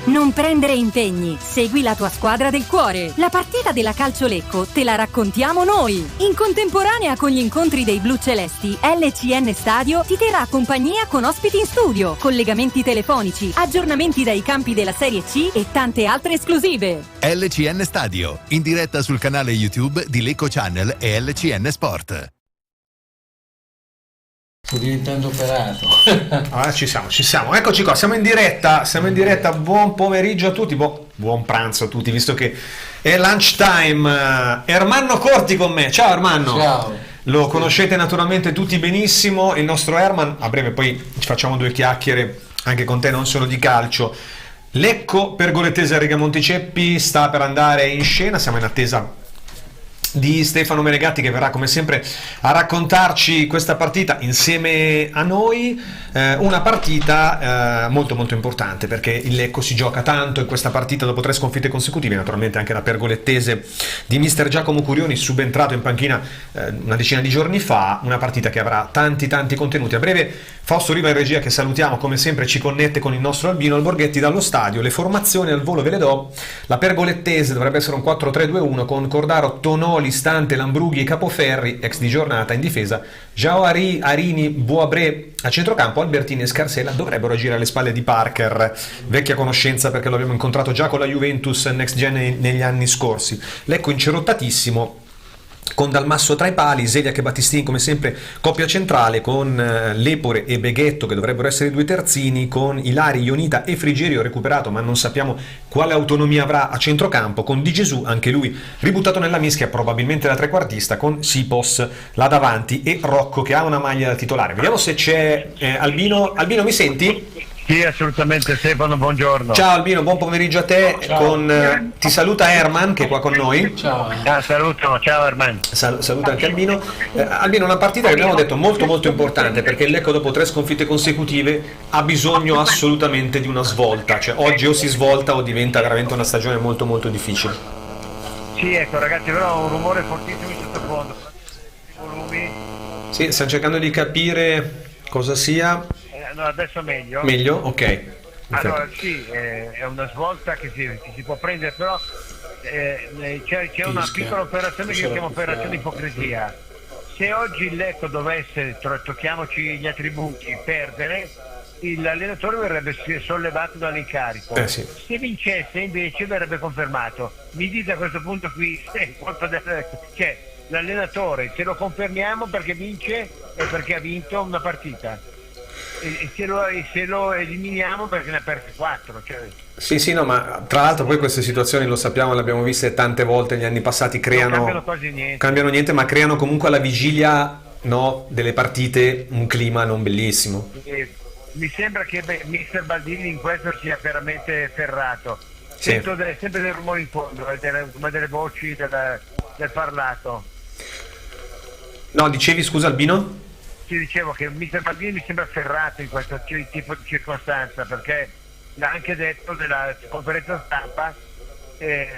Non prendere impegni, segui la tua squadra del cuore. La partita della Calcio Lecco te la raccontiamo noi. In contemporanea con gli incontri dei blu celesti, LCN Stadio ti terrà compagnia con ospiti in studio, collegamenti telefonici, aggiornamenti dai campi della Serie C e tante altre esclusive. LCN Stadio, in diretta sul canale YouTube di Lecco Channel e LCN Sport. Sto diventando operato. Ci siamo. Eccoci qua, siamo in diretta. Buon pomeriggio a tutti, buon pranzo a tutti, visto che è lunch time. Ermanno Corti con me. Ciao Ermanno. Ciao. Lo conoscete naturalmente tutti benissimo, il nostro Erman. A breve poi ci facciamo due chiacchiere anche con te, non solo di calcio. Lecco Pergolettese a Riga Monticeppi sta per andare in scena, siamo in attesa di Stefano Menegatti che verrà come sempre a raccontarci questa partita insieme a noi, una partita molto molto importante perché il Lecco si gioca tanto in questa partita dopo 3 sconfitte consecutive, naturalmente anche la Pergolettese di mister Giacomo Curioni, subentrato in panchina una decina di giorni fa, una partita che avrà tanti contenuti. A breve Fausto Riva in regia, che salutiamo come sempre, ci connette con il nostro Albino Alborghetti dallo stadio. Le formazioni al volo ve le do. La Pergolettese dovrebbe essere un 4-3-2-1 con Cordaro, Tonoli, Stante, Lambrughi e Capoferri, ex di giornata. In difesa Joao Arini, Boabré. A centrocampo Albertini e Scarsella dovrebbero agire alle spalle di Parker, vecchia conoscenza perché lo abbiamo incontrato già con la Juventus Next Gen negli anni scorsi. Lecco incerottatissimo, con Dalmasso tra i pali, Zeliak e Battistini come sempre coppia centrale, con Lepore e Beghetto che dovrebbero essere i due terzini, con Ilari, Ionita e Frigerio recuperato ma non sappiamo quale autonomia avrà a centrocampo, con Di Gesù anche lui ributtato nella mischia, probabilmente da trequartista, con Sipos là davanti e Rocco che ha una maglia da titolare. Vediamo se c'è Albino. Albino, mi senti? Sì, assolutamente. Stefano, buongiorno. Ciao Albino, buon pomeriggio a te. Ciao. Ti saluta Erman che è qua con noi. Ciao. Saluto, ciao Erman. Saluta anche Albino. Albino, una partita che abbiamo detto molto molto importante perché il Lecco dopo 3 sconfitte consecutive ha bisogno assolutamente di una svolta, cioè oggi o si svolta o diventa veramente una stagione molto molto difficile. Sì, ecco ragazzi, però ho un rumore fortissimo in sottofondo. Volumi. Sì, stiamo cercando di capire cosa sia. No, adesso meglio. Meglio? Ok. Allora sì, è una svolta che si può prendere, però c'è una piccola operazione che io chiamo operazione ipocrisia. Se oggi il Lecco dovesse, tocchiamoci gli attributi, perdere, l'allenatore verrebbe sollevato dall'incarico. Sì. Se vincesse invece verrebbe confermato. Mi dite a questo punto qui cioè l'allenatore se lo confermiamo perché vince e perché ha vinto una partita. E se lo eliminiamo perché ne ha perse 4, cioè. Sì, no, ma tra l'altro poi queste situazioni lo sappiamo, le abbiamo viste tante volte negli anni passati, cambiano quasi niente. Cambiano niente, ma creano comunque alla vigilia, no, delle partite un clima non bellissimo. Mi sembra che mister Baldini in questo sia veramente ferrato. Sì. Sento sempre dei rumori in fondo, come delle voci del parlato. No, dicevi scusa Albino? Ti dicevo che mister Baldini mi sembra ferrato in questo tipo di circostanza, perché l'ha anche detto nella conferenza stampa,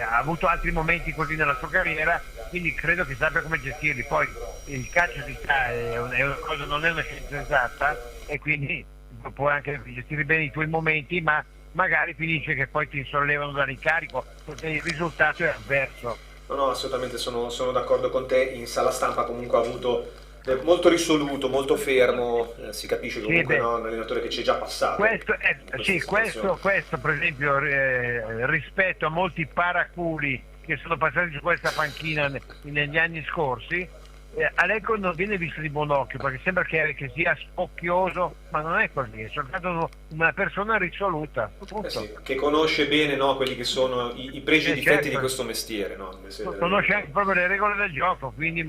ha avuto altri momenti così nella sua carriera, quindi credo che sappia come gestirli. Poi il calcio si sa, è una cosa, non è una scienza esatta, e quindi puoi anche gestire bene i tuoi momenti, ma magari finisce che poi ti sollevano dall'incarico perché il risultato è avverso. No, assolutamente sono d'accordo con te. In sala stampa comunque ha avuto molto risoluto, molto fermo, si capisce comunque, no, un allenatore che ci è già passato. Questo per esempio rispetto a molti paraculi che sono passati su questa panchina negli anni scorsi, a Lecco non viene visto di buon occhio perché sembra che sia spocchioso, ma non è così, è soltanto una persona risoluta, sì, che conosce bene, no, quelli che sono i pregi e i difetti, certo, di questo mestiere, no? Conosce anche proprio le regole del gioco, quindi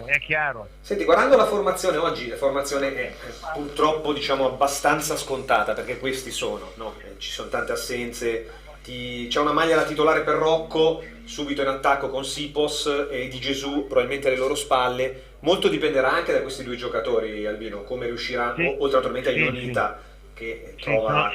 è chiaro. Senti, guardando la formazione oggi, la formazione è purtroppo diciamo abbastanza scontata perché questi sono, no? Ci sono tante assenze, c'è una maglia da titolare per Rocco, subito in attacco con Sipos e Di Gesù probabilmente alle loro spalle. Molto dipenderà anche da questi due giocatori, Albino, come riuscirà, sì, oltre naturalmente a Ionita, che trova...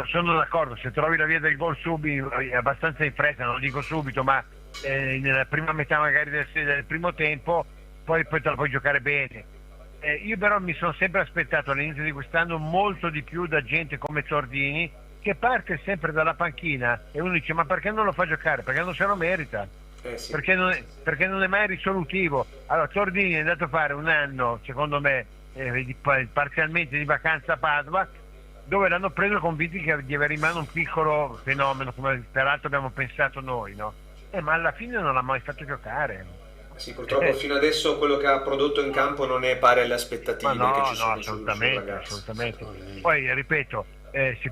Sono d'accordo, se trovi la via del gol subito, abbastanza in fretta, non lo dico subito, ma nella prima metà magari del primo tempo, poi te la puoi giocare bene. Io però mi sono sempre aspettato all'inizio di quest'anno molto di più da gente come Tordini, che parte sempre dalla panchina e uno dice ma perché non lo fa giocare? Perché non se lo merita, Sì. perché non è mai risolutivo. Allora Tordini è andato a fare un anno, secondo me, parzialmente di vacanza a Padova, dove l'hanno preso convinti di avere in mano un piccolo fenomeno, come peraltro abbiamo pensato noi, no? Ma alla fine non l'ha mai fatto giocare. Sì, purtroppo fino adesso quello che ha prodotto in campo non è pari alle aspettative Ma no, che ci sono assolutamente, assolutamente. Poi ripeto, si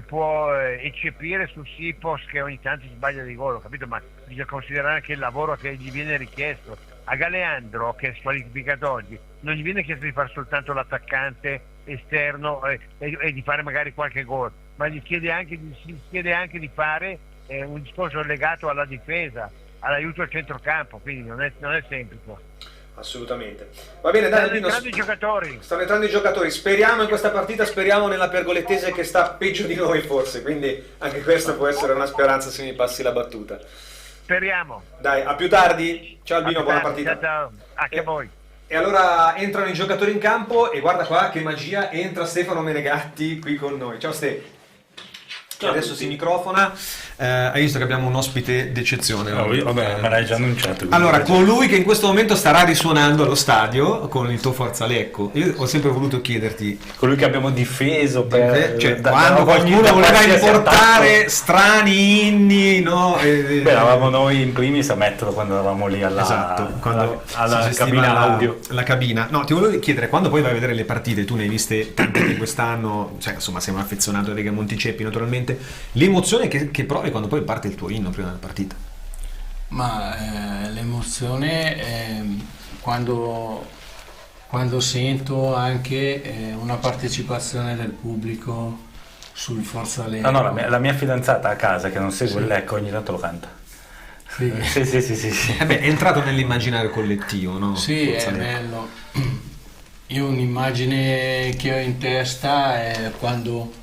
può eccepire su Sipos che ogni tanto sbaglia di gol, capito? Ma bisogna considerare anche il lavoro che gli viene richiesto. A Galeandro, che è squalificato oggi, non gli viene chiesto di fare soltanto l'attaccante esterno e di fare magari qualche gol, ma si chiede anche di fare un discorso legato alla difesa, all'aiuto al centrocampo, quindi non è semplice. Assolutamente. Va bene, dai, Stanno entrando i giocatori. Stanno entrando i giocatori. Speriamo in questa partita, speriamo nella pergolettese che sta peggio di noi forse, quindi anche questo può essere una speranza se mi passi la battuta. Speriamo. Dai, a più tardi. Ciao Albino, buona partita. Ciao. Anche a voi. E allora entrano i giocatori in campo e guarda qua che magia, entra Stefano Menegatti qui con noi. Ciao Ste. Adesso si microfona. Hai visto che abbiamo un ospite d'eccezione. Vabbè, me l'hai già annunciato. Allora, colui che in questo momento starà risuonando allo stadio con il tuo Forza Lecco. Io ho sempre voluto chiederti, colui che abbiamo difeso per quando qualcuno voleva importare strani inni, no? Beh, eravamo noi in primis a metterlo quando eravamo lì alla cabina audio. La cabina. No, ti volevo chiedere, quando poi vai a vedere le partite, tu ne hai viste tante di quest'anno, cioè insomma sei un affezionato a Riga Monticeppi naturalmente, l'emozione che provi quando poi parte il tuo inno prima della partita? Ma l'emozione è quando sento anche una partecipazione del pubblico sul Forza Lecco. No, la mia fidanzata a casa che non segue il Lecco ogni tanto lo canta. Sì. Sì. Beh, è entrato nell'immaginario collettivo, no? Sì, Forza è Lecco. bello. Io un'immagine che ho in testa è quando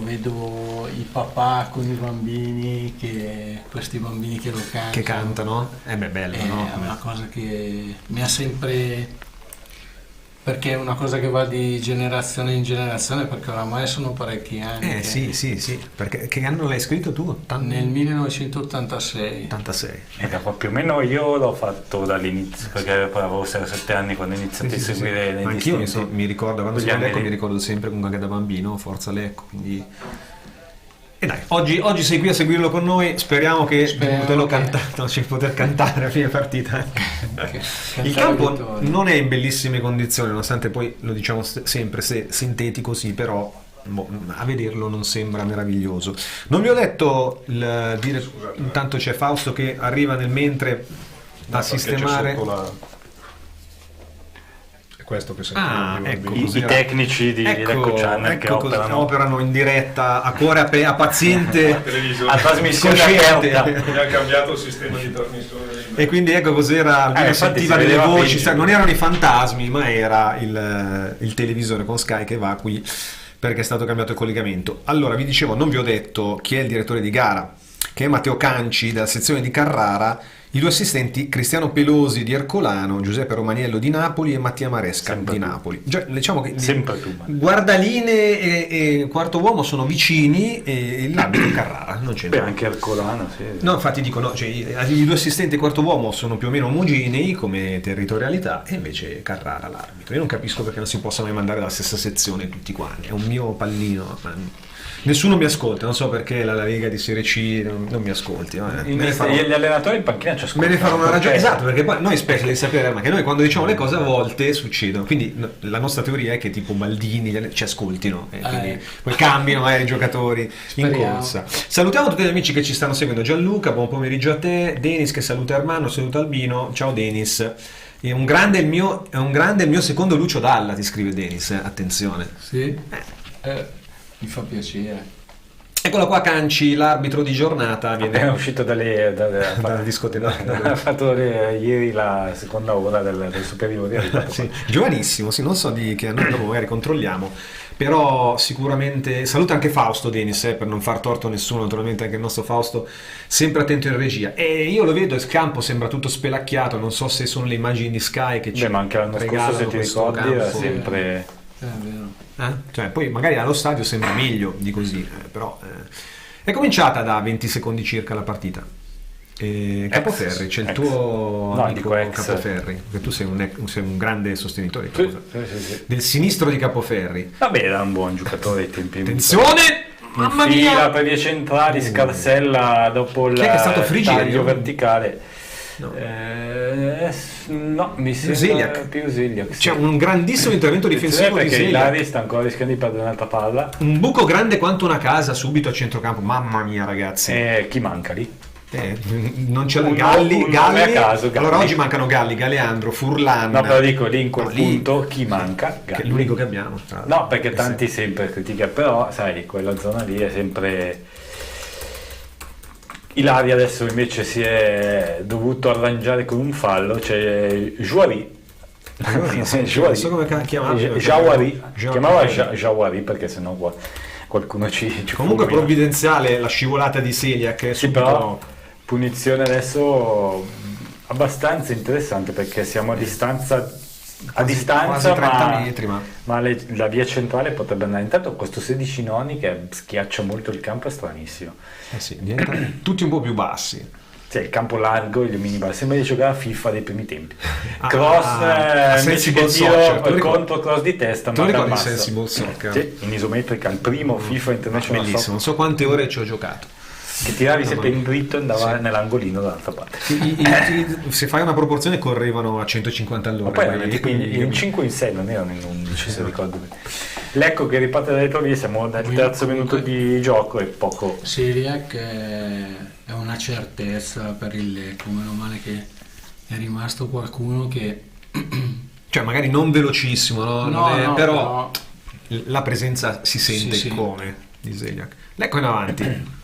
vedo i papà con i bambini, questi bambini che lo cantano. Che cantano? Bello, no? È una cosa che mi ha sempre... perché è una cosa che va di generazione in generazione, perché oramai sono parecchi anni. Sì. Perché che anno l'hai scritto tu? Nel 1986. 86. Più o meno io l'ho fatto dall'inizio, perché poi avevo 7 anni quando ho iniziato a seguire nei anch'io distinti. mi ricordo quando Quegli sono anni Lecco, lì. mi ricordo sempre comunque anche da bambino Forza Lecco, quindi... E dai, oggi sei qui a seguirlo con noi, speriamo che poter cantare a fine partita. Il campo non è in bellissime condizioni, nonostante poi lo diciamo sempre, se sintetico sì, però a vederlo non sembra meraviglioso. Non vi ho detto intanto c'è Fausto che arriva nel mentre a sistemare questo che sentiamo I tecnici di Lecco Channel che operano in diretta a cuore a paziente a trasmissione cosciente. aperta. mi ha cambiato il sistema di trasmissione E quindi ecco cos'era, sentiva delle voci, non erano i fantasmi ma era il televisore con Sky che va qui perché è stato cambiato il collegamento. Allora vi dicevo, non vi ho detto chi è il direttore di gara, che è Matteo Canci della sezione di Carrara, i due assistenti Cristiano Pelosi di Ercolano, Giuseppe Romaniello di Napoli e Mattia Maresca di Napoli. Diciamo che sempre tu. Guardaline e quarto uomo sono vicini e l'arbitro Carrara non c'è. Beh, anche Ercolano, sì. No, infatti dico, no, cioè, i due assistenti e quarto uomo sono più o meno omogenei come territorialità e invece Carrara l'arbitro. Io non capisco perché non si possa mai mandare dalla stessa sezione tutti quanti, è un mio pallino. Nessuno mi ascolta, non so perché la Lega di Serie C non mi ascolti. Gli allenatori in panchina ci ascoltano. Me ne farò una ragione. Esatto, perché poi noi spesso devi sapere ma che noi quando diciamo le cose a volte succedono. Quindi la nostra teoria è che tipo Baldini ci ascoltino e quindi poi cambiano magari i giocatori in corsa. Salutiamo tutti gli amici che ci stanno seguendo. Gianluca, buon pomeriggio a te. Denis che saluta Ermanno, saluta Albino. Ciao Denis. È un grande il mio secondo Lucio Dalla, ti scrive Denis, attenzione. Sì. Mi fa piacere. Eccolo qua Canci, l'arbitro di giornata, viene appena uscito dalla discoteca. Ha fatto ieri la seconda ora del superiore. Sì, giovanissimo, sì, non so di che anno, dopo magari controlliamo, però sicuramente saluta anche Fausto Denis, per non far torto a nessuno, naturalmente anche il nostro Fausto sempre attento in regia. E io lo vedo, il campo sembra tutto spelacchiato, non so se sono le immagini di Sky che ci ma anche l'anno scorso, se ti ricordi, era sempre È vero. Cioè, poi magari allo stadio sembra meglio di così, però è cominciata da 20 secondi circa la partita. Capoferri, c'è il tuo amico Capoferri, che tu sei un grande sostenitore del sinistro di Capoferri. Vabbè, era un buon giocatore ai tempi. Attenzione! Mamma mia! Per vie centrali, scarsella dopo il taglio verticale. No, mi sembra più Zeliak. C'è un grandissimo intervento difensivo di Zeliak. Ilari sta ancora rischiando di perdere un'altra palla. Un buco grande quanto una casa subito a centrocampo. Mamma mia, ragazzi. Chi manca lì? Non c'è Galli. A caso, Galli. Allora oggi mancano Galli, Galeandro, Furlan. No, però dico lì in quel punto chi manca? Galli. Che è l'unico che abbiamo. No, perché tanti sempre criticano, però sai, quella zona lì è sempre. Ilaria adesso invece si è dovuto arrangiare con un fallo, c'è Jouari. Non so come chiamava. Jouari perché sennò qualcuno ci comunque fulmina. Provvidenziale la scivolata di Zeliak. Sì, però punizione adesso abbastanza interessante perché siamo a distanza quasi 30 metri, ma la via centrale potrebbe andare. Intanto questo 16 noni che schiaccia molto il campo è stranissimo. Sì, diventa tutti un po' più bassi. Cioè, il campo largo e gli mini bar, sembra di giocare a FIFA dei primi tempi. Cross Sensible Soccer, contro cross di testa, tu ricordi il Sensible Soccer? Sì, in isometrica, il primo FIFA International bellissimo, Soccer. non so quante ore ci ho giocato. Che tiravi sempre in dritto e andava nell'angolino dall'altra parte. Se fai una proporzione correvano a 150 all'ora. Ma poi in 5 in 6 non erano in 11 se ricordo bene. L'Ecco che riparte dalle retrovie, siamo nel terzo minuto di gioco e poco. Zeliak è una certezza per il Lecco, meno male che è rimasto qualcuno che cioè magari non velocissimo, però no. La presenza si sente come di Zeliak. Lecco in avanti.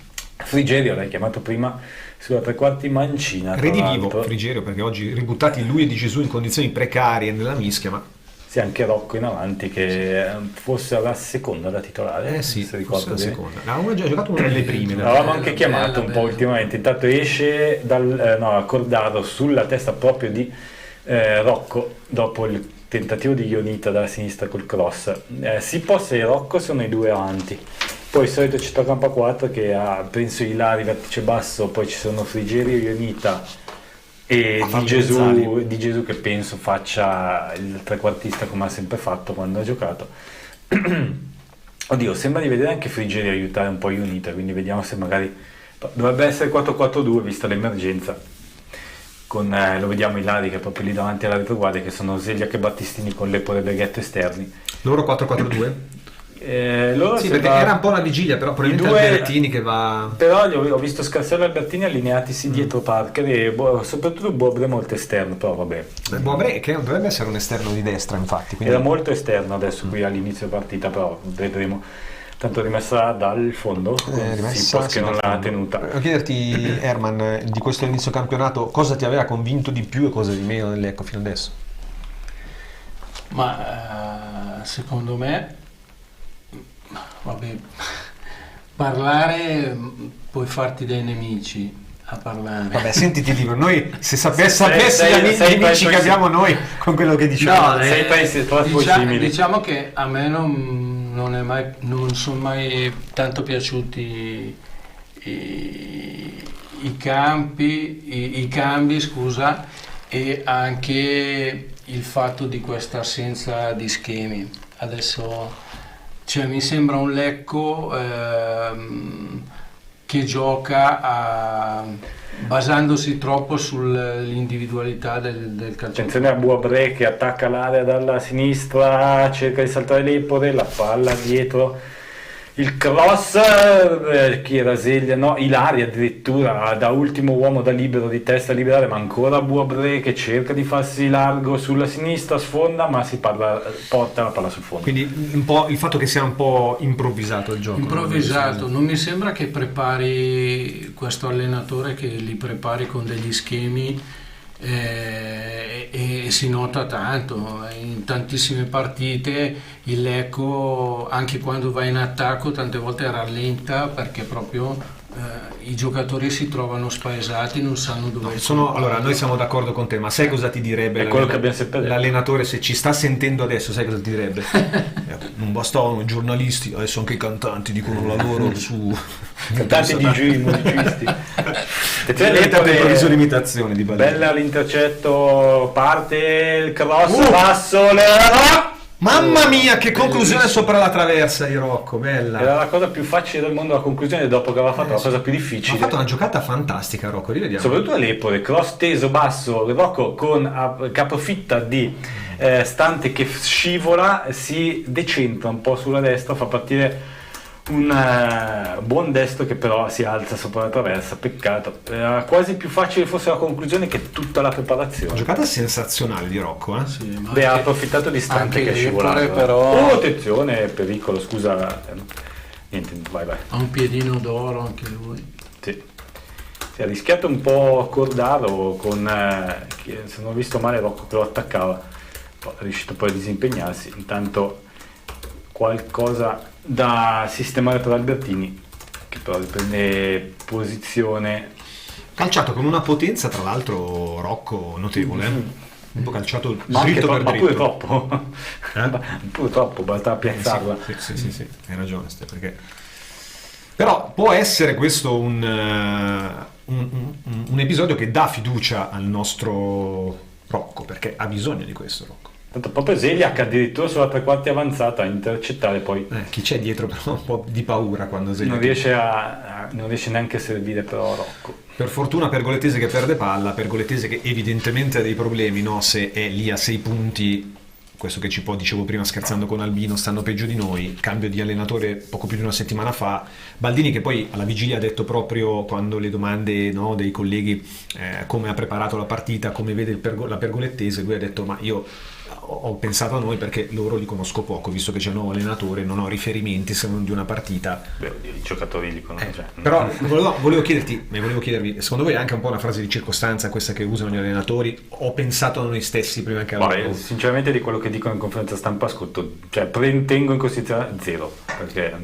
Frigerio l'hai chiamato prima sulla tre quarti mancina. Redivivo Frigerio perché oggi ributtati lui e Di Gesù in condizioni precarie nella mischia, ma sì, anche Rocco in avanti che forse la seconda da titolare, sì, se ricordo la seconda. Avevamo già giocato una delle prime. L'avevamo anche chiamato un po' ultimamente. Intanto esce dal Cordaro sulla testa proprio di Rocco dopo il tentativo di Ionita dalla sinistra col cross. Sipos e Rocco sono i due avanti. Poi il solito centrocampo a 4 che ha, penso, Ilari, vertice basso, poi ci sono Frigerio, Ionita e Di Gesù che penso faccia il trequartista come ha sempre fatto quando ha giocato. Oddio, sembra di vedere anche Frigerio aiutare un po' Ionita, quindi vediamo se magari dovrebbe essere 4-4-2 vista l'emergenza. Lo vediamo Ilari che è proprio lì davanti alla retroguardia, che sono Zeliak e Battistini con Lepore e Beghetto esterni. Loro 4-4-2? Sì, perché era un po' la vigilia, però probabilmente Albertini che va. Però ho visto Scarsello e Albertini allineatisi dietro Parker e soprattutto Bobre molto esterno, però vabbè. Bobre che dovrebbe essere un esterno di destra, infatti. Quindi. Era molto esterno adesso qui all'inizio partita, però vedremo. Tanto rimessa dal fondo, che non l'ha tenuta. Voglio chiederti, Herman, di questo inizio campionato, cosa ti aveva convinto di più e cosa di meno nell'Ecco fino adesso? Ma secondo me, vabbè, parlare puoi farti dei nemici a parlare. Vabbè, sentiti libero, noi se sapessi gli amici che abbiamo noi con quello che diciamo. No, sei paesi troppo simili. Diciamo che a me non sono mai tanto piaciuti i cambi, scusa, e anche il fatto di questa assenza di schemi. Adesso mi sembra un Lecco che gioca basandosi troppo sull'individualità del calciatore. Attenzione a Boabré che attacca l'area dalla sinistra, cerca di saltare Lepore, la palla dietro, il cross, chi era Zeglia? No, Ilari addirittura da ultimo uomo da libero, di testa liberale, ma ancora Boabré che cerca di farsi largo sulla sinistra, sfonda, ma porta la palla sul fondo. Quindi un po' il fatto che sia un po' improvvisato il gioco. Improvvisato, non mi sembra che prepari questo allenatore, che li prepari con degli schemi e si nota tanto in tantissime partite. Il Lecco, anche quando va in attacco, tante volte rallenta perché proprio i giocatori si trovano spaesati, non sanno dove Allora, noi siamo d'accordo con te, ma sai cosa ti direbbe È quello che abbiamo sempre detto. l'allenatore se ci sta sentendo adesso? Sai cosa ti direbbe? Non bastavano i giornalisti, adesso anche i cantanti dicono la loro su Tanti musicisti. preso l'imitazione di Baldini. Bella l'intercetto, parte il cross basso, Mamma mia, che conclusione sopra la traversa di Rocco, bella. Era la cosa più facile del mondo, la conclusione dopo che aveva fatto la cosa più difficile. Ha fatto una giocata fantastica Rocco, rivediamo. Soprattutto all'Epore, cross teso basso, Rocco che approfitta di stante che scivola, si decentra un po' sulla destra, fa partire un buon destro che però si alza sopra la traversa, peccato. Era quasi più facile forse la conclusione che tutta la preparazione. Giocata sensazionale di Rocco, eh? Sì, ma Beh, ha approfittato di stante che è scivolato. però Oh, attenzione, pericolo, scusa. Niente, vai. ha un piedino d'oro anche lui. Sì. Si è rischiato un po' Cordaro con, se non ho visto male, Rocco che lo attaccava. Poi è riuscito poi a disimpegnarsi. Intanto qualcosa da sistemare per Albertini, che però riprende posizione. Calciato con una potenza, tra l'altro, Rocco notevole. Un po' calciato Ma dritto per ma dritto. pure troppo. Pure troppo, basta piazzarla. Sì, hai ragione, perché... Però può essere questo un episodio che dà fiducia al nostro Rocco, perché ha bisogno di questo Rocco. Tanto proprio Zeliak addirittura sulla tre quarti avanzata a intercettare, poi chi c'è dietro però un po' di paura quando Zeliak non riesce neanche a servire però Rocco. Per fortuna Pergolettese che perde palla, Pergolettese che evidentemente ha dei problemi, no? Se è lì a 6 punti, questo che dicevo prima scherzando con Albino, stanno peggio di noi, cambio di allenatore poco più di una settimana fa, Baldini che poi alla vigilia ha detto proprio, quando le domande, no, dei colleghi come ha preparato la partita, come vede la Pergolettese, lui ha detto ma io ho pensato a noi perché loro li conosco poco, visto che c'è un nuovo allenatore, non ho riferimenti se non di una partita. Beh, i giocatori li conoscono. Però volevo chiedervi, secondo voi è anche un po' una frase di circostanza questa che usano gli allenatori? Ho pensato a noi stessi prima che a sinceramente di quello che dicono in conferenza stampa ascolto, cioè tengo in considerazione zero, perché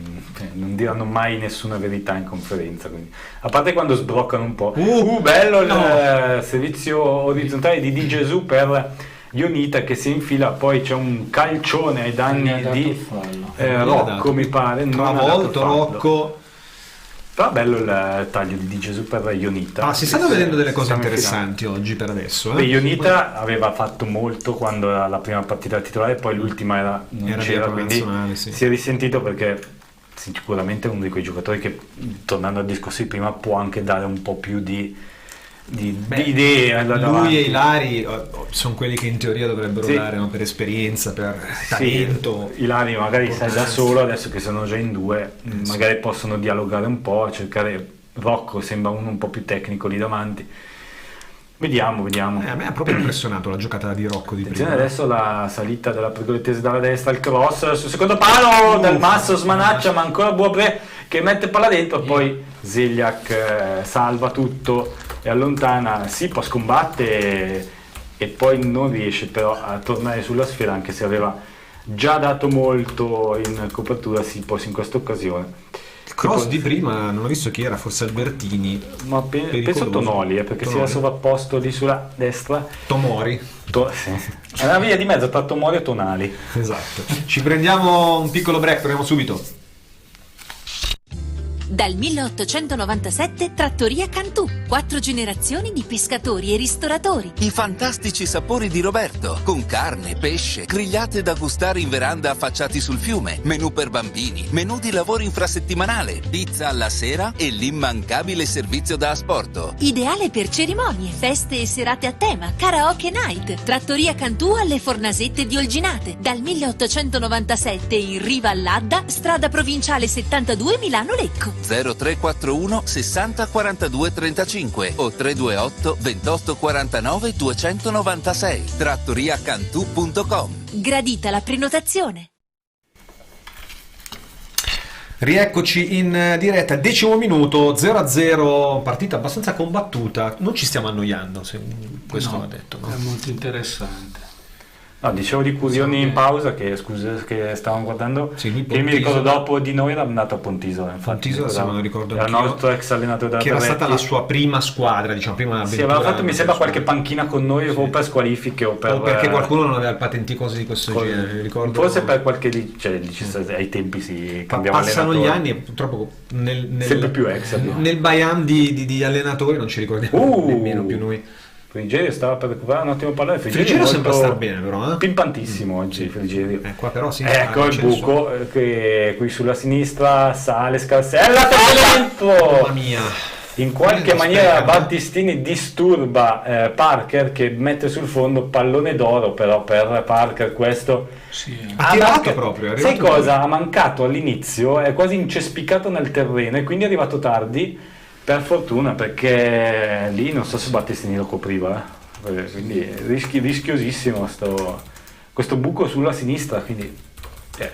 non diranno mai nessuna verità in conferenza, quindi. A parte quando sbroccano un po'. Bello il servizio orizzontale di Di Gesù per Ionita che si infila, poi c'è un calcione ai danni di Rocco, mi pare, travolto Rocco. Però bello il taglio di Di Gesù per Ionita. Si stanno vedendo delle cose interessanti oggi per adesso. Beh, Ionita aveva fatto molto quando era la prima partita titolare, poi l'ultima non c'era, quindi si è risentito perché sicuramente è uno di quei giocatori che, tornando al discorso di prima, può anche dare un po' più di idee. Lui e Ilari sono quelli che in teoria dovrebbero dare, no, per esperienza, per talento. Ilari magari sai da solo, adesso che sono già in due, magari possono dialogare un po', cercare. Rocco sembra uno un po' più tecnico lì davanti. Vediamo. A me ha proprio impressionato la giocata di Rocco di prima. Adesso la salita della Pergolettese dalla destra, il cross sul secondo palo dal Masso, smanaccia, ma ancora Boabré che mette palla dentro, poi Zeliak salva tutto e allontana, può scombatte e poi non riesce però a tornare sulla sfera, anche se aveva già dato molto in copertura, in questa occasione. Il cross di prima non ho visto chi era, forse Albertini, ma penso Tonoli, perché si era sovrapposto lì sulla destra. Tomori. È una via di mezzo tra Tomori e Tonali. Esatto. Ci prendiamo un piccolo break, torniamo subito. Dal 1897 Trattoria Cantù, 4 generazioni di pescatori e ristoratori. I fantastici sapori di Roberto, con carne, pesce, grigliate da gustare in veranda affacciati sul fiume, menù per bambini, menù di lavoro infrasettimanale, pizza alla sera e l'immancabile servizio da asporto. Ideale per cerimonie, feste e serate a tema, karaoke night. Trattoria Cantù alle Fornasette di Olginate, dal 1897 in riva all'Adda, strada provinciale 72 Milano-Lecco. 0341 60 42 35 o 328 28 49 296. trattoriacantù.com. Gradita la prenotazione. Rieccoci in diretta, 10° minuto, 0-0, partita abbastanza combattuta, non ci stiamo annoiando, se questo va detto, no? È molto interessante. No, dicevo di Curioni in pausa, che scusa, che stavamo guardando, Sì, lui che mi ricordo dopo di noi era andato a Pontisola, infatti. Pontisola, se me lo ricordo era il anch'io, nostro ex allenatore della che era Berretti. stata la sua prima squadra, diciamo, prima Sì, aveva fatto mi sembra qualche panchina con noi, o per squalifiche o per... o perché qualcuno non aveva il patentì, cose di questo genere, ricordo. Forse per qualche ai tempi si cambiava passano allenatore. gli anni e purtroppo sempre più ex abbiamo. nel Bayam di allenatori non ci ricordiamo nemmeno più noi. Frigerio stava per recuperare un attimo pallone. Frigerio sembra star bene, però pimpantissimo oggi Frigerio. Qua però sì, ecco il buco che qui sulla sinistra sale Scarsella, mamma mia. in qualche maniera Battistini disturba Parker, che mette sul fondo pallone d'oro però per Parker questo. Sì. Ha tirato proprio, sai cosa? Ha mancato all'inizio, è quasi incespicato nel terreno e quindi è arrivato tardi, per fortuna, perché lì non so se Battistini lo copriva, quindi rischiosissimo questo buco sulla sinistra, quindi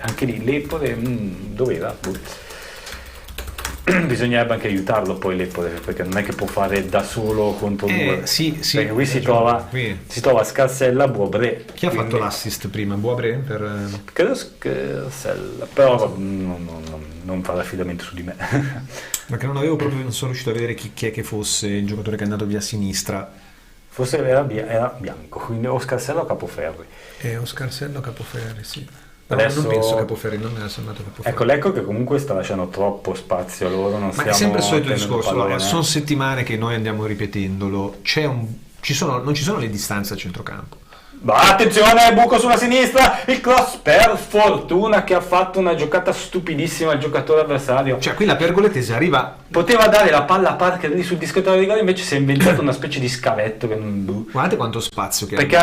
anche lì Lepore dov'era? Bisognerebbe anche aiutarlo poi Lepore, perché non è che può fare da solo contro due, sì, perché qui si trova Scarsella, Boabré. Chi ha fatto l'assist prima? Boabré? Credo Scarsella, però non fa l'affidamento su di me. Perché non sono riuscito a vedere chi è che fosse il giocatore che è andato via a sinistra. Forse era bianco, quindi o Scarsella o Capoferri. O Scarsella o Capoferri, sì. Però Adesso, non penso Capoferri, non mi era sembrato Capoferri. Ecco che comunque sta lasciando troppo spazio a loro. Non Ma è sempre il solito discorso, sono settimane che noi andiamo ripetendolo, non ci sono le distanze a centrocampo. Attenzione, buco sulla sinistra, il cross per fortuna che ha fatto una giocata stupidissima al giocatore avversario. Cioè qui la Pergolettese arriva, poteva dare la palla a Parker lì sul dischetto di gol, invece si è inventato una specie di scavetto che non... Guardate quanto spazio che perché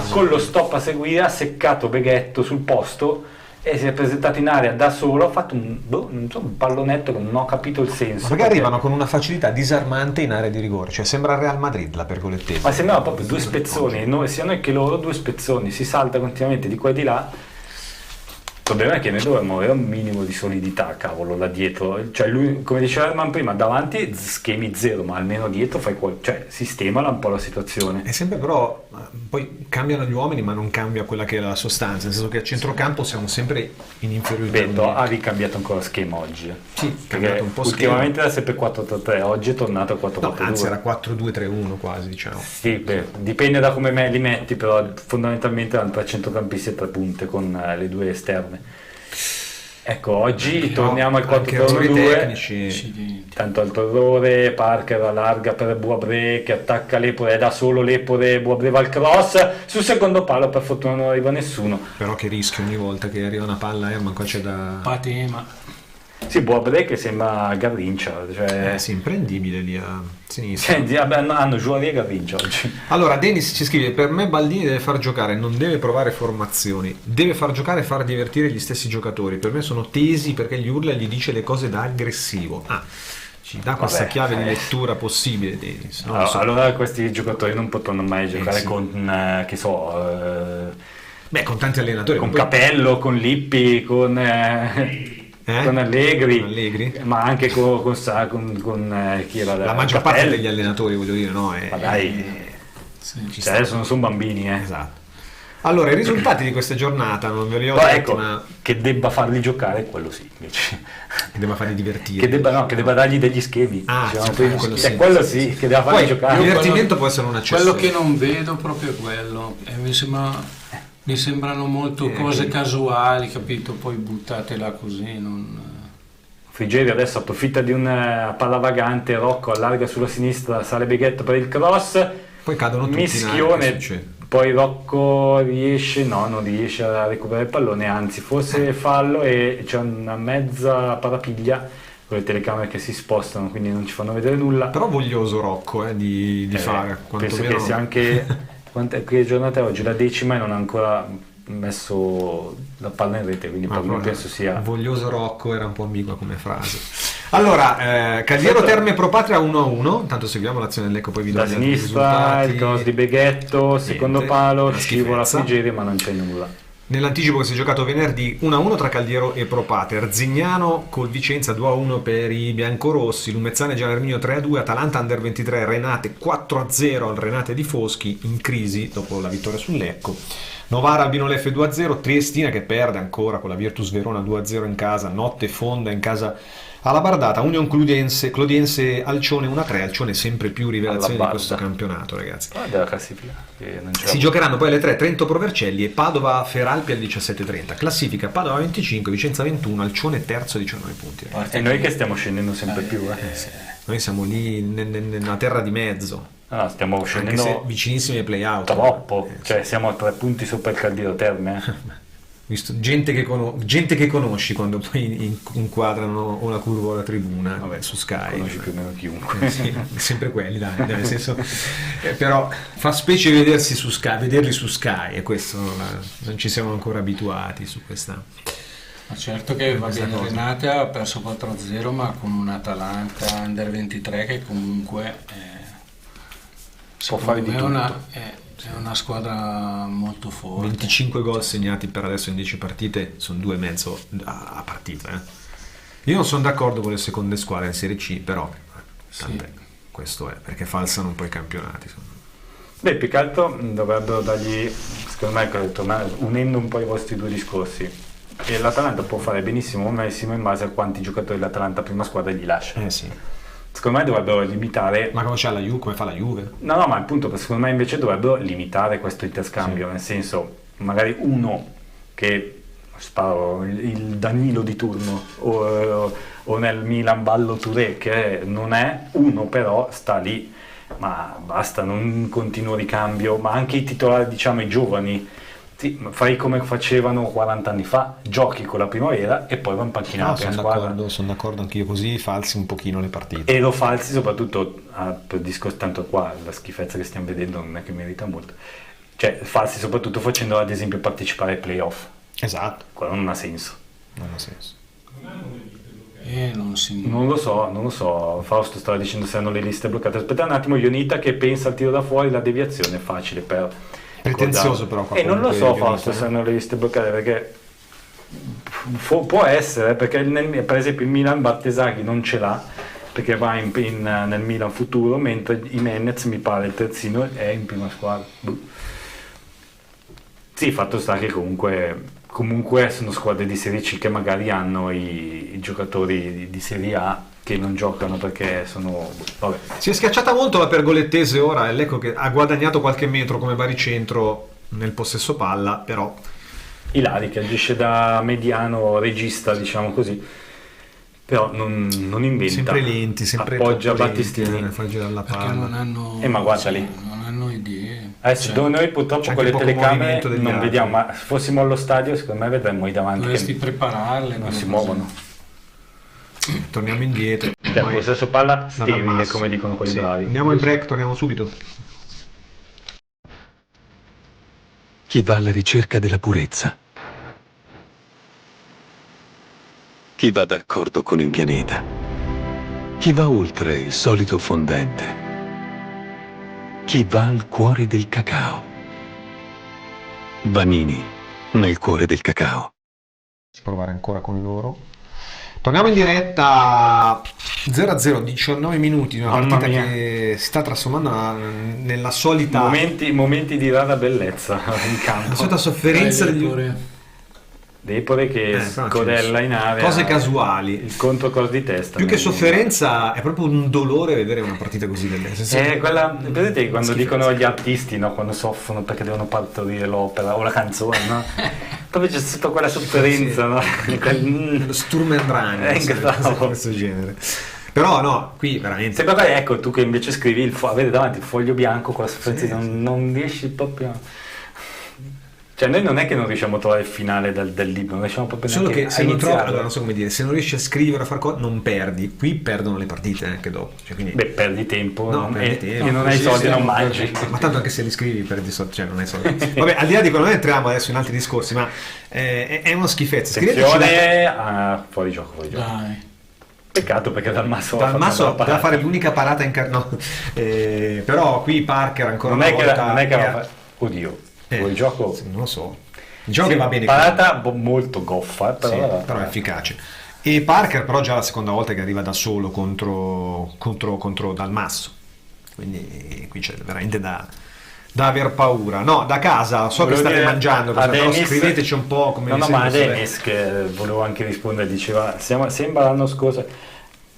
con lo stop a seguire ha seccato Beghetto sul posto e si è presentato in area da solo, ha fatto un pallonetto che non ho capito il senso. Perché arrivano con una facilità disarmante in area di rigore, cioè sembra Real Madrid la Pergolettese. Ma sembrava proprio due spezzoni, sia noi che loro due spezzoni, si salta continuamente di qua e di là. Il problema è che noi dovremmo avere un minimo di solidità, cavolo, là dietro. Cioè lui, come diceva Herman prima, davanti schemi zero, ma almeno dietro sistemala un po' la situazione. È sempre però, poi cambiano gli uomini, ma non cambia quella che è la sostanza, nel senso che a centrocampo siamo sempre in inferiorità. Ha ricambiato ancora schema oggi. Sì, cambiato un po' ultimamente era sempre 4-3-3, oggi è tornato al 4-4-2. No, anzi era 4-2-3-1 quasi, diciamo. Sì, dipende da come li metti, però fondamentalmente erano 3 centrocampisti e 3 punte con le due esterne. Ecco, oggi torniamo al 4-3-2, tanto altro errore, Parker allarga per Boabré che attacca Lepore, è da solo Lepore, Boabré va al cross, sul secondo palo per fortuna non arriva nessuno. Però che rischio ogni volta che arriva una palla, ma qua c'è da... Patema. Sì, Boabré che sembra Garrincia, cioè... sì, imprendibile lì a sinistra. Hanno Juari e Garrincia oggi. Allora, Dennis ci scrive: per me Baldini deve far giocare, non deve provare formazioni, deve far giocare e far divertire gli stessi giocatori. Per me sono tesi perché gli urla e gli dice le cose da aggressivo. Ci dà questa chiave di lettura possibile, Dennis. Allora questi giocatori non potranno mai giocare con, che so... con tanti allenatori. Con Capello, con Lippi, con Allegri, ma anche con chi era la maggior parte degli allenatori, voglio dire, no? Ma dai, adesso non sono bambini, Esatto. Allora, i risultati di questa giornata non ve li ho detti, ma che debba farli giocare, quello sì, invece. Che debba farli divertire. Che debba dargli degli schemi. Quello sì, che debba farli giocare. Il divertimento può essere un accesso. Quello che non vedo proprio è quello. Mi sembrano molto cose casuali, capito? Poi buttate là così, Frigerio adesso approfitta di una palla vagante, Rocco allarga sulla sinistra, sale Beghetto per il cross, poi cadono tutti mischione, poi Rocco non riesce a recuperare il pallone, anzi forse fallo e c'è una mezza parapiglia con le telecamere che si spostano, quindi non ci fanno vedere nulla. Però voglioso Rocco di fare. Penso che sia anche... Che giornata è oggi? La 10ª e non ha ancora messo la palla in rete, quindi per me penso sia... Voglioso Rocco era un po' ambigua come frase. Allora, Cagliero Terme Pro Patria 1-1, tanto seguiamo l'azione dell'Ecco, poi vi do da sinistra il cross di Beghetto, secondo palo, scivola Frigerio ma non c'è nulla. Nell'anticipo che si è giocato venerdì 1-1 tra Cagliero e Pro Pater, Zignano col Vicenza 2-1 per i biancorossi, Lumezzane Gianarmino 3-2, Atalanta Under 23 Renate 4-0 al Renate di Foschi in crisi dopo la vittoria sul Lecco, Novara Albino Leffe 2-0, Triestina che perde ancora con la Virtus Verona 2-0 in casa, notte fonda in casa alla Bardata, Union Clodiense Alcione 1-3, Alcione sempre più rivelazione di questo campionato, ragazzi. Della classifica che non c'è. Si giocheranno poi alle 3 Trento Provercelli e Padova Feralpi alle 17:30. Classifica: Padova 25, Vicenza 21, Alcione terzo 19 punti. E noi che stiamo scendendo sempre più. Sì. Noi siamo lì nella terra di mezzo. No, stiamo scendendo anche se vicinissimi ai play-out. Troppo, cioè siamo a 3 punti sopra il Caldiro Terme. Visto gente che conosci quando poi inquadrano o la curva o la tribuna. Vabbè, su Sky conosci più o meno chiunque. Sì, sempre quelli, dai, nel senso, però fa specie vederli su Sky, e questo non ci siamo ancora abituati su questa. Ma certo che va bene, Renate ha perso 4-0, ma con un Atalanta Under 23 che comunque può fare di tutto. È una squadra molto forte. 25 gol segnati per adesso in 10 partite, sono 2,5 a partita. Io non sono d'accordo con le seconde squadre in Serie C, però tant'è. Questo è perché falsano un po' i campionati. Beh, più che altro dovrebbero dargli, secondo me, unendo un po' i vostri due discorsi, e l'Atalanta può fare benissimo o malissimo in base a quanti giocatori l'Atalanta prima squadra gli lascia. Sì. Secondo me dovrebbero limitare. Ma come c'è la Juve? Come fa la Juve? No, ma appunto, secondo me invece dovrebbero limitare questo interscambio, nel senso, magari uno che sparo il Danilo di turno o nel Milan Ballo Touré, che non è uno, però sta lì, ma basta, non continuo ricambio, ma anche i titolari, diciamo i giovani. Sì, fai come facevano 40 anni fa, giochi con la primavera e poi va in panchina la prima squadra. Sono d'accordo anch'io, così falsi un pochino le partite. E lo falsi soprattutto per discorso, tanto qua la schifezza che stiamo vedendo non è che merita molto. Cioè falsi soprattutto facendo ad esempio partecipare ai playoff. Esatto. Quello non ha senso. Non lo so, Fausto stava dicendo se hanno le liste bloccate. Aspetta un attimo, Ionita che pensa al tiro da fuori, la deviazione è facile per... Pretenzioso però. E non lo so Fausto se hanno le liste bloccate, perché può essere, perché per esempio il Milan Battesaghi non ce l'ha, perché va nel Milan futuro, mentre Jimenez mi pare il terzino è in prima squadra. Sì, fatto sta che comunque sono squadre di Serie C che magari hanno i giocatori di Serie A che non giocano perché sono... Vabbè. Si è schiacciata molto la Pergolettese ora, e l'Ecco che ha guadagnato qualche metro come baricentro nel possesso palla, però... Ilari che agisce da mediano regista, diciamo così, però non inventa. Sempre lenti, sempre appoggia Battistini. Fa girare la palla. Non hanno, ma guarda lì. Non hanno idee. Noi purtroppo con le telecamere non vediamo, ma se fossimo allo stadio secondo me vedremmo i davanti. Dovresti prepararle. Non si muovono. Torniamo indietro. Lo stesso palla sterile, come dicono quelli bravi. Andiamo in break, torniamo subito. Chi va alla ricerca della purezza. Chi va d'accordo con il pianeta. Chi va oltre il solito fondente. Chi va al cuore del cacao. Vanini, nel cuore del cacao. Provare ancora con loro. Torniamo in diretta 0-0, 19 minuti, una partita che si sta trasformando nella solita... Momenti di rara bellezza in campo. La solita sofferenza Depore che scodella in area. Cose casuali. Il controcross di testa. Più che sofferenza è proprio un dolore vedere una partita così bellezza. Vedete quando dicono gli artisti, no? Quando soffrono perché devono partorire l'opera o la canzone, no? Proprio c'è tutta quella sofferenza, no? Lo Sturm und Drang, questo genere. Però no, qui veramente... Sembra ecco, tu che invece scrivi, avete davanti il foglio bianco con la sofferenza, non riesci proprio... Cioè noi non è che non riusciamo a trovare il finale del libro, non riusciamo proprio solo neanche che se non trovi, allora non so come dire, se non riesci a scrivere, a far cosa, non perdi. Qui perdono le partite anche dopo. Cioè, quindi... Beh, perdi tempo, perdi tempo. E non hai soldi, non mangi. Ma tanto anche se li scrivi perdi soldi, cioè non hai soldi. Vabbè, al di là di quello, noi entriamo adesso in altri discorsi, ma è una schifezza. Attenzione, fuori gioco. Dai. Peccato perché Dalmasso deve fare l'unica parata però qui Parker ancora non è che oddio. Il gioco non lo so, il gioco che va bene, parata molto goffa però è efficace, e Parker però già la seconda volta che arriva da solo contro Dalmasso, quindi qui c'è veramente da da aver paura. No, da casa, so che state mangiando, però scriveteci un po' come no, ma a Dennis, che volevo anche rispondere, diceva sembra l'anno scorso.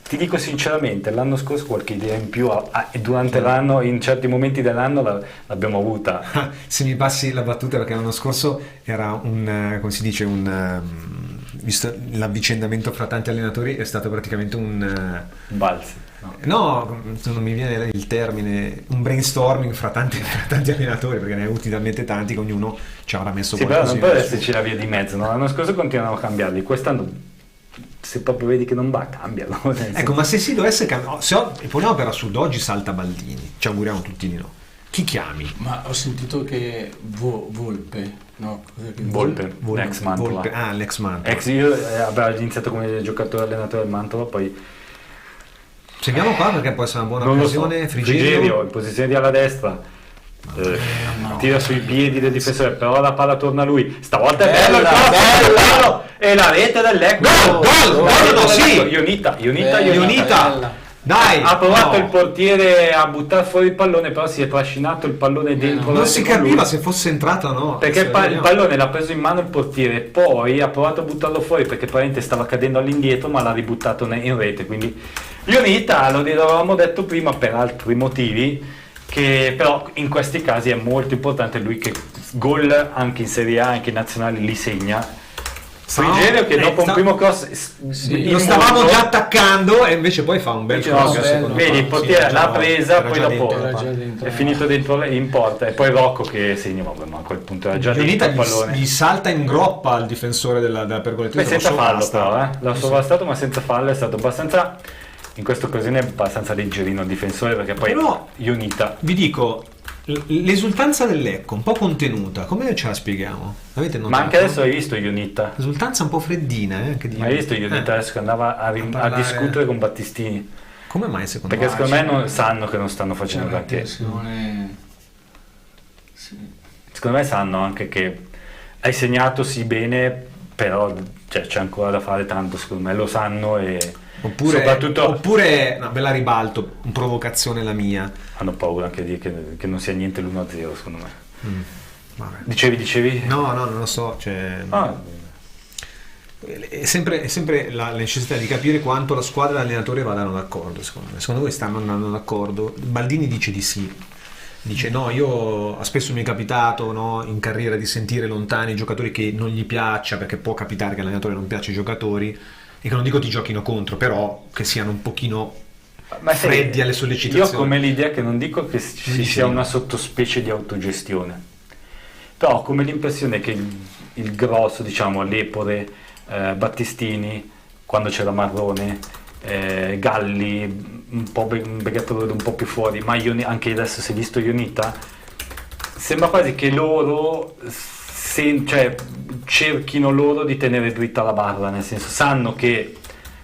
Ti dico sinceramente, l'anno scorso qualche idea in più durante l'anno, in certi momenti dell'anno l'abbiamo avuta. Se mi passi la battuta, perché l'anno scorso era come si dice, visto l'avvicendamento fra tanti allenatori, è stato praticamente un balzo. No, non mi viene il termine, un brainstorming fra tanti allenatori, perché ne hai avuti talmente tanti che ognuno ci avrà messo qualcosa. Sì, però non può esserci la via di mezzo, no? L'anno scorso continuano a cambiarli, quest'anno se proprio vedi che non va, cambialo. Ecco, ma se si dovesse cambiare, poniamo per assurdo, oggi salta Baldini, ci auguriamo tutti di no. Chi chiami? Ma ho sentito che Volpe, no? Volpe, l'ex Mantova. L'ex Mantova. Io aveva iniziato come giocatore allenatore del Mantova, poi seguiamo qua perché può essere una buona occasione. So. Frigerio in posizione di ala destra, tira sui piedi del difensore, però la palla torna a lui, stavolta è bello, e la rete dell'Ecco. Gol, sì. Ionita. Dai, ha provato il portiere a buttare fuori il pallone, però si è trascinato il pallone dentro. Non si capiva se fosse entrato o no. Perché il pallone l'ha preso in mano il portiere, poi ha provato a buttarlo fuori perché probabilmente stava cadendo all'indietro, ma l'ha ributtato in rete. Quindi Ionita, lo avevamo detto prima per altri motivi, che però in questi casi è molto importante lui, che gol anche in Serie A, anche in nazionale li segna. Frigerio che dopo un primo cross lo stavamo già attaccando e invece poi fa un bel cross, vedi, il portiere l'ha presa, poi dopo è finito dentro in porta, e poi Rocco che segna, ma a quel punto era già dentro il pallone, gli salta in groppa al difensore della Pergolettese, senza fallo però, l'ha sovrastato, ma senza fallo, è stato abbastanza, in questa occasione abbastanza leggerino il difensore, perché poi Ionita, vi dico, l'esultanza dell'Ecco un po' contenuta, come ce la spieghiamo? Avete notato? Ma anche adesso hai visto Ionita, esultanza un po' freddina, anche di... hai visto Ionita adesso che andava a discutere con Battistini? Come mai secondo me? Perché secondo me sanno che non stanno facendo granché. Secondo me sanno anche che hai segnato sì bene, però c'è ancora da fare tanto, secondo me lo sanno, e oppure una bella ribalto, provocazione la mia. Hanno paura anche di che non sia niente l'1-0, secondo me. Dicevi? No, non lo so, è sempre la necessità di capire quanto la squadra e l'allenatore vadano d'accordo. Secondo voi stanno andando d'accordo? Baldini dice di sì, dice no, io spesso mi è capitato, no, in carriera, di sentire lontani i giocatori che non gli piaccia, perché può capitare che all'allenatore non piace i giocatori, e che non dico ti giochino contro, però che siano un pochino freddi alle sollecitazioni. Io ho come l'idea che non dico che ci sia una sottospecie di autogestione, però ho come l'impressione che il grosso, diciamo, Lepore, Battistini, quando c'era Marrone, Galli, un po' Beghetto un po' più fuori, ma anche adesso si è visto Ionita, sembra quasi che loro cerchino loro di tenere dritta la barra, nel senso, sanno che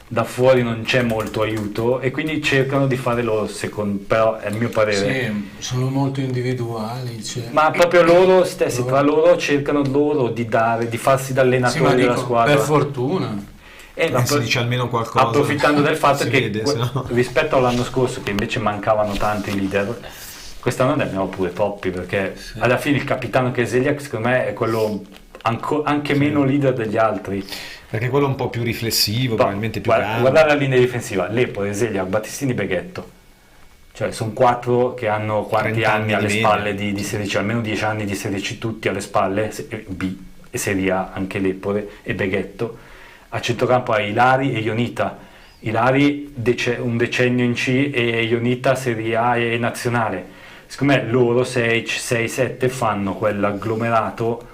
da fuori non c'è molto aiuto e quindi cercano di fare loro, però è il mio parere. Sì, sono molto individuali, ma proprio loro stessi, tra loro cercano loro di farsi da allenatori della squadra. Per fortuna. Si dice almeno qualcosa, approfittando del fatto che rispetto all'anno scorso, che invece mancavano tanti leader, quest'anno ne abbiamo pure troppi, perché alla fine il capitano che è Zeliak, secondo me è quello anche meno leader degli altri, perché quello è un po' più riflessivo, probabilmente più calmo. Guardare la linea difensiva, Lepore, Zeliak, Battistini, Beghetto, cioè sono 4 che hanno quanti anni alle spalle di Serie C, almeno 10 anni di Serie C tutti alle spalle, B e Serie A, anche Lepore e Beghetto. A centrocampo hai Ilari e Ionita. Ilari un decennio in C e Ionita Serie A e nazionale. Secondo me loro 6-7 fanno quell'agglomerato,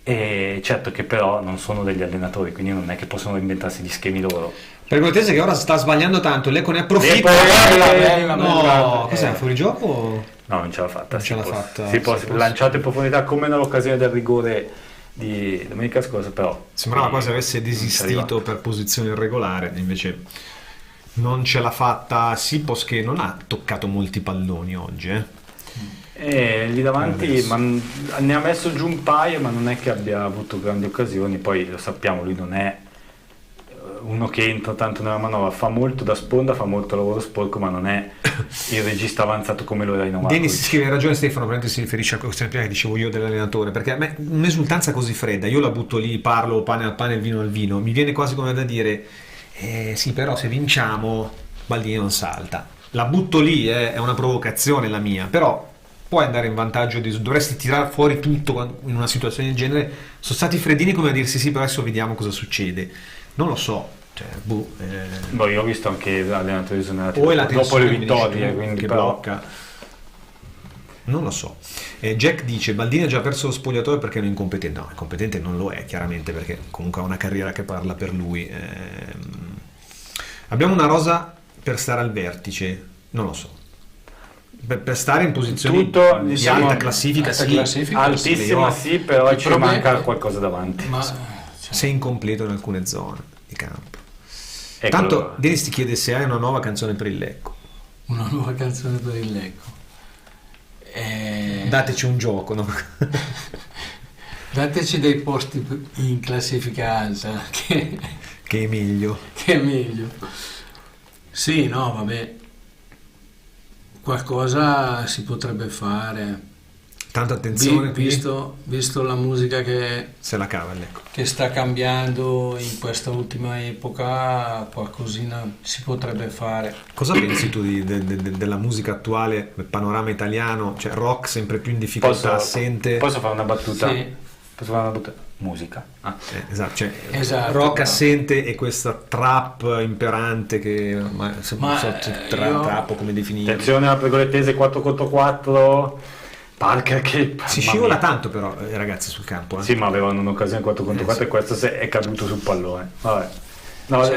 e certo che però non sono degli allenatori, quindi non è che possono inventarsi gli schemi loro. Pergolettese che ora sta sbagliando tanto, l'Ecco ne approfitta. Cos'è, fuori gioco? No, non ce l'ha fatta. Si può lanciato in profondità come nell'occasione del rigore di domenica scorsa, però sembrava quasi avesse desistito per posizione irregolare, invece non ce l'ha fatta. Sipos che non ha toccato molti palloni oggi, lì davanti ne ha messo giù un paio, ma non è che abbia avuto grandi occasioni. Poi lo sappiamo, lui non è uno che entra tanto nella manovra, fa molto da sponda, fa molto lavoro sporco, ma non è il regista avanzato come lo era in Novakovic. Denis scrive: hai ragione Stefano, probabilmente si riferisce a questa che dicevo io dell'allenatore, perché a me un'esultanza così fredda, io la butto lì, parlo pane al pane, il vino al vino, mi viene quasi come da dire sì, però se vinciamo Baldini non salta, la butto lì, è una provocazione la mia, però puoi andare in vantaggio, dovresti tirare fuori tutto in una situazione del genere. Sono stati freddini come a dirsi sì, però adesso vediamo cosa succede, non lo so, cioè, io ho visto anche allenatori esonerati dopo le vittorie, quindi che però... blocca, non lo so. Jack dice: Baldini ha già perso lo spogliatoio perché è un incompetente. No, incompetente non lo è, chiaramente, perché comunque ha una carriera che parla per lui. Abbiamo una rosa per stare al vertice, non lo so, per stare in posizioni di alta classifica, altissima sì, però ci manca qualcosa davanti, sei incompleto in alcune zone di campo. Tanto Denis ti chiede se hai una nuova canzone per il Lecco. Una nuova canzone per il Lecco. Dateci un gioco, no? Dateci dei posti in classifica alta che è meglio. Che è meglio. Sì, no, vabbè. Qualcosa si potrebbe fare. Tanta attenzione, visto la musica che se la cava, ecco, che sta cambiando in questa ultima epoca, qualcosina si potrebbe fare. Cosa pensi tu della musica attuale, del panorama italiano, cioè rock sempre più in difficoltà, assente? Posso fare una battuta? Sì. Posso fare una battuta? Musica. Esatto, cioè, esatto, rock assente e questa trap imperante che trap come definire. Attenzione alla pergolettese 4 contro 4. Parker che si scivola tanto però ragazzi sul campo. Sì, ma avevano un'occasione 4 contro 4 e questo è caduto sul pallone. Vabbè. No,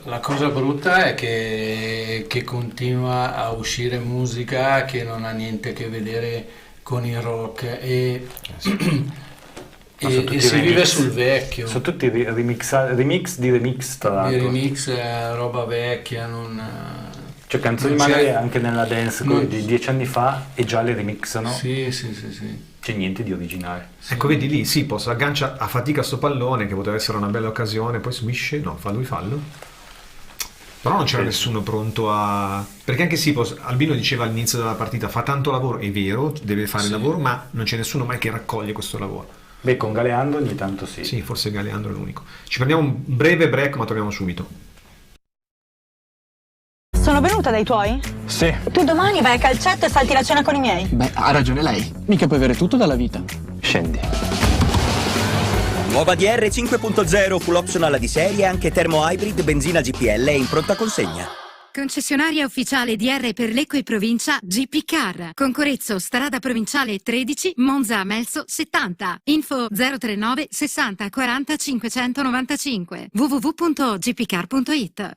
la cosa brutta è che continua a uscire musica che non ha niente a che vedere con il rock e si vive sul vecchio. Sono tutti remix di remix, tra l'altro. Di remix, roba vecchia, cioè canzoni magari anche nella dance di 10 anni fa e già le remixano. Sì. C'è niente di originale. Ecco, vedi lì, Sipos aggancia a fatica sto pallone che poteva essere una bella occasione, poi subisce, no, fa lui fallo. Però non c'era nessuno pronto a... Perché anche Sipos, Albino diceva all'inizio della partita, fa tanto lavoro, è vero, deve fare il lavoro, ma non c'è nessuno mai che raccoglie questo lavoro. Beh, con Galeando ogni tanto sì. Sì, forse Galeando è l'unico. Ci prendiamo un breve break, ma torniamo subito. Sono venuta dai tuoi? Sì. Tu domani vai a calcetto e salti la cena con i miei? Beh, ha ragione lei. Mica puoi avere tutto dalla vita. Scendi. Nuova DR 5.0 full optional di serie, anche termo hybrid, benzina GPL e in pronta consegna. Concessionaria ufficiale DR per Lecco e provincia GP Car. Concorrezzo strada provinciale 13, Monza Melso 70. Info 039 60 40 595. www.gpcar.it.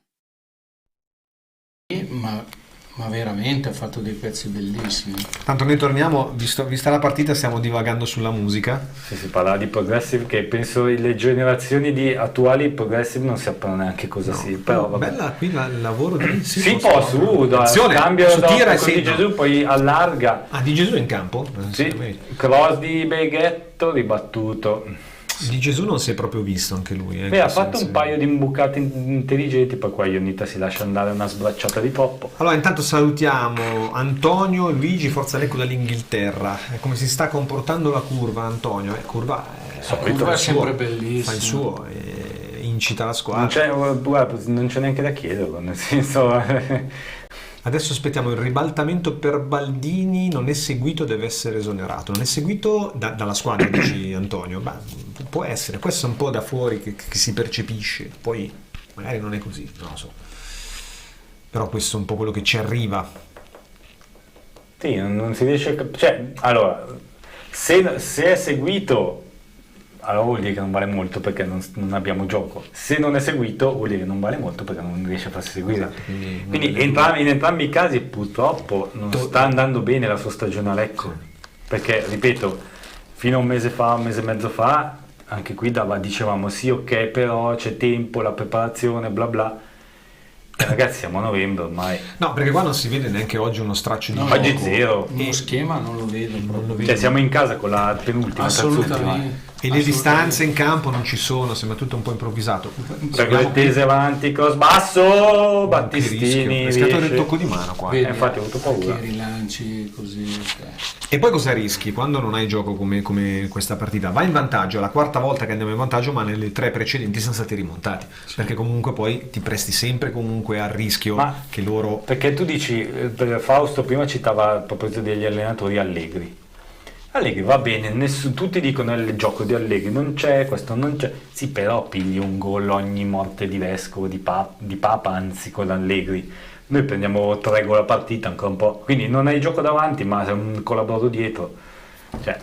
Ma veramente ha fatto dei pezzi bellissimi. Tanto noi torniamo, vista la partita stiamo divagando sulla musica. Sì, si parla di progressive, che penso le generazioni di attuali progressive non sappiano neanche cosa sia. Però vabbè. Bella qui il lavoro di cambio su tira e di Gesù, poi allarga. Di Gesù in campo? Sì, cross di Beghetto ribattuto. Di Gesù non si è proprio visto anche lui. Beh, ha fatto un paio di imbucate intelligenti, poi qua Ionita si lascia andare una sbracciata di troppo. Allora intanto salutiamo Antonio, Luigi, Forza Lecco dall'Inghilterra. Come si sta comportando la curva, Antonio? La curva è sempre bellissima. Fa il suo e incita la squadra. Non c'è neanche da chiederlo, nel senso... Adesso aspettiamo il ribaltamento per Baldini, non è seguito, deve essere esonerato. Non è seguito dalla squadra, dici Antonio? Beh, può essere, questo è un po' da fuori che si percepisce, poi magari non è così, non lo so. Però questo è un po' quello che ci arriva. Sì, non si riesce cioè, allora, se è seguito, allora vuol dire che non vale molto perché non abbiamo gioco. Se non è seguito vuol dire che non vale molto perché non riesce a farsi seguire. Esatto, quindi in entrambi i casi purtroppo non sta andando bene la sua stagione a Lecco. Sì. Perché, ripeto, fino a un mese e mezzo fa, anche qui dicevamo sì, ok, però c'è tempo, la preparazione, bla bla. ragazzi, siamo a novembre ormai. No, perché qua non si vede neanche oggi uno straccio di Oggi gioco. zero. Uno schema non lo vedo proprio. Cioè siamo in casa con la penultima, Assolutamente. E le distanze in campo non ci sono, sembra tutto un po' improvvisato. Tese avanti, cross basso, Battistini. È stato il tocco di mano qua. Infatti ho avuto paura. Che rilanci così. E poi cosa rischi quando non hai gioco come questa partita? Vai in vantaggio, la quarta volta che andiamo in vantaggio, ma nelle 3 precedenti siamo stati rimontati. Perché comunque poi ti presti sempre comunque al rischio che loro... Perché tu dici, Fausto prima citava a proposito degli allenatori Allegri. Allegri va bene, tutti dicono il gioco di Allegri non c'è, questo non c'è. Sì, però pigli un gol ogni morte di Vescovo, di Papa, anzi con Allegri. Noi prendiamo 3 gol a partita, ancora un po'. Quindi non hai gioco davanti, ma sei un collaboratore dietro. Cioè,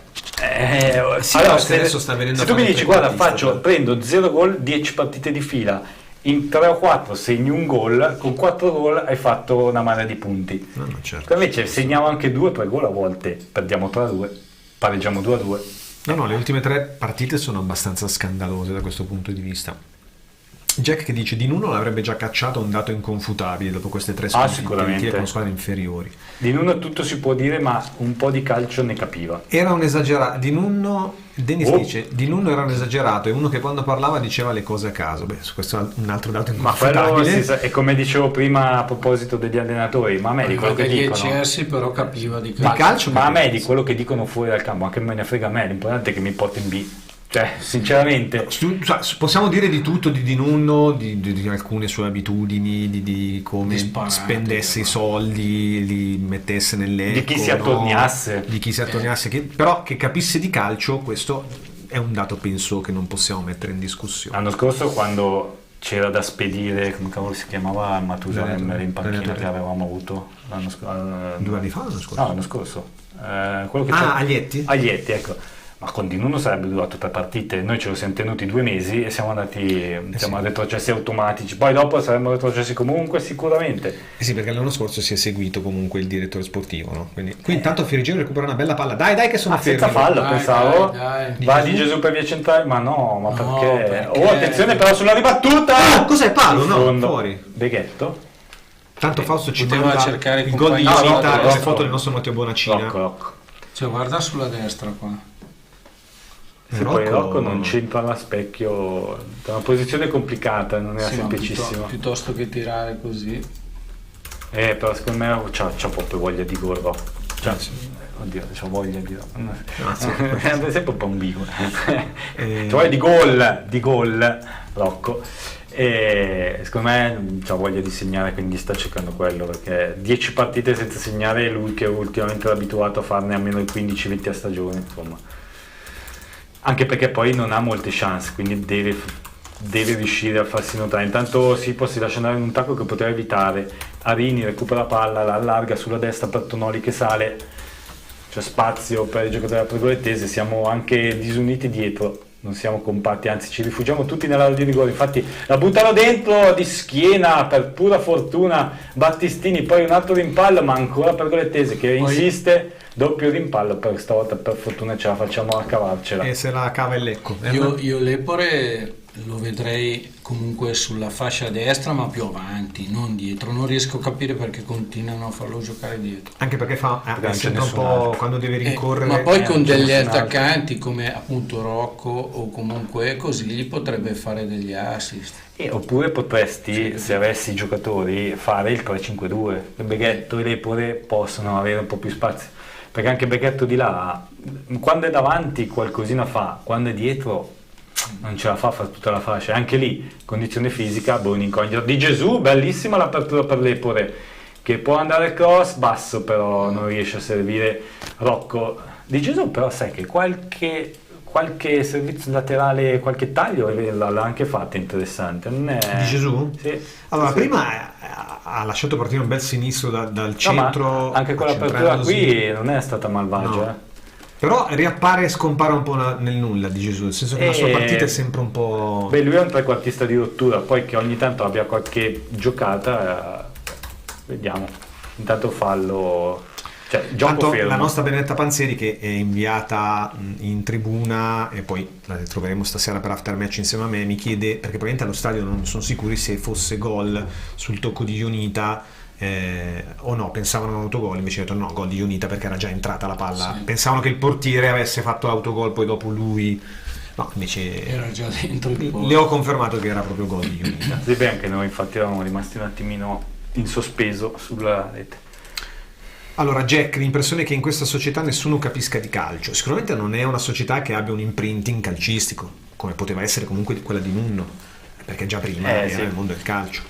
sì, allora, adesso sta venendo se tu mi dici, guarda, prendo 0 gol, 10 partite di fila, in 3 o 4 segni un gol, con 4 gol hai fatto una marea di punti. No, certo. Invece segniamo anche 2 o 3 gol a volte, perdiamo 3-2. Pareggiamo 2-2. No, le ultime 3 partite sono abbastanza scandalose da questo punto di vista. Jack che dice di Nuno l'avrebbe già cacciato un dato inconfutabile dopo queste 3 sconfitte sicuramente con squadre inferiori. Di Nuno tutto si può dire, ma un po' di calcio ne capiva. Era un esagerato. Di Nuno, Dennis dice di Nuno era un esagerato, è uno che quando parlava diceva le cose a caso. Beh, questo è un altro dato inconfutabile. Ma quello è come dicevo prima a proposito degli allenatori, ma a me di quello che dicono Chelsea però capiva di calcio, ma a me di quello che dicono fuori dal campo, anche me ne frega a me, l'importante è che mi porti in B. Cioè, sinceramente, possiamo dire di tutto di Nuno, di alcune sue abitudini, di come spendesse i soldi, li mettesse nell'eco, di chi si attorniasse, però che capisse di calcio. Questo è un dato, penso, che non possiamo mettere in discussione. L'anno scorso, quando c'era da spedire, come cavolo si chiamava, Matusalem in panchina che avevamo avuto 2 anni fa, l'anno scorso? No, l'anno scorso. Quello che Aglietti? Aglietti, ecco. Ma con Di Nuno sarebbe durato 3 partite, noi ce lo siamo tenuti 2 mesi e siamo andati a retrocessi automatici, poi dopo saremmo retrocessi comunque sicuramente. Sì, perché l'anno scorso si è seguito comunque il direttore sportivo, no? Quindi qui intanto Fiorigino recupera una bella palla, dai che sono fermi. Senza fallo, pensavo, dai. Va Di Gesù per via centrale, ma no, ma perché? Oh, attenzione però sulla ribattuta! Cos'è palo? No, fuori. Beghetto? Tanto Fausto ci poteva cercare il gol di Ionita, la foto del nostro Matteo Bonacina. Rocco. Cioè guarda sulla destra qua. Sì, poi Rocco non c'entra alla specchio, è una posizione complicata, non era semplicissima. Piuttosto che tirare così. Però secondo me c'ha proprio voglia di gol Rocco. Oddio, c'ho voglia di è sempre un po' ambiguo. C'ha voglia di gol Rocco. E secondo me c'ha voglia di segnare, quindi sta cercando quello, perché 10 partite senza segnare, lui che ultimamente è abituato a farne almeno 15-20 a stagione, insomma. Anche perché poi non ha molte chance, quindi deve riuscire a farsi notare. Intanto si lascia andare in un tacco che poteva evitare. Arini recupera la palla, la allarga sulla destra per Tonoli che sale, c'è spazio per i giocatori della Pergolettese. Siamo anche disuniti dietro, non siamo compatti, anzi ci rifugiamo tutti nell'area di rigore. Infatti la buttano dentro di schiena per pura fortuna Battistini, poi un altro rimpallo, ma ancora Pergolettese che insiste. Doppio rimpallo, per stavolta per fortuna ce la facciamo a cavarcela. E se la cava il Lecco. Io Lepore lo vedrei comunque sulla fascia destra, ma più avanti, non dietro. Non riesco a capire perché continuano a farlo giocare dietro. Anche perché sembra un po' quando deve rincorrere. Ma poi con degli attaccanti come appunto Rocco o comunque così gli potrebbe fare degli assist. Oppure potresti, se avessi i giocatori, fare il 3-5-2. Beghetto e Lepore possono avere un po' più spazio. Perché anche Beghetto di là, quando è davanti qualcosina fa, quando è dietro non ce la fa tutta la fascia. Anche lì, condizione fisica, un incognito. Di Gesù, bellissima l'apertura per Lepore, che può andare cross, basso però non riesce a servire Rocco. Di Gesù però sai che qualche servizio laterale, qualche taglio l'ha anche fatto interessante. Non è... Di Gesù? Sì. Allora, sì. Prima ha lasciato partire un bel sinistro dal centro. Ma anche quell'apertura qui non è stata malvagia. No. Però riappare e scompare un po' nel nulla Di Gesù, nel senso che la sua partita è sempre un po'... Beh, lui è un trequartista di rottura, poi che ogni tanto abbia qualche giocata, vediamo. Intanto fallo... Cioè, gioco Tanto fermo. la nostra Benedetta Panzeri, che è inviata in tribuna e poi la troveremo stasera per after match insieme a me, mi chiede, perché probabilmente allo stadio non sono sicuri se fosse gol sul tocco di Ionita o no, pensavano all'autogol, invece ho detto no, gol di Ionita perché era già entrata la palla, Sì. pensavano che il portiere avesse fatto l'autogol poi dopo lui, no, invece Era già dentro il gol. le ho confermato che era proprio gol di Ionita. Sì, beh, anche noi infatti eravamo rimasti un attimino in sospeso sulla rete. Allora Jack, l'impressione è che in questa società nessuno capisca di calcio. Sicuramente non è una società che abbia un imprinting calcistico, come poteva essere comunque quella di Nunno, perché già prima era sì. nel mondo del calcio.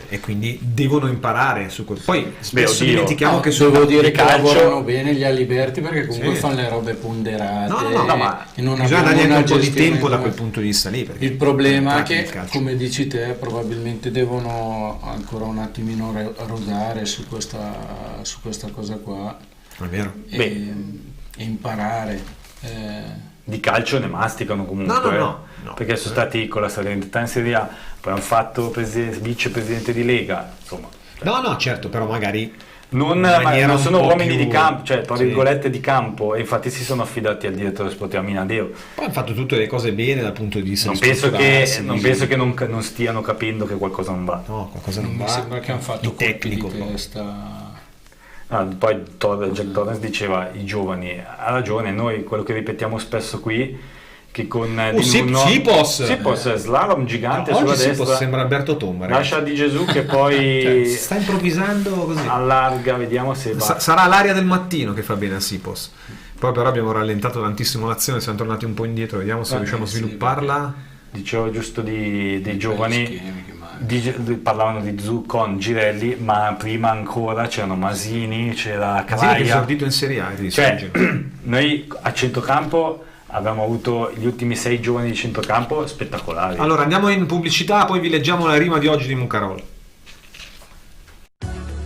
E quindi devono imparare su quello. Poi spesso dimentichiamo che devo dire che calcio lavorano bene gli Aliberti, perché comunque Sì. fanno le robe ponderate. No, ma e non bisogna abbiamo dargli anche una un po' di gestione tempo da come- quel punto di vista lì. perché Il problema è entrati nel che, calcio. come dici te, probabilmente devono ancora un attimino rodare su questa cosa qua È vero. e imparare. Di calcio ne masticano comunque, No, perché sono stati con la Salernitana in Serie A, poi hanno fatto vicepresidente di Lega, insomma. No, certo, però magari Non, in ma maniera non un sono po' uomini più- di campo, cioè tra Sì. virgolette di campo, e infatti si sono affidati al direttore sportivo Minadeo. Poi hanno fatto tutte le cose bene dal punto di vista Non di penso strutturarsi, che non stiano capendo che qualcosa non va. No, qualcosa non Mi va. sembra che hanno fatto di colpi tecnico di proprio. testa. Poi Jack Torrance diceva i giovani, ha ragione, noi quello che ripetiamo spesso qui, che con Sipos slalom gigante Oggi sulla Sipos destra, sembra Alberto Tomba, ragazzi. lascia Di Gesù che poi Cioè, si sta improvvisando così. allarga, vediamo se va. Sarà l'aria del mattino che fa bene a Sipos. Poi però abbiamo rallentato tantissimo l'azione, siamo tornati un po' indietro, vediamo se riusciamo a svilupparla. Dicevo giusto dei giovani, schemi che parlavano di Zu con Girelli, ma prima ancora c'erano Masini, c'era Casini che è Cavaia. esordito in Serie A, ti Cioè, distrugge. noi a centrocampo abbiamo avuto gli ultimi 6 giovani di centrocampo spettacolari. Allora andiamo in pubblicità, poi vi leggiamo la rima di oggi di Mucarol.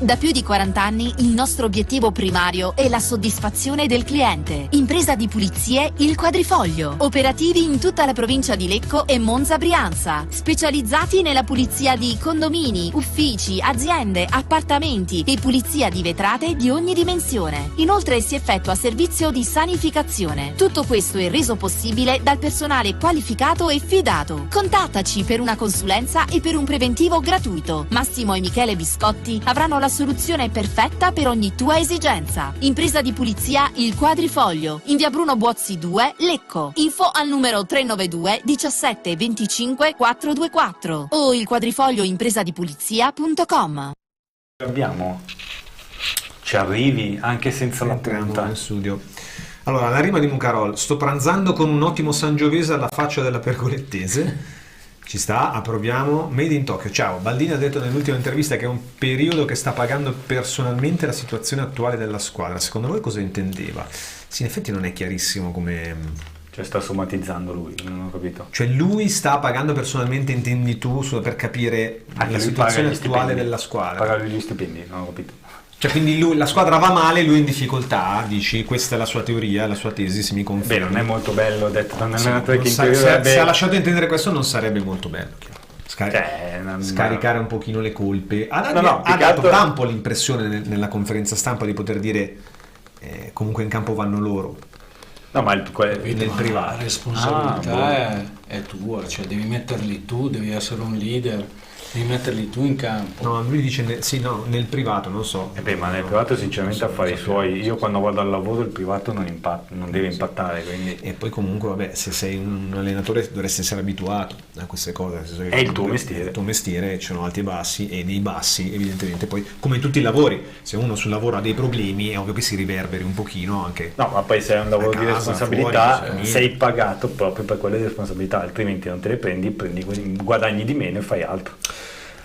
Da più di 40 anni il nostro obiettivo primario è la soddisfazione del cliente. Impresa di pulizie Il Quadrifoglio. Operativi in tutta la provincia di Lecco e Monza Brianza. Specializzati nella pulizia di condomini, uffici, aziende, appartamenti e pulizia di vetrate di ogni dimensione. Inoltre si effettua servizio di sanificazione. Tutto questo è reso possibile dal personale qualificato e fidato. Contattaci per una consulenza e per un preventivo gratuito. Massimo e Michele Biscotti avranno la soluzione perfetta per ogni tua esigenza. Impresa di pulizia Il Quadrifoglio, in via Bruno Buozzi 2, Lecco. Info al numero 392 17 25 424 o ilquadrifoglioimpresadipulizia.com. Abbiamo, ci arrivi anche senza la Entriamo punta. in studio. Allora, la rima di Mucarol: sto pranzando con un ottimo sangiovese alla faccia della pergolettese. Ci sta, approviamo. Made in Tokyo. Ciao, Baldini ha detto nell'ultima intervista che è un periodo che sta pagando personalmente la situazione attuale della squadra. Secondo voi cosa intendeva? Sì, in effetti non è chiarissimo come... Cioè sta somatizzando lui, non ho capito. Cioè lui sta pagando personalmente, intendi tu, per capire Anche la lui situazione paga gli attuale stipendi. della squadra. Paga lui gli stipendi, non ho capito. Cioè quindi la squadra va male, lui è in difficoltà, dici, questa è la sua teoria, la sua tesi, se mi Beh, conferma. non è molto bello detto da un Sì, allenatore non che sa- integrerebbe... se ha lasciato intendere questo non sarebbe molto bello, chiaro. non- Scaricare un pochino le colpe. Ha No, più che dato altro- Tampo l'impressione nella conferenza stampa di poter dire comunque in campo vanno loro. No, ma nel privato. La responsabilità è tua, cioè devi metterli tu, devi essere un leader, devi metterli tu in campo. No, lui dice nel privato, non so. Ma nel privato sinceramente affari suoi. Io quando vado al lavoro il privato non deve impattare, quindi... E poi comunque vabbè, se sei un allenatore dovresti essere abituato a queste cose, nel senso che È il tuo mestiere. è il tuo mestiere, ci sono alti e bassi, e nei bassi evidentemente poi, come in tutti i lavori, se uno sul lavoro ha dei problemi è ovvio che si riverberi un pochino anche. No, ma poi se hai un lavoro a di casa, responsabilità fuori, famiglia. sei pagato proprio per quelle responsabilità, altrimenti non te le prendi guadagni di meno e fai altro.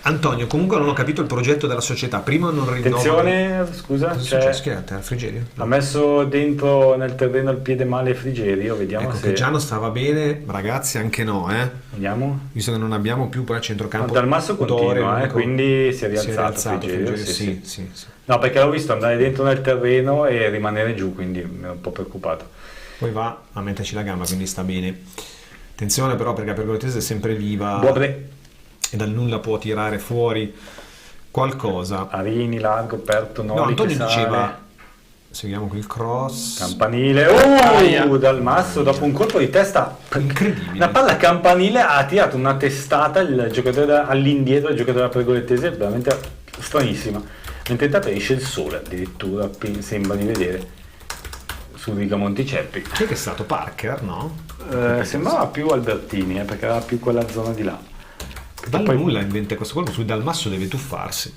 Antonio, comunque non ho capito il progetto della società. Prima non rinnova. Attenzione, scusa, Cosa è c'è- successo? Che è? Al Frigerio? ha messo dentro nel terreno il piede male Frigerio, vediamo Ecco se... che già non stava bene, ragazzi, anche no, Vediamo. visto che non abbiamo più poi a centrocampo. No, Dal Masso continua, Dorico. quindi si è rialzato Frigerio, Frigerio, sì. No, perché l'ho visto andare dentro nel terreno e rimanere giù, quindi mi ero un po' preoccupato. Poi va a metterci la gamba, quindi sta bene. Attenzione però perché la pergolese è sempre viva Buobre. e dal nulla può tirare fuori qualcosa. Arini, Largo, Perto, Noli, No, Antonio Pesare. diceva, seguiamo qui il cross. Campanile, dal Masso dopo un colpo di testa incredibile. Una palla campanile ha tirato una testata il giocatore all'indietro, il giocatore della Pergolettese, veramente stranissima. Mentre intanto esce il sole addirittura, sembra di vedere su Riga Monticeppi. Chi è stato? Parker, no? Sembrava più Albertini, perché era più quella zona di là. Dal nulla inventa questo colpo, su Dal Masso deve tuffarsi.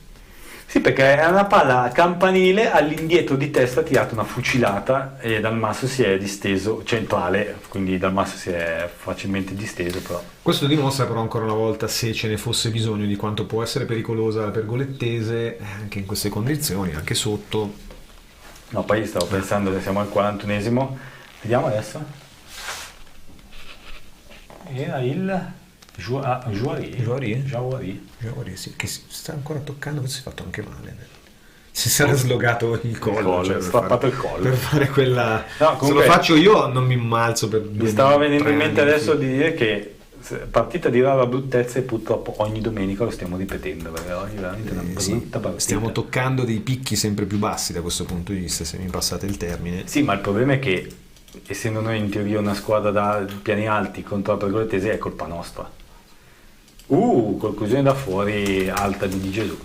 Sì, perché è una palla campanile, all'indietro di testa ha tirato una fucilata e Dal Masso si è disteso centrale, quindi Dal Masso si è facilmente disteso. Però questo dimostra però ancora una volta, se ce ne fosse bisogno, di quanto può essere pericolosa la Pergolettese anche in queste condizioni, anche sotto. No, poi stavo pensando che siamo al 41esimo, vediamo adesso. Era il Juari, sì, che si sta ancora toccando, si è fatto anche male. Si sarà slogato il collo, cioè, strappato il collo per fare quella. No, comunque, se lo faccio io non mi immalzo per. Mi stava venendo in mente adesso di dire che partita di rara bruttezza e purtroppo ogni domenica lo stiamo ripetendo, perché oggi è veramente una brutta partita. Stiamo toccando dei picchi sempre più bassi da questo punto di vista, se mi passate il termine. Sì, ma il problema è che essendo noi in teoria una squadra da piani alti contro la Pergolettese è colpa nostra. Conclusione da fuori alta di Gesù.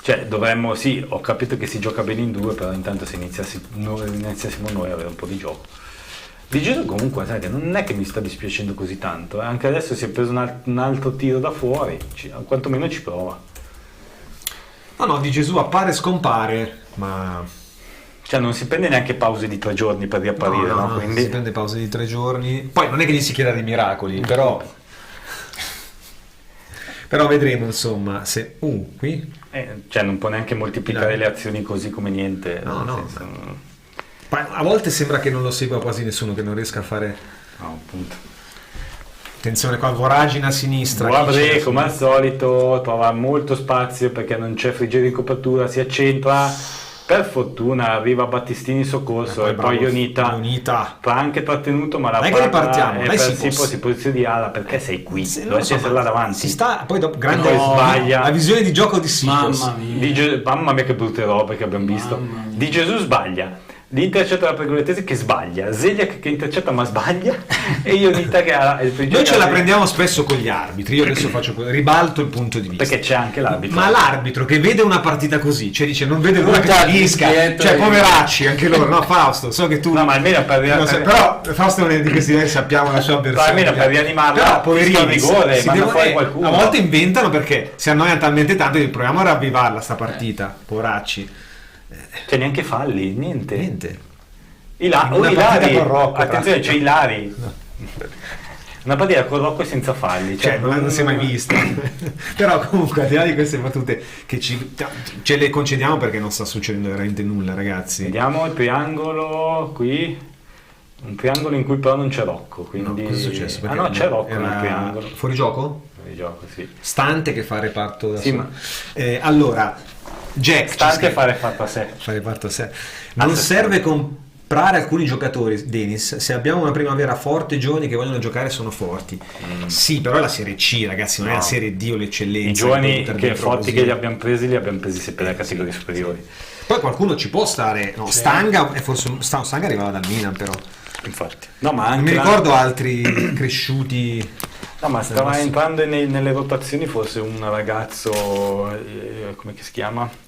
Cioè dovremmo, sì, ho capito che si gioca bene in due, però intanto se iniziassimo noi a avere un po' di gioco. Di Gesù comunque, sai che non è che mi sta dispiacendo così tanto, anche adesso si è preso un altro tiro da fuori, quantomeno ci prova. No, Di Gesù appare e scompare, ma... Cioè non si prende neanche pause di 3 giorni per riapparire, no? Quindi si prende pause di 3 giorni, poi non è che gli si chieda dei miracoli, però vedremo insomma se qui cioè non può neanche moltiplicare le azioni così come niente. A volte sembra che non lo segua quasi nessuno, che non riesca a fare. No, appunto. Attenzione qua, voragine a sinistra. Guarda, come al solito trova molto spazio perché non c'è Frigerio in copertura, si accentra. Per fortuna arriva Battistini in soccorso e poi Ionita ha anche trattenuto, ma la palla è si posiziona di ala perché sei qui, dovresti essere là davanti. Si sta, poi dopo grande sbaglia. La visione di gioco di Sipos. Mamma mia che brutte robe che abbiamo visto. Di Gesù sbaglia. Di intercetta la Pergolettese che sbaglia, Zeljak che intercetta ma sbaglia e Ionita che ha il Noi ce la prendiamo spesso con gli arbitri. Io adesso ribalto il punto di vista, perché c'è anche l'arbitro, ma l'arbitro che vede una partita così, cioè dice non vede l'ora che finisca, cioè poveracci anche loro. No, Fausto, so che tu no, ma almeno però Fausto non è di questi anni, sappiamo la sua versione, almeno per rianimarla, però poverini rigore, fuori qualcuno. A volte inventano perché si annoiano talmente tanto che proviamo a ravvivarla sta partita, poveracci. Cioè neanche falli, niente. Ilari, attenzione, c'è Ilari. Una partita con Rocco senza falli, cioè non si è mai vista. Però comunque al di là di queste battute che ce le concediamo perché non sta succedendo veramente nulla, ragazzi. Vediamo il triangolo qui, un triangolo in cui però non c'è Rocco, quindi cosa è successo? No, c'è Rocco nel triangolo. Fuori gioco? Fuori gioco, sì. Stante che fa reparto da solo. Allora Jack, stante fare fatto a sé. Non serve comprare alcuni giocatori, Dennis, se abbiamo una primavera forte, i giovani che vogliono giocare sono forti. Sì, però è la Serie C, ragazzi, non è la Serie D o l'eccellenza. I giovani che forti che li abbiamo presi sempre dalle categorie superiori. Poi qualcuno ci può stare, no? Stanga arrivava dal Milan, però. Infatti. No, ma anche non mi ricordo altri cresciuti. No, ma stava entrando nelle rotazioni forse un ragazzo, come si chiama?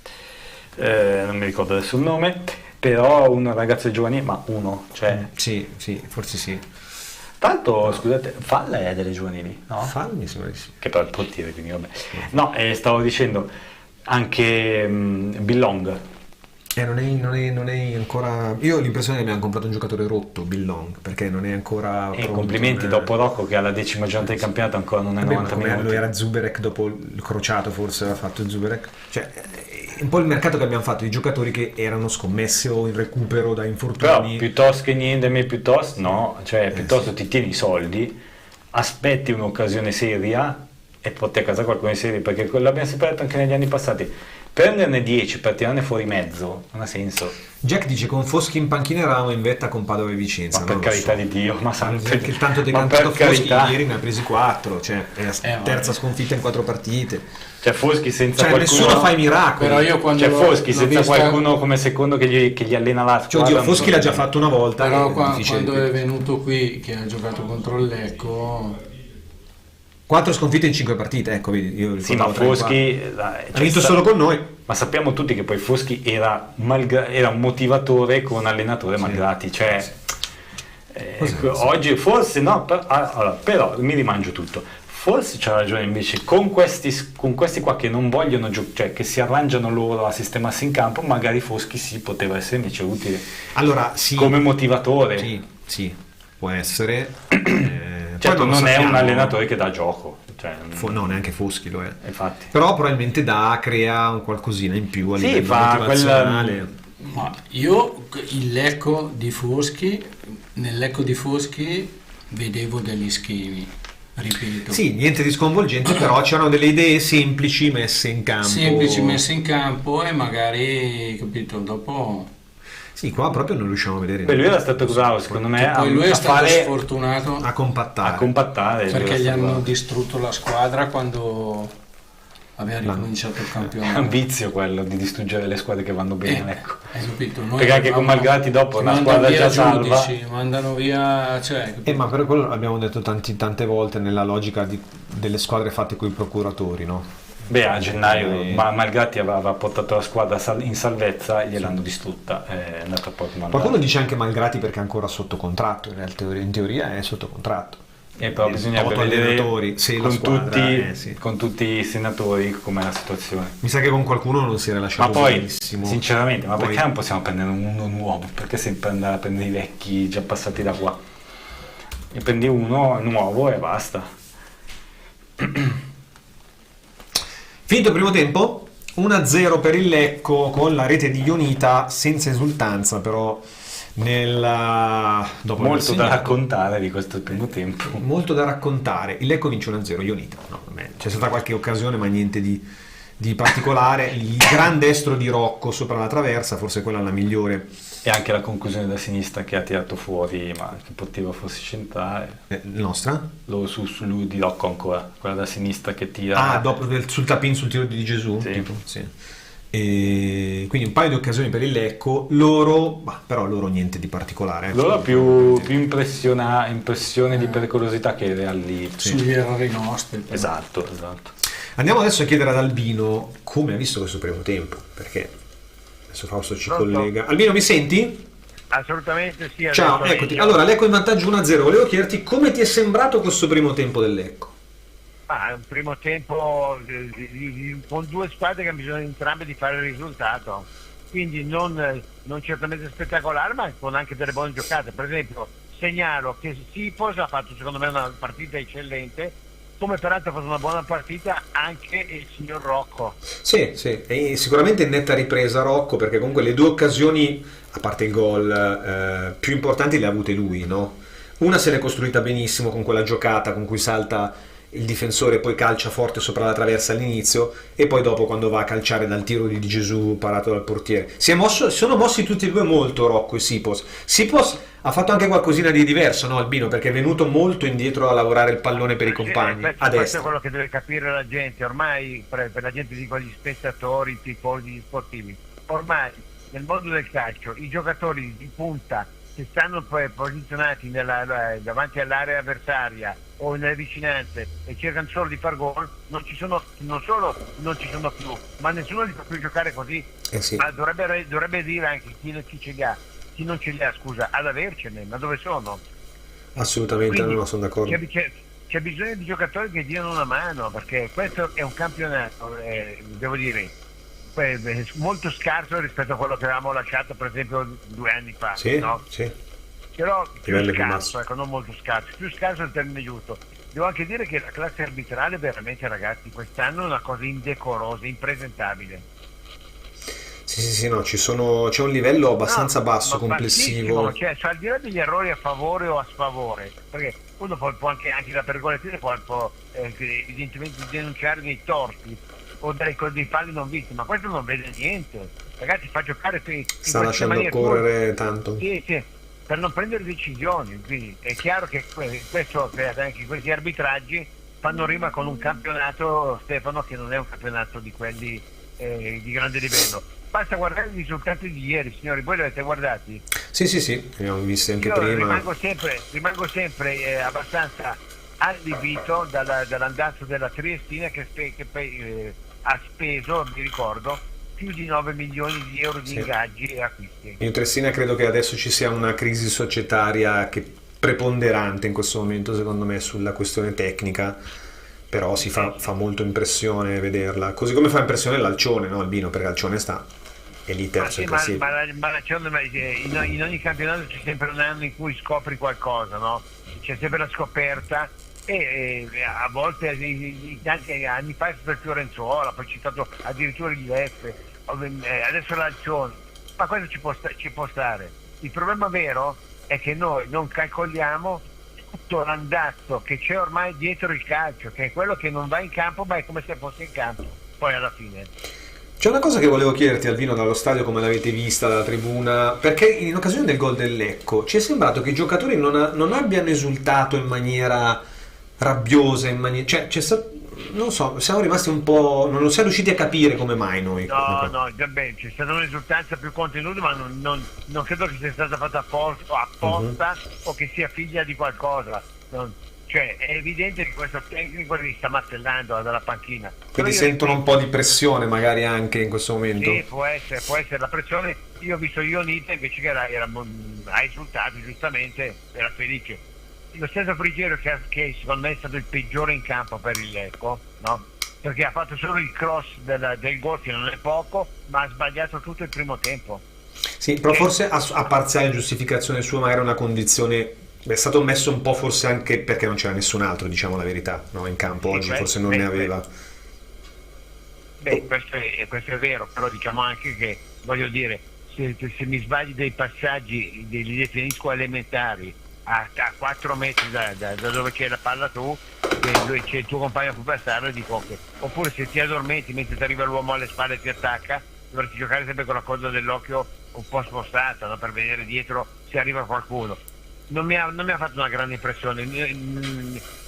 Non mi ricordo adesso il nome, però un ragazzo giovane, ma uno, cioè. Sì, forse sì. Tanto, scusate, Falla è delle giovanili, no? Falla mi sembra di sì. Che però è il portiere, quindi vabbè. No, stavo dicendo, anche Billong. Non è ancora. Io ho l'impressione che abbiamo comprato un giocatore rotto, Billong, perché non è ancora. Complimenti dopo Rocco che alla 10ª giornata di campionato ancora non è 90 minuti. Lui era Zuberek dopo il crociato, forse aveva fatto il Zuberek. Cioè, un po' il mercato che abbiamo fatto di giocatori che erano scommessi o in recupero da infortuni. Però piuttosto che niente, piuttosto ti tieni i soldi, aspetti un'occasione seria e porti a casa qualcuno di serio, perché l'abbiamo sempre detto anche negli anni passati. Prenderne 10 per tirarne fuori mezzo non ha senso. Jack dice con Foschi in panchina eravamo in vetta con Padova e Vicenza. Ma per carità di Dio, ma perché il tanto decantato Foschi ieri ne ha presi 4, cioè è la terza sconfitta in 4 partite. Cioè Foschi senza qualcuno, nessuno fa i miracoli. Però io quando Foschi senza vista... qualcuno come secondo che gli allena la squadra. Oddio, Foschi l'ha già fatto una volta. Però quando è venuto qui, che ha giocato contro il Lecco, 4 sconfitte in 5 partite, ecco, vedi, io sì, ma Foschi ha vinto solo con noi. Ma sappiamo tutti che poi Foschi era un motivatore con allenatore Malgrati, cioè oggi forse no, però mi rimangio tutto. Forse c'ha ragione invece con questi qua che non vogliono cioè che si arrangiano loro a sistemarsi in campo, magari Foschi sì poteva essere invece utile. Allora, sì, come motivatore. Sì, può essere. Certo, non è un allenatore che dà gioco, cioè, no, neanche Foschi lo è. Infatti. Però probabilmente crea un qualcosina in più a livello motivazionale. Ma io nel Lecco di Foschi vedevo degli schemi, ripeto. Sì, niente di sconvolgente, però c'erano delle idee semplici messe in campo. E magari, capito, dopo... Sì, qua proprio non riusciamo a vedere. Lui era stato bravo, secondo me, poi lui è stato sfortunato a compattare. Perché gli hanno distrutto la squadra quando aveva ricominciato il campionato. È un vizio quello di distruggere le squadre che vanno bene, ecco. Hai capito? Perché anche con Malgrati dopo la squadra già salva. Mandano via, cioè, ma per quello abbiamo detto tante volte nella logica delle squadre fatte con i procuratori, no? Beh, a gennaio Malgrati aveva portato la squadra in salvezza e gliel'hanno distrutta, è andata poi con qualcuno dice anche Malgrati perché è ancora sotto contratto, in teoria è sotto contratto. Però bisogna vedere con tutti i senatori com'è la situazione. Mi sa che con qualcuno non si era lasciato benissimo. Sinceramente, perché non possiamo prendere uno nuovo? Perché sempre andare a prendere i vecchi già passati da qua? E prendi uno nuovo e basta. Finito il primo tempo, 1-0 per il Lecco con la rete di Ionita, senza esultanza però dopo molto da raccontare di questo primo tempo. Molto da raccontare. Il Lecco vince 1-0, Ionita. No, c'è stata qualche occasione ma niente di particolare. Il gran destro di Rocco sopra la traversa, forse quella è la migliore. E anche la conclusione da sinistra che ha tirato fuori, ma che poteva forse centrare. Nostra? Su lui di Rocco ancora, quella da sinistra che tira. Dopo sul tapin sul tiro di Gesù? Sì. Tipo, sì. E quindi un paio di occasioni per il Lecco, però loro niente di particolare. Loro più impressione di pericolosità che reali. Sugli errori nostri. Esatto. Andiamo adesso a chiedere ad Albino come ha visto questo primo tempo, perché adesso Fausto ci collega. Albino, mi senti? Assolutamente sì. Ciao, eccoti. Allora, Lecco in vantaggio 1-0. Volevo chiederti come ti è sembrato questo primo tempo del Lecco? Un primo tempo con due squadre che hanno bisogno entrambe di fare il risultato, quindi non certamente spettacolare, ma con anche delle buone giocate. Per esempio segnalo che Sipos ha fatto secondo me una partita eccellente, come peraltro ha fatto una buona partita anche il signor Rocco. Sì, e sicuramente in netta ripresa Rocco, perché comunque le due occasioni, a parte il gol, più importanti le ha avute lui, no? Una se l'è costruita benissimo con quella giocata con cui salta il difensore, poi calcia forte sopra la traversa all'inizio, e poi dopo quando va a calciare dal tiro di Gesù parato dal portiere. Si sono mossi tutti e due molto, Rocco e Sipos. Sipos ha fatto anche qualcosina di diverso, no, Albino? Perché è venuto molto indietro a lavorare il pallone per i compagni, a destra. Questo è quello che deve capire la gente, ormai per la gente, dico gli spettatori, i tifosi, gli sportivi, ormai nel mondo del calcio i giocatori di punta che stanno posizionati davanti all'area avversaria o nelle vicinanze e cercano solo di far gol, non solo non ci sono più, ma nessuno li fa più giocare così. Sì. Ma dovrebbe dire anche chi non ce li ha, scusa, ad avercene, ma dove sono? Assolutamente. Quindi, sono d'accordo. C'è bisogno di giocatori che diano una mano, perché questo è un campionato, devo dire, molto scarso rispetto a quello che avevamo lasciato per esempio 2 anni fa, no? Sì. Però più scarso, non molto scarso, più scarso è il termine giusto. Devo anche dire che la classe arbitrale veramente, ragazzi, quest'anno è una cosa indecorosa, impresentabile. Sì, no, c'è un livello abbastanza basso, complessivo. Cioè, al di là degli errori a favore o a sfavore, perché uno può anche la pergolazione può evidentemente denunciare dei torti o dei falli non visti, ma questo non vede niente. Ragazzi, fa giocare sta lasciando correre tanto. Sì, per non prendere decisioni. Quindi è chiaro che questo, anche questi arbitraggi fanno rima con un campionato, Stefano, che non è un campionato di quelli di grande livello. Basta guardare i risultati di ieri, signori, voi li avete guardati? Sì, li abbiamo visti anche Io prima. rimango sempre abbastanza allibito dall'andazzo della Triestina che ha speso, mi ricordo, più di 9 milioni di euro di ingaggi e acquisti. In Triestina credo che adesso ci sia una crisi societaria che preponderante in questo momento, secondo me, sulla questione tecnica, però si fa molto impressione vederla, così come fa impressione l'Alcione, no? Albino, perché Alcione sta elite in classifica. In ogni campionato c'è sempre un anno in cui scopri qualcosa, no? C'è sempre la scoperta e a volte tanti anni fa è stato il Fiorenzuola, poi citato addirittura il Leffe, adesso l'Alcione, ma questo ci può stare. Il problema vero è che noi non calcoliamo tutto l'andazzo che c'è ormai dietro il calcio, che è quello che non va in campo ma è come se fosse in campo poi alla fine. C'è una cosa che volevo chiederti, Albino, dallo stadio, come l'avete vista dalla tribuna, perché in occasione del gol del Lecco ci è sembrato che i giocatori non abbiano esultato in maniera rabbiosa, cioè c'è stato, non so, siamo rimasti un po', non siamo riusciti a capire come mai noi. No, beh, c'è stata un'esultanza più contenuta, ma non credo che sia stata fatta apposta o che sia figlia di qualcosa. Cioè è evidente che questo tecnico li sta martellando dalla panchina. Quindi sentono un po' di pressione magari anche in questo momento. Sì, può essere la pressione. Io ho visto Ionita invece che ha esultato giustamente, era felice. Lo stesso Frigiero che secondo me è stato il peggiore in campo per il Lecco, no? Perché ha fatto solo il cross del gol, che non è poco, ma ha sbagliato tutto il primo tempo. Sì, però forse a parziale giustificazione sua magari una condizione, è stato messo un po' forse anche perché non c'era nessun altro, diciamo la verità, no? In campo oggi forse non ne aveva. Questo è vero, però diciamo anche che, voglio dire, se mi sbagli dei passaggi, li definisco elementari, a 4 metri da dove c'è la palla tu, e c'è il tuo compagno a cui passare, dico che, oppure se ti addormenti mentre ti arriva l'uomo alle spalle e ti attacca, dovresti giocare sempre con la coda dell'occhio un po' spostata, no? Per vedere dietro se arriva qualcuno. Non mi ha fatto una grande impressione,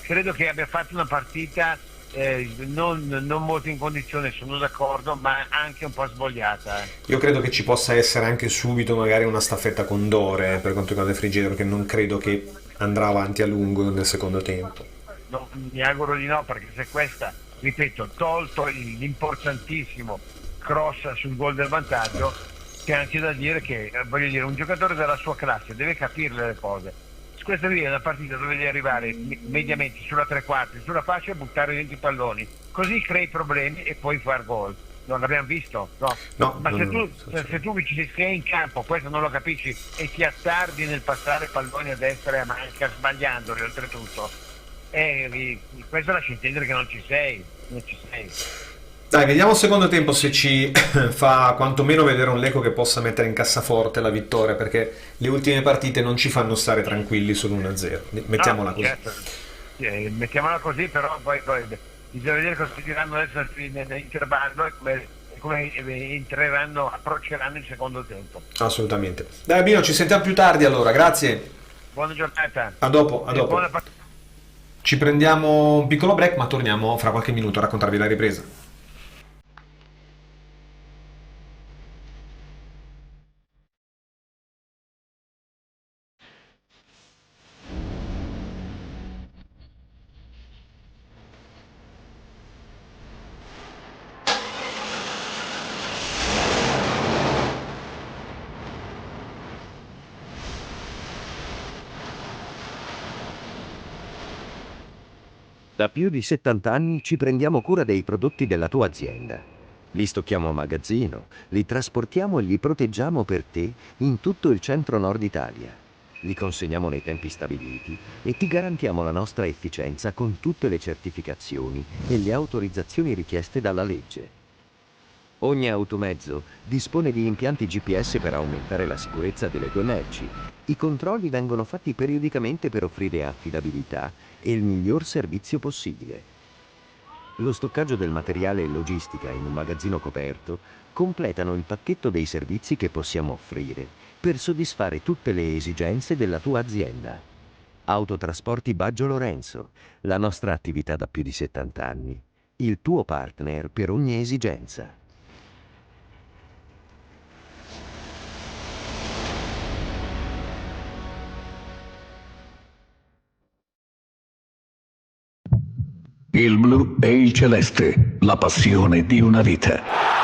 credo che abbia fatto una partita non molto in condizione, sono d'accordo, ma anche un po' svogliata. Io credo che ci possa essere anche subito magari una staffetta con Dore per quanto riguarda il Frigiero, che non credo che andrà avanti a lungo nel secondo tempo. No, mi auguro di no, perché se questa, ripeto, tolto l'importantissimo cross sul gol del vantaggio, c'è anche da dire che, voglio dire, un giocatore della sua classe deve capire le cose. Questa qui è una partita dove devi arrivare mediamente sulla tre quarti, sulla fascia e buttare dentro i palloni, così crei problemi e poi far gol. Non l'abbiamo visto? No. Ma se tu sei in campo, questo non lo capisci e ti attardi nel passare palloni a destra e a manca, sbagliandoli oltretutto, questo lascia intendere che non ci sei. Dai, vediamo il secondo tempo se ci fa quantomeno vedere un Lecco che possa mettere in cassaforte la vittoria, perché le ultime partite non ci fanno stare tranquilli sull'1-0. Mettiamola così. Certo. Mettiamola così, però poi bisogna vedere cosa si diranno adesso nell'intervallo e come approcceranno il secondo tempo. Assolutamente. Dai Albino, ci sentiamo più tardi allora, grazie. Buona giornata. A dopo. Ci prendiamo un piccolo break, ma torniamo fra qualche minuto a raccontarvi la ripresa. Da più di 70 anni ci prendiamo cura dei prodotti della tua azienda. Li stocchiamo a magazzino, li trasportiamo e li proteggiamo per te in tutto il centro-nord Italia. Li consegniamo nei tempi stabiliti e ti garantiamo la nostra efficienza con tutte le certificazioni e le autorizzazioni richieste dalla legge. Ogni automezzo dispone di impianti GPS per aumentare la sicurezza delle tue merci. I controlli vengono fatti periodicamente per offrire affidabilità e il miglior servizio possibile. Lo stoccaggio del materiale e logistica in un magazzino coperto completano il pacchetto dei servizi che possiamo offrire per soddisfare tutte le esigenze della tua azienda. Autotrasporti Baggio Lorenzo, la nostra attività da più di 70 anni. Il tuo partner per ogni esigenza. Il blu e il celeste, la passione di una vita.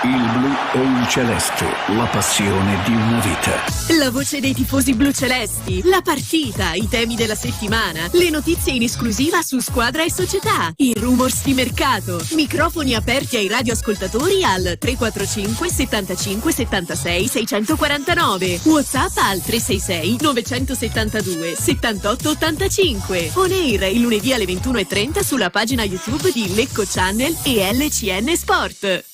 Il blu e il celeste, la passione di una vita. La voce dei tifosi blu-celesti, la partita, i temi della settimana, le notizie in esclusiva su squadra e società, i rumors di mercato, microfoni aperti ai radioascoltatori al 345 75 76 649, WhatsApp al 366 972 78 85, on air il lunedì alle 21:30 sulla pagina YouTube di Lecco Channel e LCN Sport.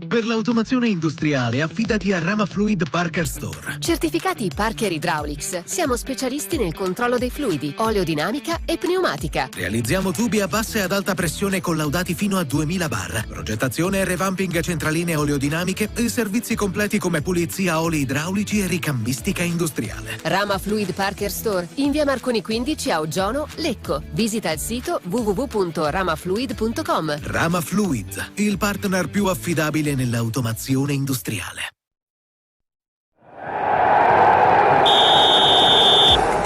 Per l'automazione industriale affidati a Rama Fluid Parker Store. Certificati Parker Hydraulics. Siamo specialisti nel controllo dei fluidi, oleodinamica e pneumatica. Realizziamo tubi a bassa e ad alta pressione collaudati fino a 2000 bar. Progettazione e revamping centraline oleodinamiche e servizi completi come pulizia oli idraulici e ricambistica industriale. Rama Fluid Parker Store in via Marconi 15 a Oggiano, Lecco. Visita il sito www.ramafluid.com. Rama Fluid, il partner più affidabile nell'automazione industriale.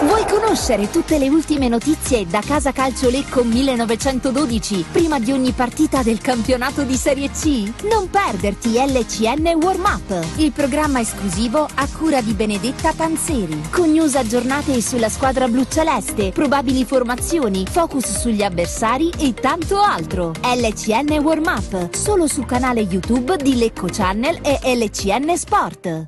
Vuoi conoscere tutte le ultime notizie da Casa Calcio Lecco 1912 prima di ogni partita del campionato di Serie C? Non perderti LCN Warm Up, il programma esclusivo a cura di Benedetta Panzeri, con news aggiornate sulla squadra bluceleste, probabili formazioni, focus sugli avversari e tanto altro. LCN Warm Up, solo sul canale YouTube di Lecco Channel e LCN Sport.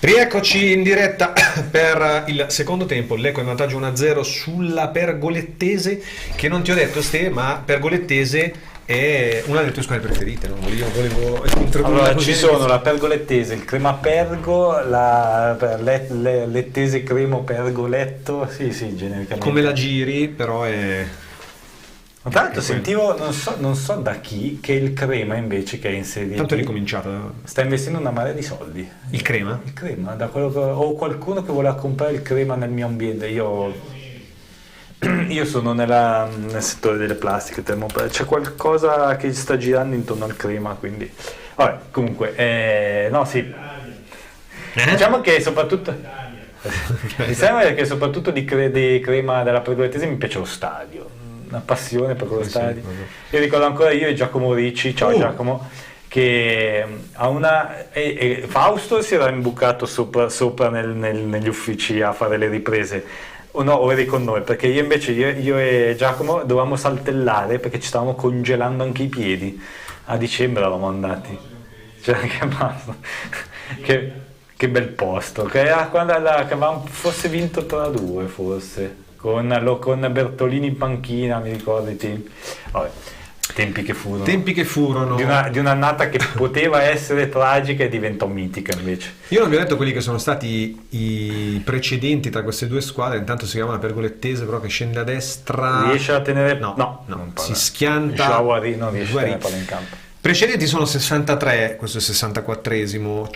Rieccoci in diretta per il secondo tempo. Lecco in vantaggio 1-0 sulla Pergolettese, che non ti ho detto Ste, ma Pergolettese è una delle tue squadre preferite, non volevo allora ci sono la Pergolettese, il Crema Pergo, la Lettese Cremo Pergoletto, sì genericamente come la giri, però è... Tra l'altro sentivo, non so da chi, che il Crema invece che è in Serie tanto B è ricominciato, sta investendo una marea di soldi. Il Crema? Il Crema, da quello che, o qualcuno che voleva comprare il Crema nel mio ambiente. Io sono nel settore delle plastiche, c'è qualcosa che sta girando intorno al Crema, quindi vabbè, comunque no sì, diciamo che soprattutto mi sembra che soprattutto di Crema della Pergolettese mi piace lo stadio, una passione per quello stadio. Io ricordo ancora io e Giacomo Ricci, ciao Giacomo, che a Fausto si era imbucato sopra negli uffici a fare le riprese, o eri con noi, perché io e Giacomo dovevamo saltellare perché ci stavamo congelando anche i piedi. A dicembre eravamo andati, cioè che basta, che bel posto, che era quando avevamo forse vinto 3-2 forse, con Bertolini in panchina, mi ricordo i tempi. Vabbè, tempi che furono di un'annata che poteva essere tragica e diventò mitica invece. Io non vi ho detto quelli che sono stati i precedenti tra queste due squadre. Intanto si chiama la Pergolettese, però, che scende a destra, riesce a tenere no si schianta, non riesce a tenere palla in campo. Precedenti sono 63, questo è il 64esimo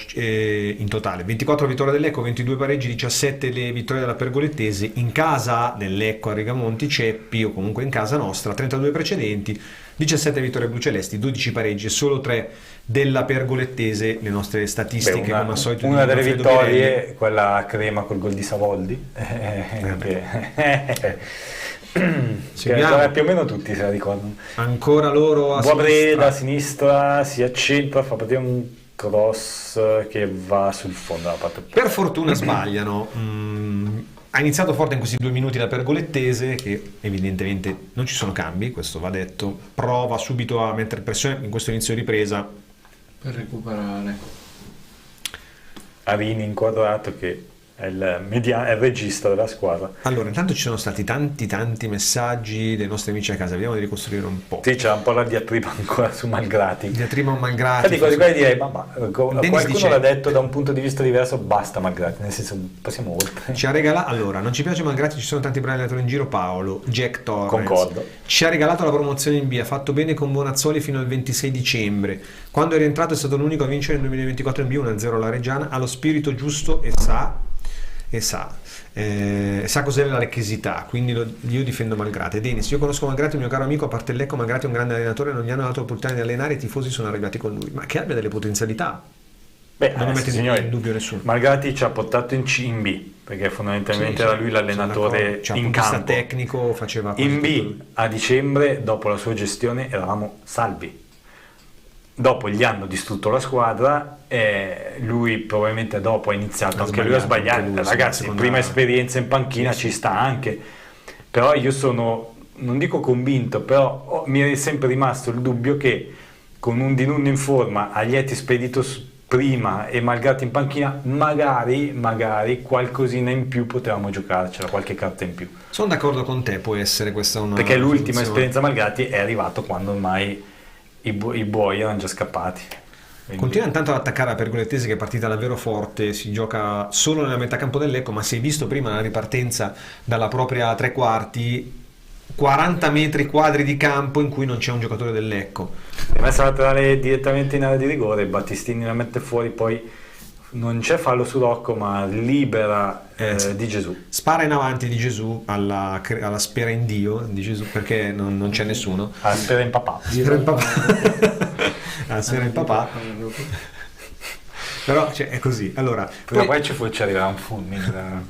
in totale, 24 vittorie del Lecco, 22 pareggi, 17 le vittorie della Pergolettese, in casa del Lecco a Rigamonti Ceppi, o comunque in casa nostra, 32 precedenti, 17 vittorie blucelesti, 12 pareggi e solo 3 della Pergolettese. Le nostre statistiche, come al solito, una delle vittorie, quella a Crema col gol di Savoldi, che più o meno tutti se la ricordano. Ancora loro a Boabré da sinistra si accentra, fa partire un cross che va sul fondo della parte. Per fortuna sbagliano. Ha iniziato forte in questi 2 minuti la Pergolettese, che evidentemente non ci sono cambi, questo va detto. Prova subito a mettere pressione in questo inizio di ripresa per recuperare. Arini inquadrato, che è il regista della squadra. Allora, intanto ci sono stati tanti messaggi dei nostri amici a casa, vediamo di ricostruire un po'. Sì, c'è un po' la diatriba ancora su Malgrati. Malgrati. Infatti quasi direi, qualcuno l'ha detto da un punto di vista diverso, basta Malgrati, nel senso passiamo oltre. Ci ha regalato, allora, non ci piace Malgrati, ci sono tanti bravi allenatori in giro. Paolo, Jack Torres. Concordo. Ci ha regalato la promozione in B, ha fatto bene con Bonazzoli fino al 26 dicembre. Quando è rientrato è stato l'unico a vincere nel 2024 in B, 1-0 alla Reggiana, ha lo spirito giusto e sa cos'è la lecchesità, quindi io difendo Malgrati. Denis, io conosco Malgrati, un mio caro amico, a parte il Lecco, Malgrati è un grande allenatore, non gli hanno dato l'opportunità di allenare, i tifosi sono arrabbiati con lui, ma che abbia delle potenzialità. Beh, non lo mette signori, in dubbio nessuno. Malgratti ci ha portato in B, perché fondamentalmente era lui l'allenatore in campo. Tecnico faceva in B a dicembre, dopo la sua gestione, eravamo salvi. Dopo gli hanno distrutto la squadra e lui probabilmente dopo ha iniziato anche lui a sbagliare. Ragazzi, prima esperienza in panchina ci sta anche, però io sono, non dico convinto, però mi è sempre rimasto il dubbio che con un Di Nunno in forma, Aglietti spedito prima e Malgratti in panchina, magari qualcosina in più potevamo giocarcela, qualche carta in più. Sono d'accordo con te, può essere questa una... Perché l'ultima esperienza Malgatti è arrivato quando ormai i buoi erano già scappati. Quindi... Continua intanto ad attaccare la Pergolettese, che è partita davvero forte, si gioca solo nella metà campo del Lecco, ma si è visto prima la ripartenza dalla propria tre quarti, 40 metri quadri di campo in cui non c'è un giocatore del Lecco. È messa laterale direttamente in area di rigore, Battistini la mette fuori, poi non c'è fallo su Rocco, ma libera Di Gesù. Spara in avanti Di Gesù alla spera in Dio di Gesù, perché non c'è nessuno. Alla spera in papà. Alla spera in papà. Però è così. Allora, poi ci arriverà un fulmine.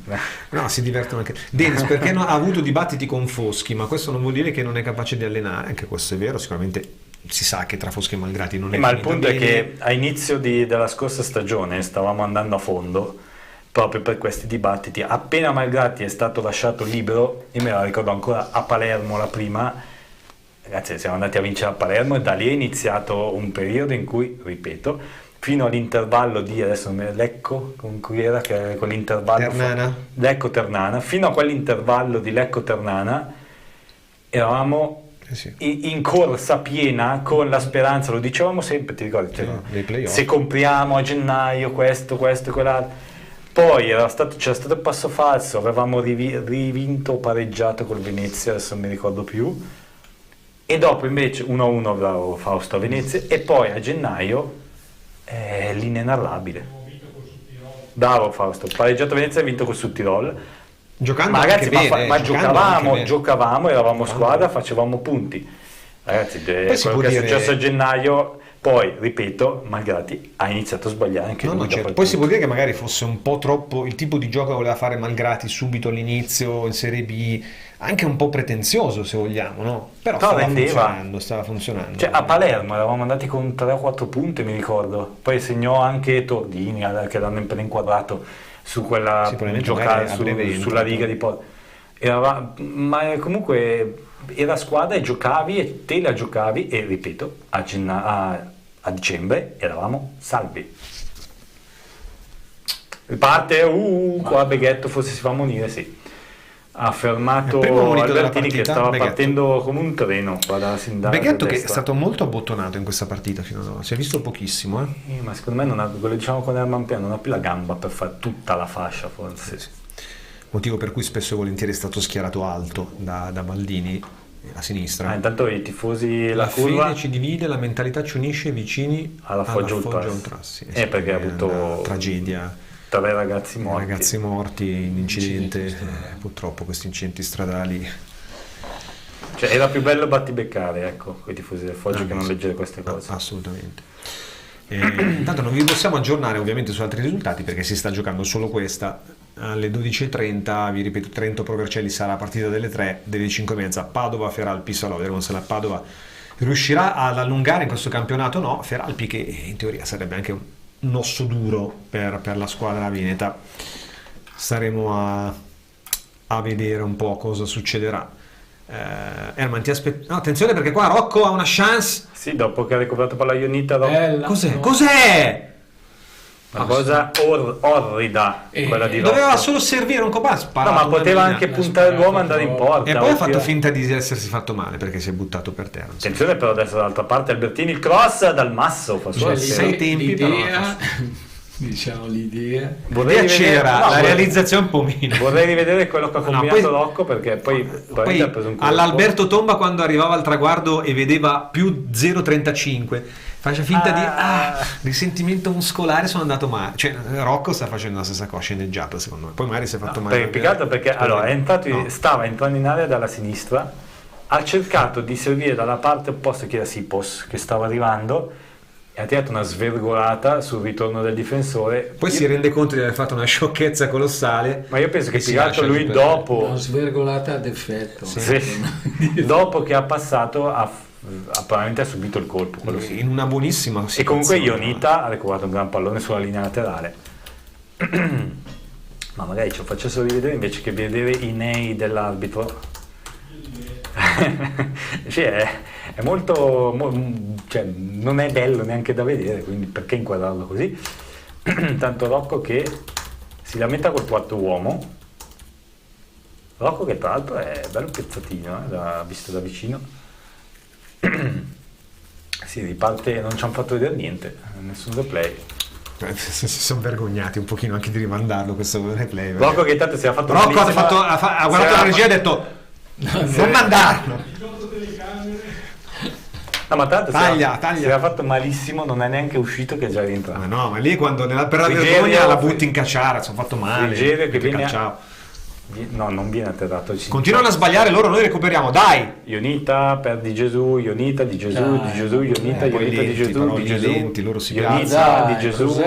No, si divertono anche. Dennis, perché ha avuto dibattiti con Foschi, ma questo non vuol dire che non è capace di allenare. Anche questo è vero, sicuramente si sa che tra Foschi e Malgratti non è ma il punto bene. È che a inizio della scorsa stagione stavamo andando a fondo proprio per questi dibattiti. Appena Malgratti è stato lasciato libero, io me la ricordo ancora a Palermo la prima, ragazzi, siamo andati a vincere a Palermo e da lì è iniziato un periodo in cui, ripeto, fino all'intervallo di adesso Lecco, con cui era che quell'intervallo Ternana. Lecco Ternana, fino a quell'intervallo di Lecco Ternana eravamo in corsa piena con la speranza, lo dicevamo sempre, ti ricordi? Se compriamo a gennaio questo e quell'altro. Poi c'era stato il passo falso, avevamo rivinto o pareggiato col Venezia, adesso non mi ricordo più, e dopo invece 1-1 bravo Fausto a Venezia, e poi a gennaio l'inenarrabile. Bravo Fausto, pareggiato a Venezia e vinto col Sudtirol. Giocando ma ragazzi, anche bene, ma giocavamo, eravamo squadra, facevamo punti. Ragazzi, quello che è successo a gennaio, poi ripeto, Malgratti ha iniziato a sbagliare anche lui. Certo. Poi si può dire che magari fosse un po' troppo il tipo di gioco che voleva fare Malgratti subito all'inizio in Serie B, anche un po' pretenzioso se vogliamo, no? Però stava funzionando. Cioè, a Palermo eravamo andati con 3 o 4 punti, mi ricordo. Poi segnò anche Tordini, che l'hanno appena inquadrato su quella giocata sulla riga di Porto. Ma comunque era squadra e giocavi e te la giocavi, e ripeto, a dicembre eravamo salvi. Parte qua Beghetto forse si fa ammonire, sì. Ha fermato Albertini che stava partendo come un treno. Beghetto che è stato molto abbottonato in questa partita fino ad ora, si è visto pochissimo. Ma secondo me non ha, quello diciamo con Herman Piano, non ha più la gamba per fare tutta la fascia forse. Sì. Motivo per cui spesso e volentieri è stato schierato alto da Baldini a sinistra. Intanto i tifosi, la curva fede ci divide, la mentalità ci unisce vicini alla Foggia Ultras. Perché ha avuto una tragedia, 3 ragazzi morti in incidente. Purtroppo questi incidenti stradali, cioè era più bello battibeccare, ecco, quei tifosi del Foggia che non leggere queste cose. Assolutamente. Intanto non vi possiamo aggiornare ovviamente su altri risultati perché si sta giocando solo questa. Alle 12.30, vi ripeto, Trento Pro Vercelli sarà a partita delle 3, delle 5.30 Padova Feralpi Salò. Vedremo se la Padova riuscirà ad allungare in questo campionato o no. Feralpi che in teoria sarebbe anche un osso duro per la squadra veneta. Staremo a vedere un po' cosa succederà. Erman, ti aspetto. No, attenzione perché qua Rocco ha una chance. Sì, dopo che ha recuperato palla Ionita. Cos'è? Una cosa orrida quella di Rocco. Doveva solo servire un copasso. No, ma poteva anche puntare l'uomo e andare in porta. E poi ha fatto finta di essersi fatto male perché si è buttato per terra. Attenzione però adesso dall'altra parte Albertini, il cross dal Masso. Sei tempi diciamo l'idea c'era, la realizzazione un po' meno. Vorrei rivedere quello che ha combinato Rocco perché poi ha preso un all'Alberto Tomba quando arrivava al traguardo e vedeva più 0,35 faccia finta di risentimento muscolare, sono andato male. Cioè Rocco sta facendo la stessa cosa, sceneggiata secondo me. Poi magari si è fatto male più che altro perché stava entrando in area dalla sinistra, ha cercato di servire dalla parte opposta che era Sipos che stava arrivando e ha tirato una svergolata sul ritorno del difensore. Poi si rende conto di aver fatto una sciocchezza colossale. Ma io penso che più che altro lui dopo... Una svergolata ad effetto. Sì. Dopo che ha passato probabilmente ha subito il colpo, quello sì. In una buonissima situazione. E comunque Ionita ha recuperato un gran pallone sulla linea laterale. Ma magari ce lo faccio solo rivedere invece che vedere i nei dell'arbitro. Sì, è molto cioè, non è bello neanche da vedere, quindi perché inquadrarlo così? Tanto Rocco che si lamenta col quarto uomo. Rocco che tra l'altro è bello pezzatino, visto da vicino. Si riparte, non ci hanno fatto vedere niente, nessun replay. Si sono vergognati un pochino anche di rimandarlo questo replay. Rocco che intanto si è fatto Rocco ha guardato la regia e ha detto non mandarlo. No, ma tanto taglia. Si era fatto malissimo, non è neanche uscito che è già rientrato. Ma no, ma lì quando per la vergogna la butti in cacciara, sono fatto male. Frigerio che viene no, non viene atterrato. Continuano a sbagliare loro, noi recuperiamo, dai! Ionita per Di Gesù, Ionita di Gesù, Di Gesù, Ionita, Ionita di Gesù, Di Gesù, lenti, loro si Ionita di Gesù,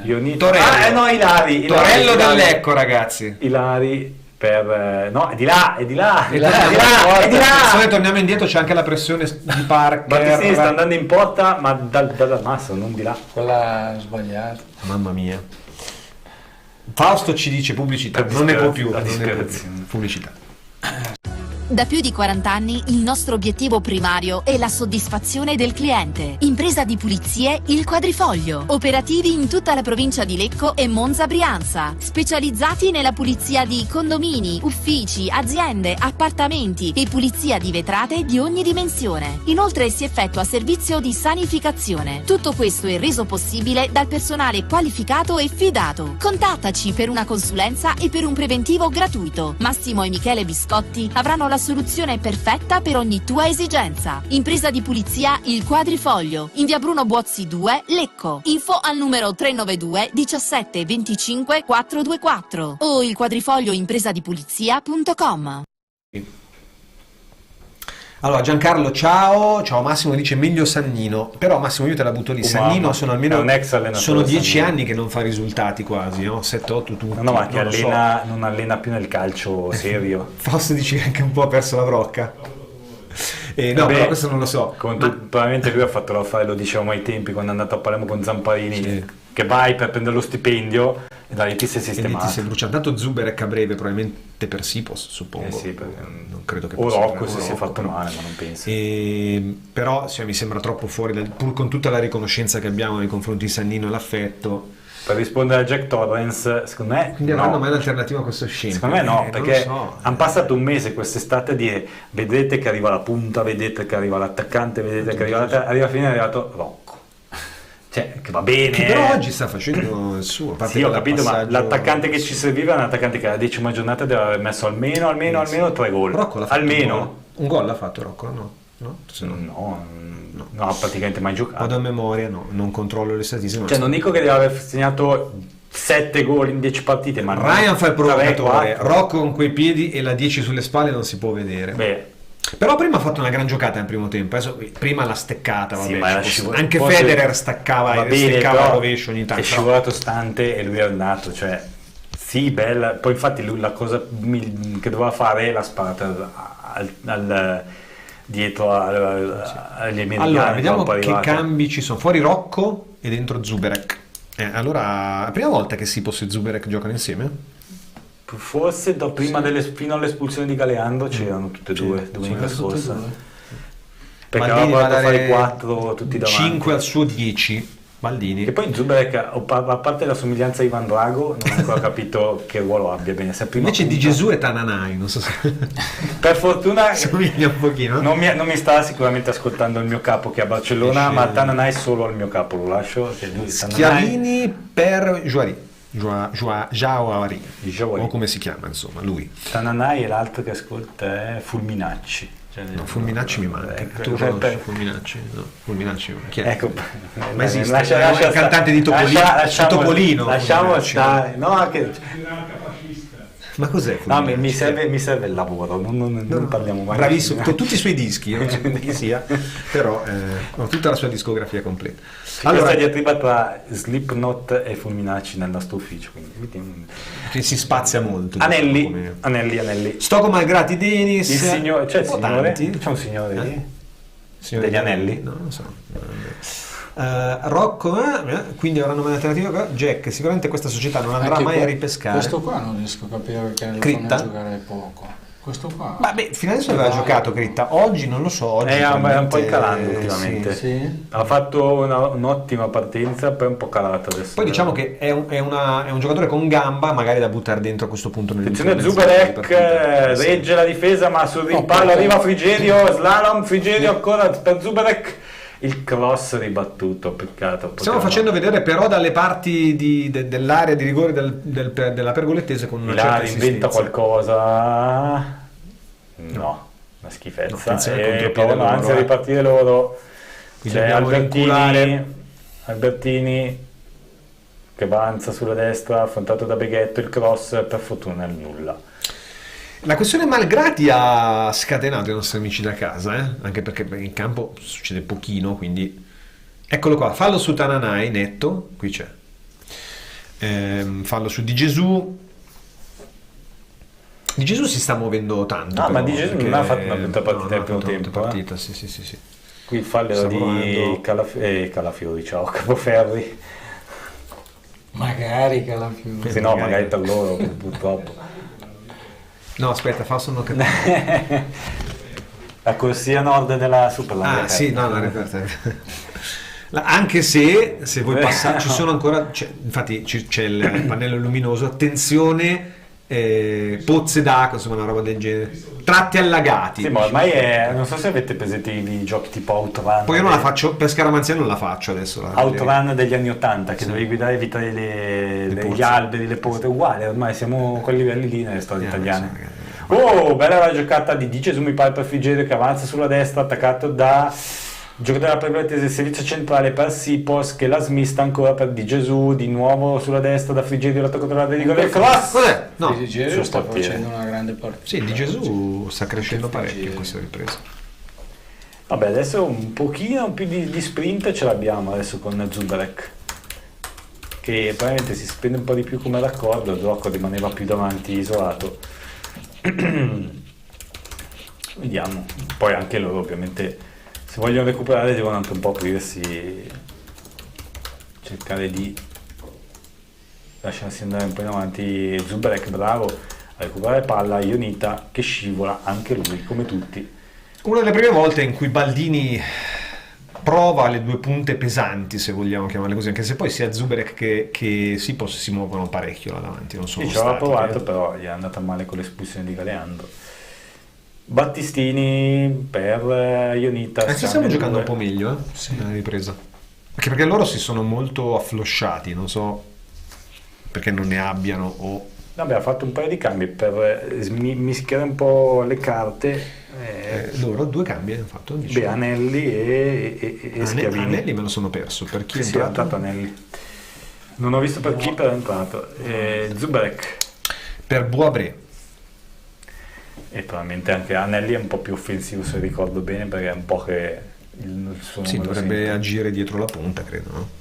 Ionita. Torello. No, Ilari. Torello del Lecco, ragazzi. Ilari per no, è di là. Se torniamo indietro c'è anche la pressione di Parker. Battistini sta andando in porta, ma dal masso, non di là. Quella sbagliata. Mamma mia. Fausto ci dice pubblicità, non ne può più. Pubblicità. Da più di 40 anni il nostro obiettivo primario è la soddisfazione del cliente. Impresa di pulizie Il Quadrifoglio. Operativi in tutta la provincia di Lecco e Monza Brianza. Specializzati nella pulizia di condomini, uffici, aziende, appartamenti e pulizia di vetrate di ogni dimensione. Inoltre si effettua servizio di sanificazione. Tutto questo è reso possibile dal personale qualificato e fidato. Contattaci per una consulenza e per un preventivo gratuito. Massimo e Michele Biscotti avranno la soluzione perfetta per ogni tua esigenza. Impresa di pulizia Il Quadrifoglio, in via Bruno Buozzi 2, Lecco. Info al numero 392 17 25 424 o ilquadrifoglioimpresadipulizia.com. Allora Giancarlo, ciao Massimo dice meglio Sannino, però Massimo io te la butto lì, Sannino sono almeno sono 10 anni che non fa risultati quasi, no? 7-8 tutti. No, ma che non allena più nel calcio serio. Fausto dice che anche un po' ha perso la brocca. No, però questo non lo so. Probabilmente lui ha fatto l'affare, lo dicevamo ai tempi quando è andato a Palermo con Zamparini, sì, che vai per prendere lo stipendio e dalle ti sei sistemato. Ti sei bruciato. Tanto Zuberek a breve, probabilmente per Sipos, suppongo. Sì, non credo che o Rocco se si è fatto male, ma non penso. Però mi sembra troppo fuori, pur con tutta la riconoscenza che abbiamo nei confronti di Sannino e l'affetto. Per rispondere a Jack Torrance, secondo me quindi avranno mai un'alternativa a questo scempio? Secondo me no, perché hanno passato un mese quest'estate a dire vedete che arriva la punta, vedete che arriva l'attaccante, vedete che arriva alla fine è arrivato Rocco, cioè che va bene, che però oggi sta facendo il suo. Sì, ho capito, ma l'attaccante che ci serviva è un attaccante che alla 10ª giornata deve aver messo almeno 3 gol. Rocco l'ha fatto almeno un gol l'ha fatto Rocco, no, praticamente mai giocato. Vado a memoria, non controllo le statistiche. Cioè, non dico che deve aver segnato 7 gol in 10 partite, ma Ryan fa il provocatore, Rocco con quei piedi e la 10 sulle spalle non si può vedere. Però prima ha fatto una gran giocata in primo tempo, adesso prima l'ha steccata, sì, anche Federer staccava a rovescio ogni tanto. È scivolato stante e lui è andato, cioè sì, bella. Poi infatti lui la cosa che doveva fare è la sparata dietro agli americani. Allora, vediamo che cambi ci sono. Fuori Rocco e dentro Zuberek. Allora, la prima volta che Sipos e Zuberek giocano insieme? Forse fino all'espulsione di Galeando c'erano tutte e due domenica scorsa. Perché aveva provato a fare 4 tutti davanti. 5 al suo 10. Baldini. Che poi in Zuberek, a parte la somiglianza a Ivan Drago, non ho ancora capito che ruolo abbia bene. Invece Di Gesù è Tananai, non so se... Per fortuna somiglia un pochino. Non mi sta sicuramente ascoltando il mio capo che è a Barcellona, ma Tananai solo al mio capo, lo lascio. Schiavini per Jauari, o come si chiama insomma lui. Tananai e l'altro che ascolta è Fulminacci. No, Fulminacci mi manca. Tu conosci Fulminacci? No, Fulminacci chi è? Ecco, ma esiste? È il cantante di Topolino. Lasciamo stare. No, Ma cos'è? No, mi serve il lavoro, non parliamo mai. Bravissimo, con tutti i suoi dischi, non so chi sia, però ho tutta la sua discografia completa. Allora, questa diatriba tra Slipknot e Fulminacci nel nostro ufficio, quindi che si spazia molto. Anelli. Stocco Malgrati Denis. Il signore, c'è un signore lì? Degli anelli? No, non so. Rocco, quindi avranno un'alternativa. Jack, sicuramente questa società non andrà mai a ripescare. Questo qua non riesco a capire perché lo fanno giocare poco. Questo qua. Fino adesso aveva giocato Critta, oggi non lo so. Oggi è un po' calando ultimamente. Sì. Ha fatto un'ottima partenza, poi è un po' calata adesso. Poi diciamo che è un giocatore con gamba, magari da buttare dentro a questo punto. Attenzione, Zuberek regge la difesa, ma sul rimpallo arriva Frigerio, slalom, Frigerio ancora per Zuberek. Il cross ribattuto, peccato. Stiamo facendo vedere però dalle parti dell'area di rigore della Pergolettese con una certa inventa qualcosa. No, una schifezza. E provano anzi a ripartire loro. C'è Albertini che avanza sulla destra, affrontato da Beghetto, il cross, per fortuna il nulla. La questione Malgrati ha scatenato i nostri amici da casa, anche perché in campo succede pochino, quindi eccolo qua, fallo su Tananai, netto, qui c'è, fallo su Di Gesù. Di Gesù si sta muovendo tanto. Ma Di Gesù non ha fatto una brutta partita nel primo tempo. Sì. Qui il fallo era di Calafiori, Capoferri. Magari Calafiori. Sì, no, magari per loro, purtroppo. No, aspetta, sono capito. La corsia nord della Superland. Sì, no, anche se voi passate, ci sono ancora, infatti c'è il pannello luminoso, attenzione, pozze d'acqua, insomma una roba del genere, tratti allagati. Sì, ma ormai non so se avete presente i giochi tipo Outrun. Poi io non la faccio, per Scaramanzia non la faccio adesso. Outrun degli anni 80, che dovevi guidare e evitare gli alberi, le porte, uguale, ormai siamo a quei livelli lì nelle storie italiane. Bella la giocata di Di Gesù, mi pare, per Frigerio, che avanza sulla destra, attaccato da giocatore della Pergolettese, servizio centrale per Sipos, che la smista ancora per Di Gesù, di nuovo sulla destra da Frigerio, l'attacco di rigore, cross! Cos'è? No, Frigerio sta facendo una grande partita. Sì, Di Gesù sta crescendo parecchio in questa ripresa. Vabbè, adesso un pochino più di sprint ce l'abbiamo adesso con Zuberek, che probabilmente si spende un po' di più come raccordo, Rocco rimaneva più davanti isolato. Vediamo. Poi anche loro ovviamente, se vogliono recuperare, devono anche un po' aprirsi, cercare di lasciarsi andare un po' in avanti. Zuberek bravo a recuperare palla, Ionita che scivola anche lui come tutti. Una delle prime volte in cui Baldini prova le due punte pesanti, se vogliamo chiamarle così, anche se poi sia Zuberek che Sipos si muovono parecchio là davanti, non sono ci aveva provato, però gli è andata male con l'espulsione di Galeandro. Battistini per Ionita. Ci stiamo giocando un po' meglio nella ripresa, anche perché loro si sono molto afflosciati, non so perché non ne abbiano o... Vabbè, ha fatto un paio di cambi per mischiare un po' le carte. Loro due cambi hanno fatto. Anelli e Schiavini. Anelli me lo sono perso. Per chi è entrato Anelli? Non ho visto per chi è entrato. Zuberek per Boabré. E probabilmente anche Anelli è un po' più offensivo, se ricordo bene, perché è un po' che il suo nome dovrebbe agire dietro la punta, credo, no?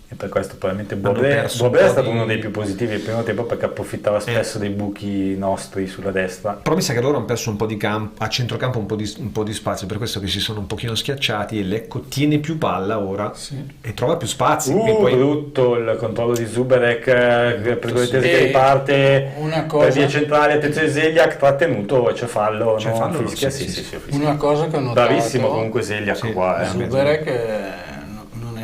E per questo probabilmente Boabré è stato uno dei più positivi il primo tempo, perché approfittava spesso dei buchi nostri sulla destra. Però mi sa che loro hanno perso un po' di campo, a centrocampo un po' di spazio, per questo che si sono un pochino schiacciati, e Lecco tiene più palla ora e trova più spazi. Poi brutto il controllo di Zuberek, Pergolettese che riparte per via centrale, attenzione Zeliak, trattenuto, c'è fallo, fischia, sì. Una cosa che ho notato, bravissimo comunque Zeliak qua. Zuberek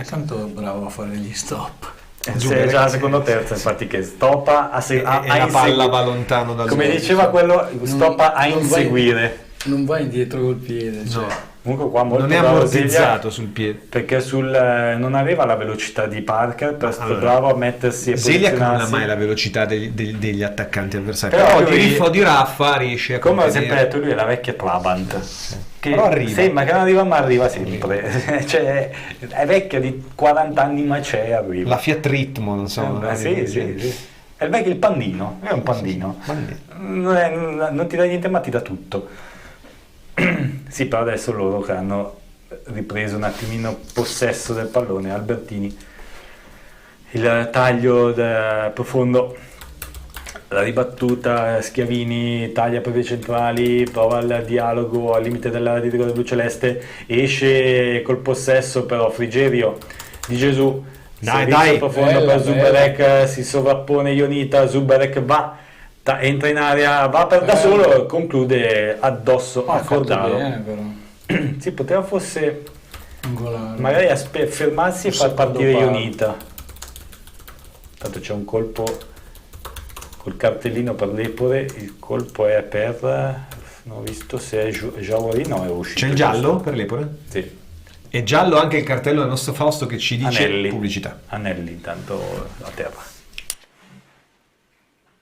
è tanto bravo a fare gli stop. È già la seconda o terza, infatti, che stoppa e la palla va lontano dal come diceva quello, stoppa a inseguire. Non va indietro col piede, cioè. Comunque qua molto non è ammortizzato sul piede, perché non aveva la velocità di Parker, bravo a mettersi e Zeliak non ha mai la velocità degli attaccanti avversari, però di riffo di raffa riesce a come ho sempre detto, lui è la vecchia Trabant, che sembra che non arriva, ma arriva sempre. Cioè è vecchia di 40 anni, ma arriva. La Fiat Ritmo, non so. Sì. È il pandino, è un pandino. Non ti dà niente ma ti dà tutto. Sì, però adesso loro che hanno ripreso un attimino possesso del pallone, Albertini, il taglio profondo, la ribattuta, Schiavini taglia per vie centrali, prova il dialogo al limite dell'area di rigore bluceleste, esce col possesso però Frigerio Di Gesù, servizio profondo per Zuberek, si sovrappone Ionita, Zuberek va, entra in area, va per da solo, conclude addosso a Cordaro. Si poteva forse magari fermarsi e far partire Ionita. Tanto c'è un colpo col cartellino per l'Epore, il colpo è per, non ho visto se è Jauri, no, è uscito. C'è il giallo per l'Epore? Sì. E giallo anche il cartello del nostro Fausto che ci dice pubblicità. Anelli intanto a terra.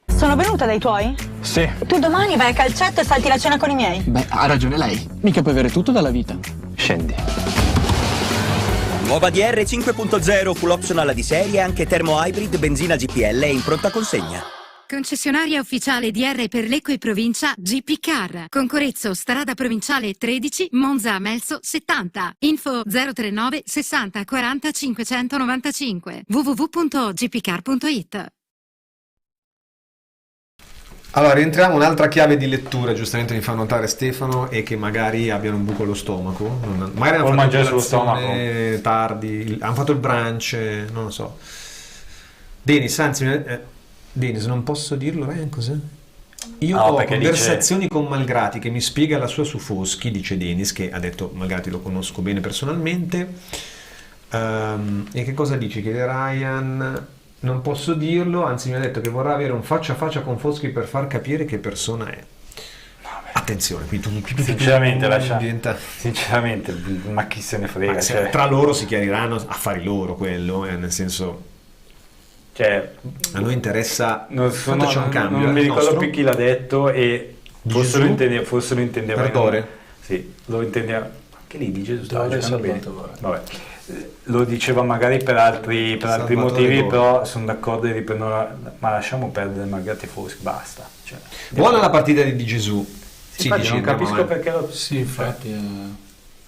Sono venuta dai tuoi? Sì. Tu domani vai a calcetto e salti la cena con i miei? Beh, ha ragione lei. Mica puoi avere tutto dalla vita. Scendi. Nuova DR 5.0 full optional di serie, anche termo hybrid, benzina GPL in pronta consegna. Concessionaria ufficiale DR per Lecco e provincia GP Car. Concorrezzo strada provinciale 13, Monza Melso 70. Info 039 60 40 595. www.gpcar.it. Allora, rientriamo un'altra chiave di lettura, giustamente mi fa notare Stefano, e che magari abbiano un buco allo stomaco, magari hanno fatto sullo stomaco tardi, hanno fatto il brunch, non lo so. Denis, anzi, Denis, non posso dirlo, cos'è? Io ho conversazioni con Malgrati che mi spiega la sua su Foschi, dice Denis, che ha detto Malgrati lo conosco bene personalmente, e che cosa dice? Che Ryan... Non posso dirlo, anzi mi ha detto che vorrà avere un faccia a faccia con Foschi per far capire che persona è. Attenzione, qui sinceramente sinceramente, ma chi se ne frega, cioè, tra loro si chiariranno affari loro, quello, nel senso, cioè, a noi interessa. C'è un cambio. Non mi ricordo più chi l'ha detto e forse lo intendeva. Perdore? Sì, lo intendeva. Anche lì di Gesù stava giocando bene. Vabbè. Lo diceva magari per altri motivi, però sono d'accordo di riprenderla, ma lasciamo perdere Malgrati e Foschi, basta. Cioè, buona la partita di Gesù. Sì, non capisco perché Sì, infatti.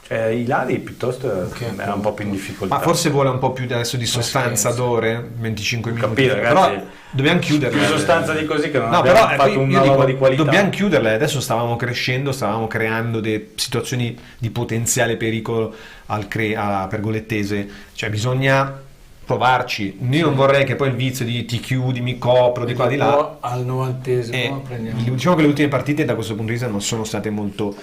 Cioè, Ilari piuttosto era un po' più in difficoltà. Ma forse vuole un po' più adesso di sostanza d'ore, 25 minuti. Capito, ragazzi, però dobbiamo chiuderle. Più sostanza di così che non abbiamo fatto una roba di qualità. Dobbiamo chiuderle, adesso stavamo crescendo, stavamo creando delle situazioni di potenziale pericolo alla Pergolettese, cioè bisogna provarci. Io non vorrei che poi il vizio di ti chiudi, mi copro, di qua di là. Al 90esimo prendiamo. Diciamo che le ultime partite da questo punto di vista non sono state molto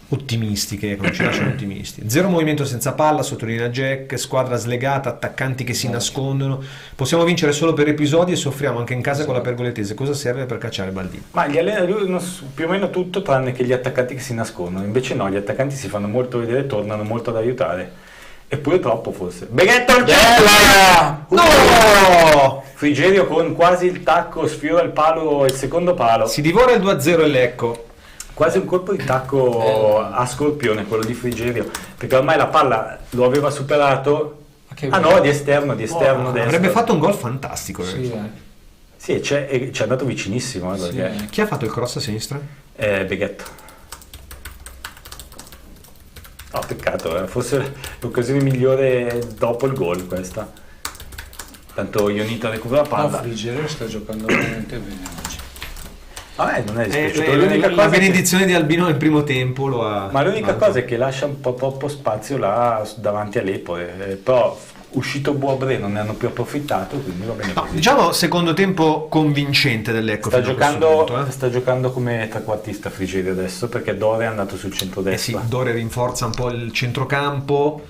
ottimistiche, non ci lasciano ottimisti. Zero movimento senza palla, sottolinea Jack, squadra slegata, attaccanti che si nascondono. Possiamo vincere solo per episodi e soffriamo anche in casa con la Pergolettese. Cosa serve per cacciare Baldini? Ma gli allenatori più o meno tutto tranne che gli attaccanti che si nascondono. Invece no, gli attaccanti si fanno molto vedere, tornano molto ad aiutare. Eppure troppo forse. Beghetto il cielo! No! Frigerio con quasi il tacco sfiora il palo, il secondo palo. Si divora il 2-0 e Lecco. Quasi un colpo di tacco a scorpione quello di Frigerio, perché ormai la palla lo aveva superato. No, di esterno destro. Avrebbe fatto un gol fantastico. Sì, ci è andato vicinissimo. Perché... Chi ha fatto il cross a sinistra? Beghetto. No, peccato, forse l'occasione migliore dopo il gol questa. Tanto Ionita recupera la palla. Frigerio sta giocando veramente bene oggi. Non è dispiaciuto. La benedizione di Albino nel primo tempo lo ha. Ma l'unica cosa è che lascia un po' troppo spazio là davanti all'Epore, però uscito Boabré non ne hanno più approfittato, quindi va bene così. Diciamo secondo tempo convincente dell'Ecco. Sta giocando come trequartista Frigerio adesso, perché Dore è andato sul centrodestra. Sì, Dore rinforza un po' il centrocampo.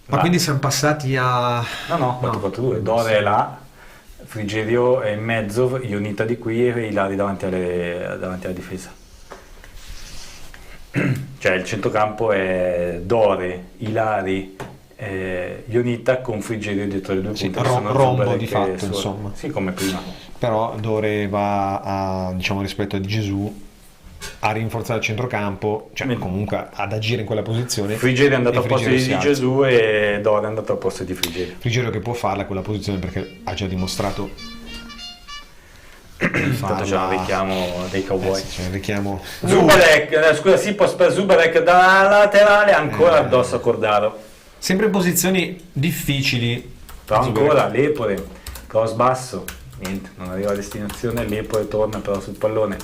Ma quindi siamo passati a... No, 4-4-2. Dore è là, Frigerio è in mezzo, Ionita di qui e Ilari davanti alla difesa. Cioè il centrocampo è Dore, Ilari, Ionita con Frigerio dietro le due punte. Rombo di fatto, insomma. Sì, come prima. Però Dore va a, diciamo, rispetto a Di Gesù, a rinforzare il centrocampo, cioè comunque ad agire in quella posizione. Frigerio è andato al posto di Gesù e Dore è andato al posto di Frigerio. Frigerio che può farla quella posizione perché ha già dimostrato Intanto c'è un richiamo dei cowboy. C'è un richiamo. Zubarek, scusa, Sipos per Zubarek da laterale, ancora addosso a Cordaro. Sempre in posizioni difficili. Però ancora Lepore, cross basso, niente, non arriva a destinazione, Lepore torna però sul pallone.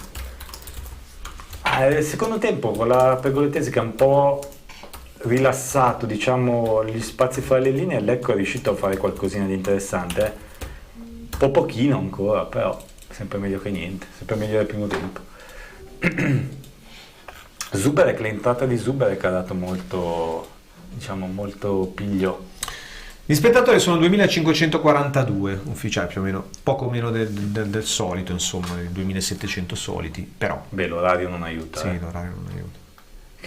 Il secondo tempo con la Pergolettese che è un po' rilassato, diciamo, gli spazi fra le linee, Lecco è riuscito a fare qualcosina di interessante, un po' pochino ancora, però sempre meglio che niente, sempre meglio del primo tempo. Zubarek, l'entrata di Zubarek ha dato molto, diciamo, molto piglio. Gli spettatori sono 2542 ufficiali, più o meno, poco meno del solito, insomma, 2700 soliti, però. Beh, l'orario non aiuta. Sì, l'orario non aiuta.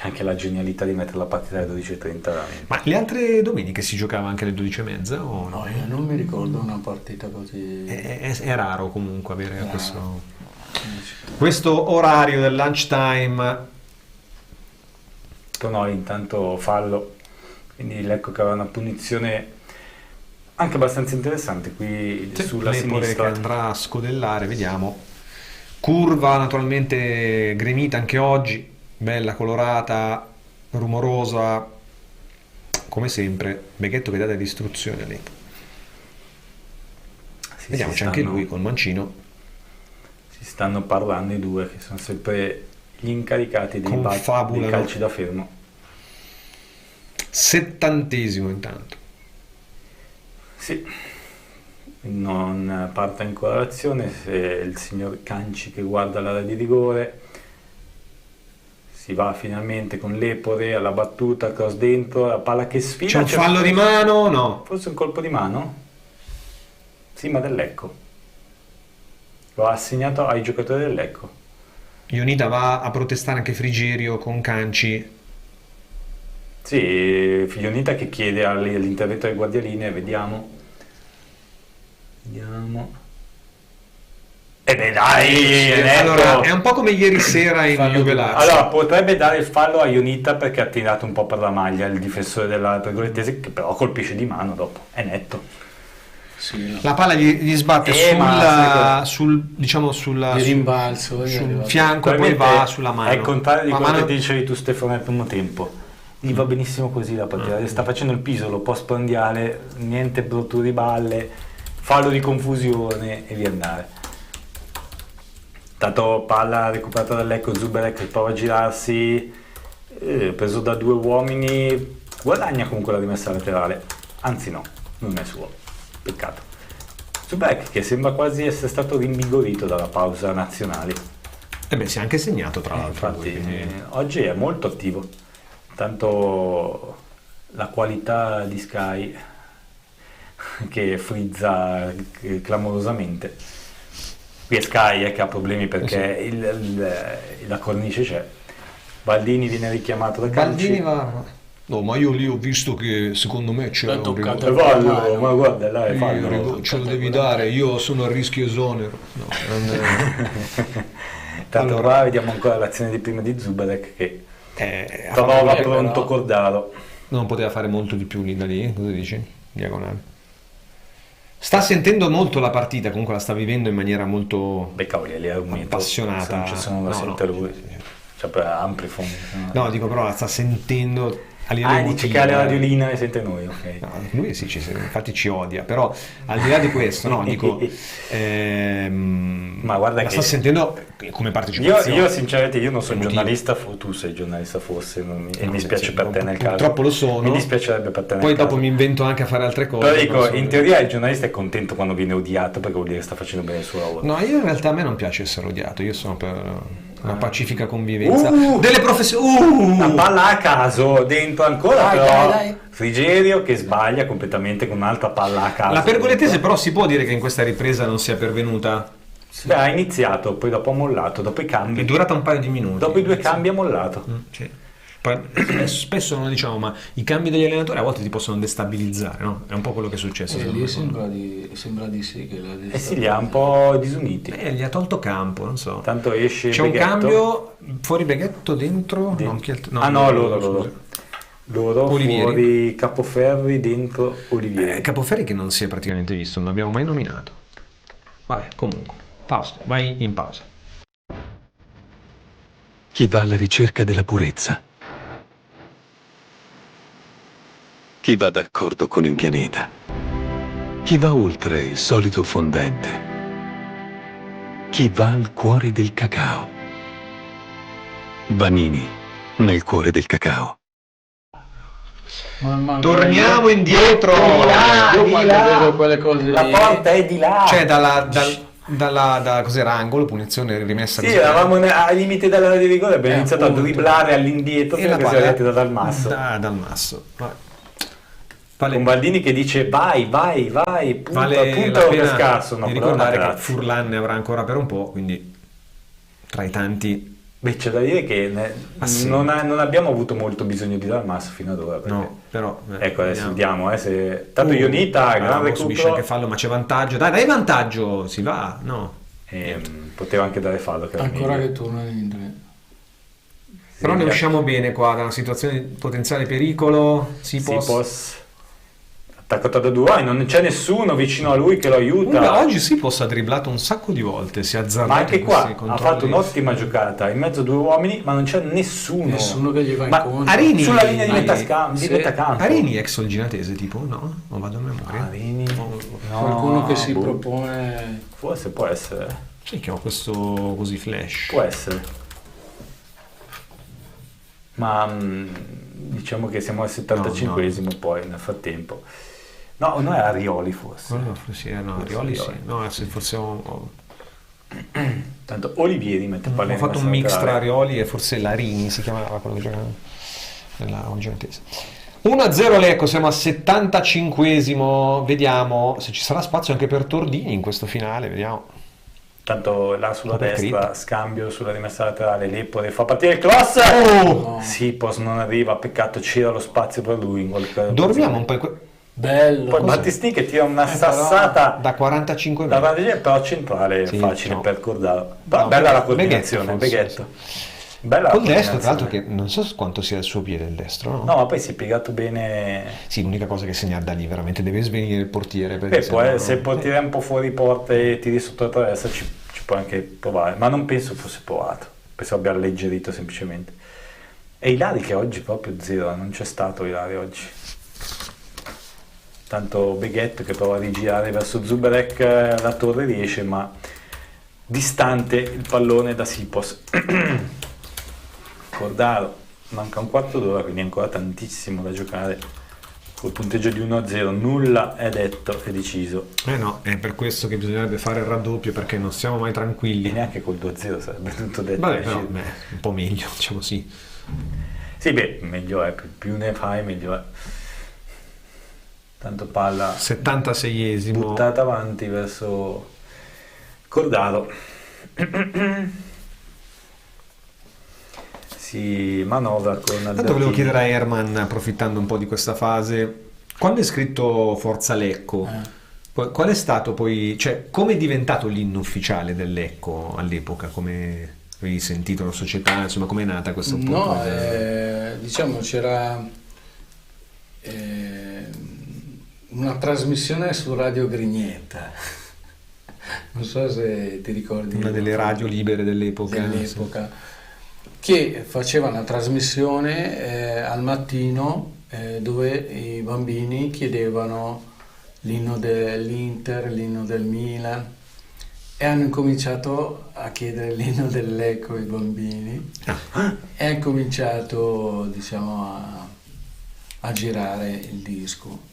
Anche la genialità di mettere la partita alle 12:30. Ma le altre domeniche si giocava anche alle 12:30 o no? Io non mi ricordo una partita così. È raro comunque avere questo orario del lunchtime. No, intanto fallo, quindi Lecco che aveva una punizione anche abbastanza interessante qui sulla sinistra, che andrà a scodellare, vediamo. Curva naturalmente gremita anche oggi, bella colorata, rumorosa come sempre. Beghetto che dà delle istruzioni a lei. Vediamo, c'è anche lui col mancino. Si stanno parlando i due che sono sempre gli incaricati dei calci da fermo. 70° intanto. Sì, non parte ancora l'azione, se il signor Canci che guarda l'area di rigore, si va finalmente con Lepore alla battuta, cross dentro, la palla che sfida. C'è un fallo di mano? No. Forse un colpo di mano? Sì, ma del Lecco. Lo ha assegnato ai giocatori del Lecco. Ionita va a protestare anche Frigerio con Canci. Sì, Ionita che chiede l'intervento alle guardialine, vediamo. E beh dai, allora, è un po' come ieri sera in Juve Lazio. Allora, potrebbe dare il fallo a Ionita perché ha tirato un po' per la maglia il difensore della Pergolettese, che però colpisce di mano dopo, è netto. Sì, la palla gli sbatte sul rimbalzo, sul fianco e poi va sulla mano. È il contrario di quello che dicevi tu, Stefano, nel primo tempo. Gli va benissimo così la partita, sta facendo il pisolo post-prandiale, niente brutto di balle, fallo di confusione e via andare. Tanto palla recuperata da Lecco, Zubarek che prova a girarsi, preso da due uomini, guadagna comunque la rimessa laterale, anzi no, non è suo, peccato. Zubarek che sembra quasi essere stato rinvigorito dalla pausa nazionale. E beh, si è anche segnato tra l'altro. Infatti oggi è molto attivo, tanto la qualità di Sky che frizza clamorosamente. Qui è Sky che ha problemi perché la cornice c'è. Baldini viene richiamato da Canci. Baldini va. No, ma io lì ho visto che secondo me c'è un rigore. Fallo, ma guarda, là è fallo. Ce lo devi dare, io sono a rischio esonero. No, tanto allora, qua vediamo ancora l'azione di prima di Zubarek che trovava pronto Cordaro. Non poteva fare molto di più lì da lì, cosa dici? Diagonale. Sta sentendo molto la partita, comunque la sta vivendo in maniera molto appassionata. Non ci sono, sente lui. C'è ampli fondi. No, dico però la sta sentendo a livello dice che ha la radiolina e sente noi, ok. No, lui sì, infatti ci odia, però al di là di questo, no, dico ma guarda la che sta sentendo come partecipazione. Io sinceramente io non sono giornalista, tu sei giornalista forse, e mi dispiace per te nel caso. Purtroppo lo sono. Mi dispiacerebbe per te nel Poi caso. dopo mi invento anche a fare altre cose. Però dico, in teoria il giornalista è contento quando viene odiato perché vuol dire che sta facendo bene il suo lavoro. No, io in realtà a me non piace essere odiato, io sono per una pacifica convivenza delle professioni. Una palla a caso dentro ancora, dai. Frigerio che sbaglia completamente con un'altra palla a caso. La Pergolettese però si può dire che in questa ripresa non sia pervenuta? Beh, ha iniziato, poi dopo ha mollato, dopo i cambi. È durata un paio di minuti. Dopo i due cambi ha mollato. Sì. Spesso non diciamo, ma i cambi degli allenatori a volte ti possono destabilizzare, no? È un po' quello che è successo. Lì sembra di sì che sì, li ha un po' disuniti. Gli ha tolto campo, non so. Tanto esce c'è Beghetto. Un cambio fuori Beghetto, dentro. Loro fuori Capoferri, dentro Olivieri. Capoferri che non si è praticamente visto, non l'abbiamo mai nominato. Vabbè, comunque. Fausto, vai in pausa. Chi va alla ricerca della purezza. Chi va d'accordo con il pianeta. Chi va oltre il solito fondente. Chi va al cuore del cacao. Vanini, nel cuore del cacao. Torniamo indietro. La porta è di là. Cioè dalla cos'era, angolo, punizione rimessa Sì, così. eravamo al limite dell'area di rigore, abbiamo iniziato a dribblare all'indietro E la perché si palla è arrivati da Dalmasso. Dalmasso. Con Baldini che dice vai, punta Vale la o pena per scarso. No, di però ricordare no, che grazie. Furlan ne avrà ancora per un po', quindi tra i tanti. Beh, c'è da dire che sì. non abbiamo avuto molto bisogno di Dalmasso fino ad ora. Perché... No, però ecco, adesso vediamo. vediamo. Tanto Ionita, grande subisce recupero. anche fallo, ma c'è vantaggio. Dai vantaggio, si va, no? Poteva anche dare fallo. Ancora che turno in 3. Però ne usciamo bene qua da una situazione di potenziale pericolo. Sipos attaccato da due, non c'è nessuno vicino a lui che lo aiuta. Oggi Sipos ha dribblato un sacco di volte, si è azzardato. Ma anche qua in ha fatto un'ottima giocata in mezzo a due uomini, ma non c'è nessuno che gli va incontro. Arini, sulla linea di metacampo. Arini ex Olginatese tipo, no? Non vado a memoria. Arini, qualcuno che si propone. Forse può essere. Sì, che ho questo così flash. Può essere. Ma diciamo che siamo al 75esimo poi nel frattempo. No, non è Arioli forse. Sì, no, Arioli sì. No, forse Tanto Olivieri mette palle. Ho fatto un mix tra Arioli e forse Larini si chiamava quello che giocava nella Ogginatese. 1-0 Lecco, siamo al 75esimo. Vediamo se ci sarà spazio anche per Tordini in questo finale, vediamo. Tanto là sulla destra, scambio sulla rimessa laterale, Lepore fa partire il cross. Sipos non arriva, peccato, c'era lo spazio per lui in quel dormiamo un po'. Bello. Poi Battistini che tira una sassata da 45 metri. Però centrale, sì, facile per Cordaro. No, bella la coordinazione, Beghetto. Bella col destro, tra l'altro, che non so quanto sia il suo piede il destro, no? No, ma poi si è piegato bene. Sì, l'unica cosa che segna da lì veramente deve svenire il portiere. Se il portiere è un po' fuori porta e tiri sotto la traversa ci puoi anche provare, ma non penso fosse provato, penso abbia alleggerito semplicemente. E Ilari che oggi proprio zero, non c'è stato Ilari oggi. Tanto Beghetto che prova a rigirare verso Zuberek, la torre riesce, ma distante il pallone da Sipos. Cordaro, manca un quarto d'ora, quindi ancora tantissimo da giocare. Col punteggio di 1-0 nulla è detto e deciso. No, è per questo che bisognerebbe fare il raddoppio, perché non siamo mai tranquilli. E neanche col 2-0 sarebbe tutto detto. Vabbè, no, un po' meglio, diciamo sì. Sì, meglio è, più ne fai meglio è. Tanto palla 76esimo buttata avanti verso Cordaro. Si manovra con Albertini. Tanto volevo chiedere a Herman, approfittando un po' di questa fase, quando hai scritto Forza Lecco, qual è stato poi, cioè come è diventato l'inno ufficiale del Lecco all'epoca? Come avevi sentito la società, insomma, come è nata questa opportunità? No, diciamo c'era una trasmissione su Radio Grignetta, non so se ti ricordi. Una delle radio libere dell'epoca. Che faceva una trasmissione al mattino dove i bambini chiedevano l'inno dell'Inter, l'inno del Milan, e hanno incominciato a chiedere l'inno del Lecco ai bambini e ha cominciato, diciamo, a girare il disco.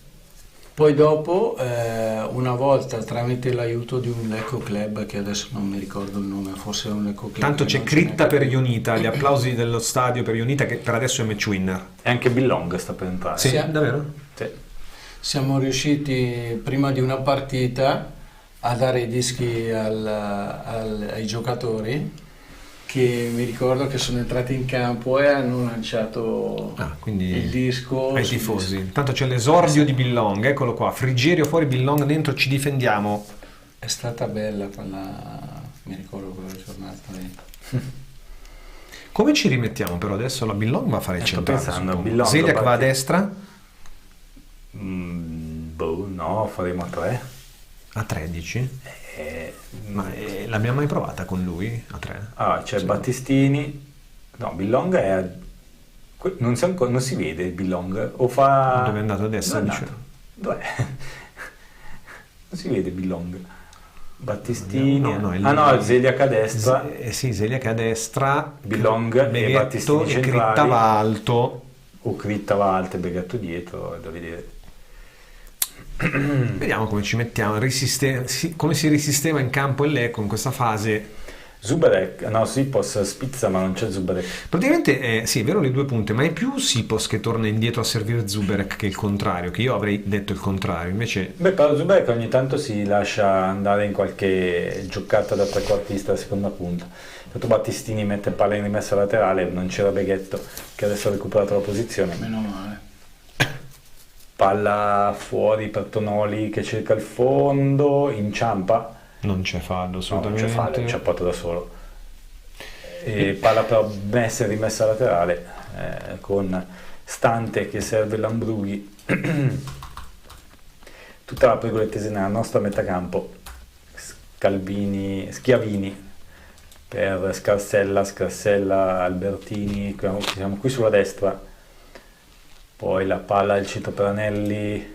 Poi dopo, una volta, tramite l'aiuto di un Lecco Club, che adesso non mi ricordo il nome, forse è un Lecco Club. Tanto c'è Critta per Ionita, gli applausi dello stadio per Ionita, che per adesso è match winner. E anche Billong sta per entrare. Sì, davvero? Sì. Siamo riusciti, prima di una partita, a dare i dischi ai giocatori, che mi ricordo che sono entrati in campo e hanno lanciato il disco ai tifosi. Tanto c'è l'esordio di Billong, eccolo qua, Frigerio fuori, Billong dentro, ci difendiamo. È stata bella quella, mi ricordo quella giornata lì. Come ci rimettiamo però adesso? La Billong va a fare il centrale. Zeliak va a destra? No, faremo a 3. A 13? Ma l'abbiamo mai provata con lui a 3? C'è Battistini. No, Billong è... Non si vede il Billong. O fa... Dove è andato adesso? Dov'è? Non si vede Billong. Battistini. Zeliak a destra. Sì, Zeliak a destra. Billong e Battistini e Crittava alto. O Crittava alto e Beghetto dietro, da vedere. Vediamo come ci mettiamo, come si risistema in campo il Lecco in questa fase. Zubarek, Sipos spizza, ma non c'è Zubarek. Praticamente sì, è vero le due punte, ma è più Sipos che torna indietro a servire Zubarek che il contrario, che io avrei detto il contrario, invece... Però Zubarek ogni tanto si lascia andare in qualche giocata da trequartista a seconda punta. Tanto Battistini mette palla in rimessa laterale, non c'era Beghetto che adesso ha recuperato la posizione. Meno male. Palla fuori per Tonoli che cerca il fondo, inciampa. Non c'è fallo assolutamente. Non c'è fallo, è inciampato da solo. E palla però messa e rimessa laterale con Stante che serve Lambrughi. Tutta la pergolettese nella nostra metacampo. Schiavini per Scarsella, Albertini, siamo qui sulla destra. Poi la palla al centro per Anelli.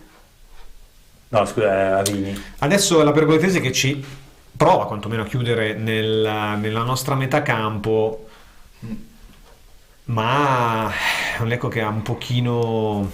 No, scusa, Arini. Adesso la pergolettese che ci prova quantomeno a chiudere nella nostra metà campo, ma è un Lecco che ha un pochino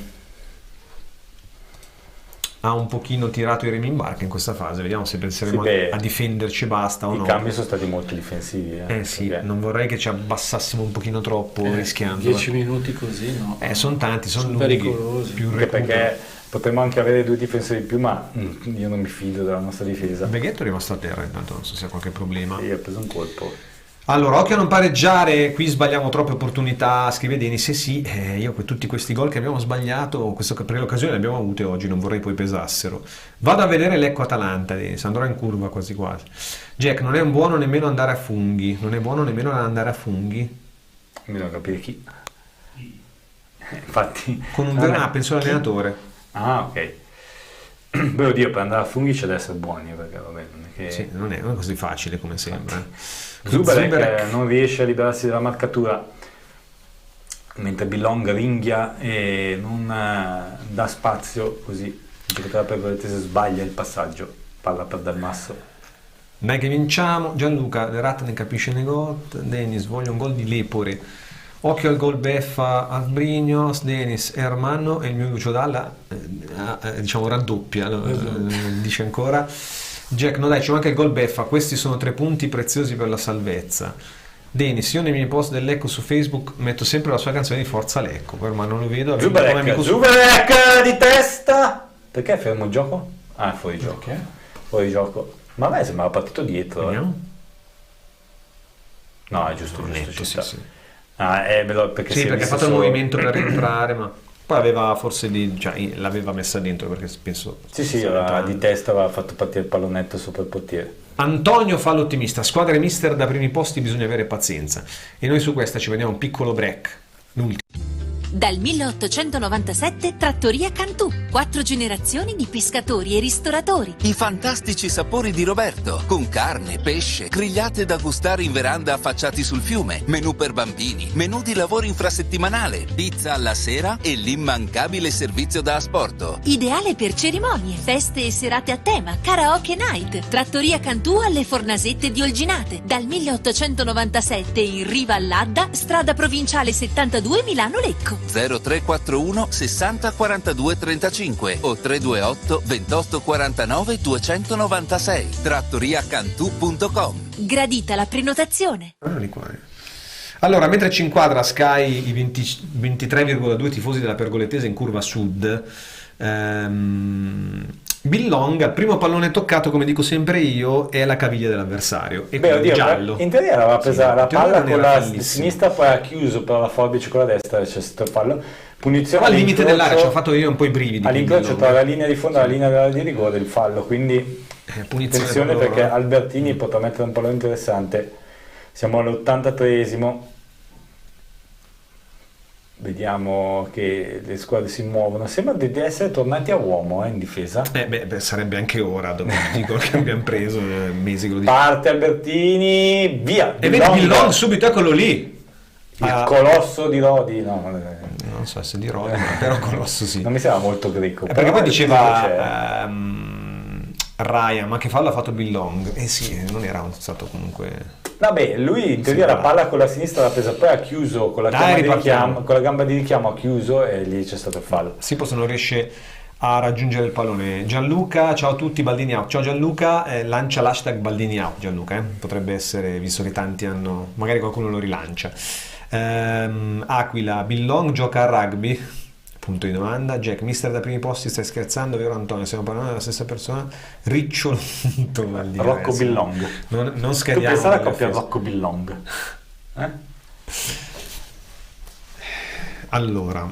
tirato i remi in barca in questa fase. Vediamo se penseremo a difenderci e basta o no. I cambi sono stati molto difensivi. Sì, non vorrei che ci abbassassimo un pochino troppo rischiando. 10 minuti così, no? Sono tanti, sono lunghi, pericolosi. Perché potremmo anche avere 2 difensori in più, ma io non mi fido della nostra difesa. Beghetto è rimasto a terra, intanto non so se ha qualche problema. Sì, ha preso un colpo. Allora, occhio a non pareggiare, qui sbagliamo troppe opportunità, scrive Denis. Io tutti questi gol che abbiamo sbagliato, per l'occasione le abbiamo avute oggi, non vorrei poi pesassero. Vado a vedere Lecco-Atalanta, Denis, andrò in curva quasi quasi. Jack, non è buono nemmeno andare a funghi, Bisogna capire chi. Infatti... Con un penso all'allenatore. Ok. Beh, oddio, per andare a funghi c'è da essere buoni, perché vabbè, non è che... Sì, non è così facile come sembra. Zubarek non riesce a liberarsi dalla marcatura, mentre Billong ringhia e non dà spazio, così il giocatore pergolettese sbaglia il passaggio, palla per Dalmasso. Dai che vinciamo. Gianluca, Rat ne capisce negot. Denis, voglio un gol di Lepore. Occhio al gol beffa a Brignos. Denis, Ermanno e il mio Lucio Dalla diciamo raddoppia, dice ancora. Jack, no dai, c'è anche il gol beffa, questi sono 3 punti preziosi per la salvezza. Denis, io nei miei post del Lecco su Facebook metto sempre la sua canzone di Forza Lecco, ma non lo vedo. Zubarek di testa! Perché è fermo il gioco? Ah, fuori gioco. Perché? Fuori gioco. Ma a me sembrava partito dietro. Vediamo. No, è giusto. Sì. Perché ha fatto il movimento per rientrare, ma poi aveva forse l'aveva messa dentro, perché penso di testa aveva fatto partire il pallonetto sopra il portiere. Antonio fa l'ottimista. Squadre mister da primi posti bisogna avere pazienza, e noi su questa ci vediamo un piccolo break, l'ultimo. Dal 1897 Trattoria Cantù, 4 generazioni di pescatori e ristoratori. I fantastici sapori di Roberto, con carne, pesce, grigliate da gustare in veranda affacciati sul fiume, menù per bambini, menù di lavoro infrasettimanale, pizza alla sera e l'immancabile servizio da asporto. Ideale per cerimonie, feste e serate a tema, karaoke night. Trattoria Cantù alle Fornasette di Olginate, dal 1897 in riva all'Adda, strada provinciale 72 Milano-Lecco. 0341 60 42 35 o 328 28 49 296. trattoriacantù.com. Gradita la prenotazione. Allora, mentre ci inquadra Sky i 23,2 tifosi della pergolettese in curva sud, Billong al primo pallone toccato, come dico sempre io, è la caviglia dell'avversario e giallo. In teoria aveva presa la palla con la sinistra, poi ha chiuso per la forbice con la destra, c'è stato fallo. Punizione al limite dell'area, ci ha fatto io un po' i brividi. All'incrocio tra la linea di fondo e la linea di rigore, il fallo, quindi attenzione perché Albertini potrà mettere un pallone interessante. Siamo all'83esimo. vediamo che le squadre si muovono, sembra di essere tornati a uomo in difesa. Sarebbe anche ora dopo quello che abbiamo preso mesi. Parte Albertini, via, e vedi Billong subito, eccolo lì, il colosso di Rodi, no, non so se di Rodi, però colosso sì, non mi sembra molto greco, perché poi diceva Ryan, ma che fallo ha fatto Billong? Sì, non era stato comunque. Vabbè, lui in teoria la palla con la sinistra l'ha presa, poi ha chiuso con la gamba di richiamo, ha chiuso e lì c'è stato il fallo. Siposs non riesce a raggiungere il pallone. Gianluca, ciao a tutti, Baldini out. Ciao Gianluca, lancia l'hashtag Baldini out, Gianluca, potrebbe essere, visto che tanti hanno, magari qualcuno lo rilancia. Aquila, Billong gioca a rugby? Punto di domanda. Jack, mister da primi posti, stai scherzando, vero Antonio? Stiamo parlando della stessa persona. Ricciolo Rocco Billong. Non scherziamo. Tu pensa alla coppia Rocco Billong? Allora,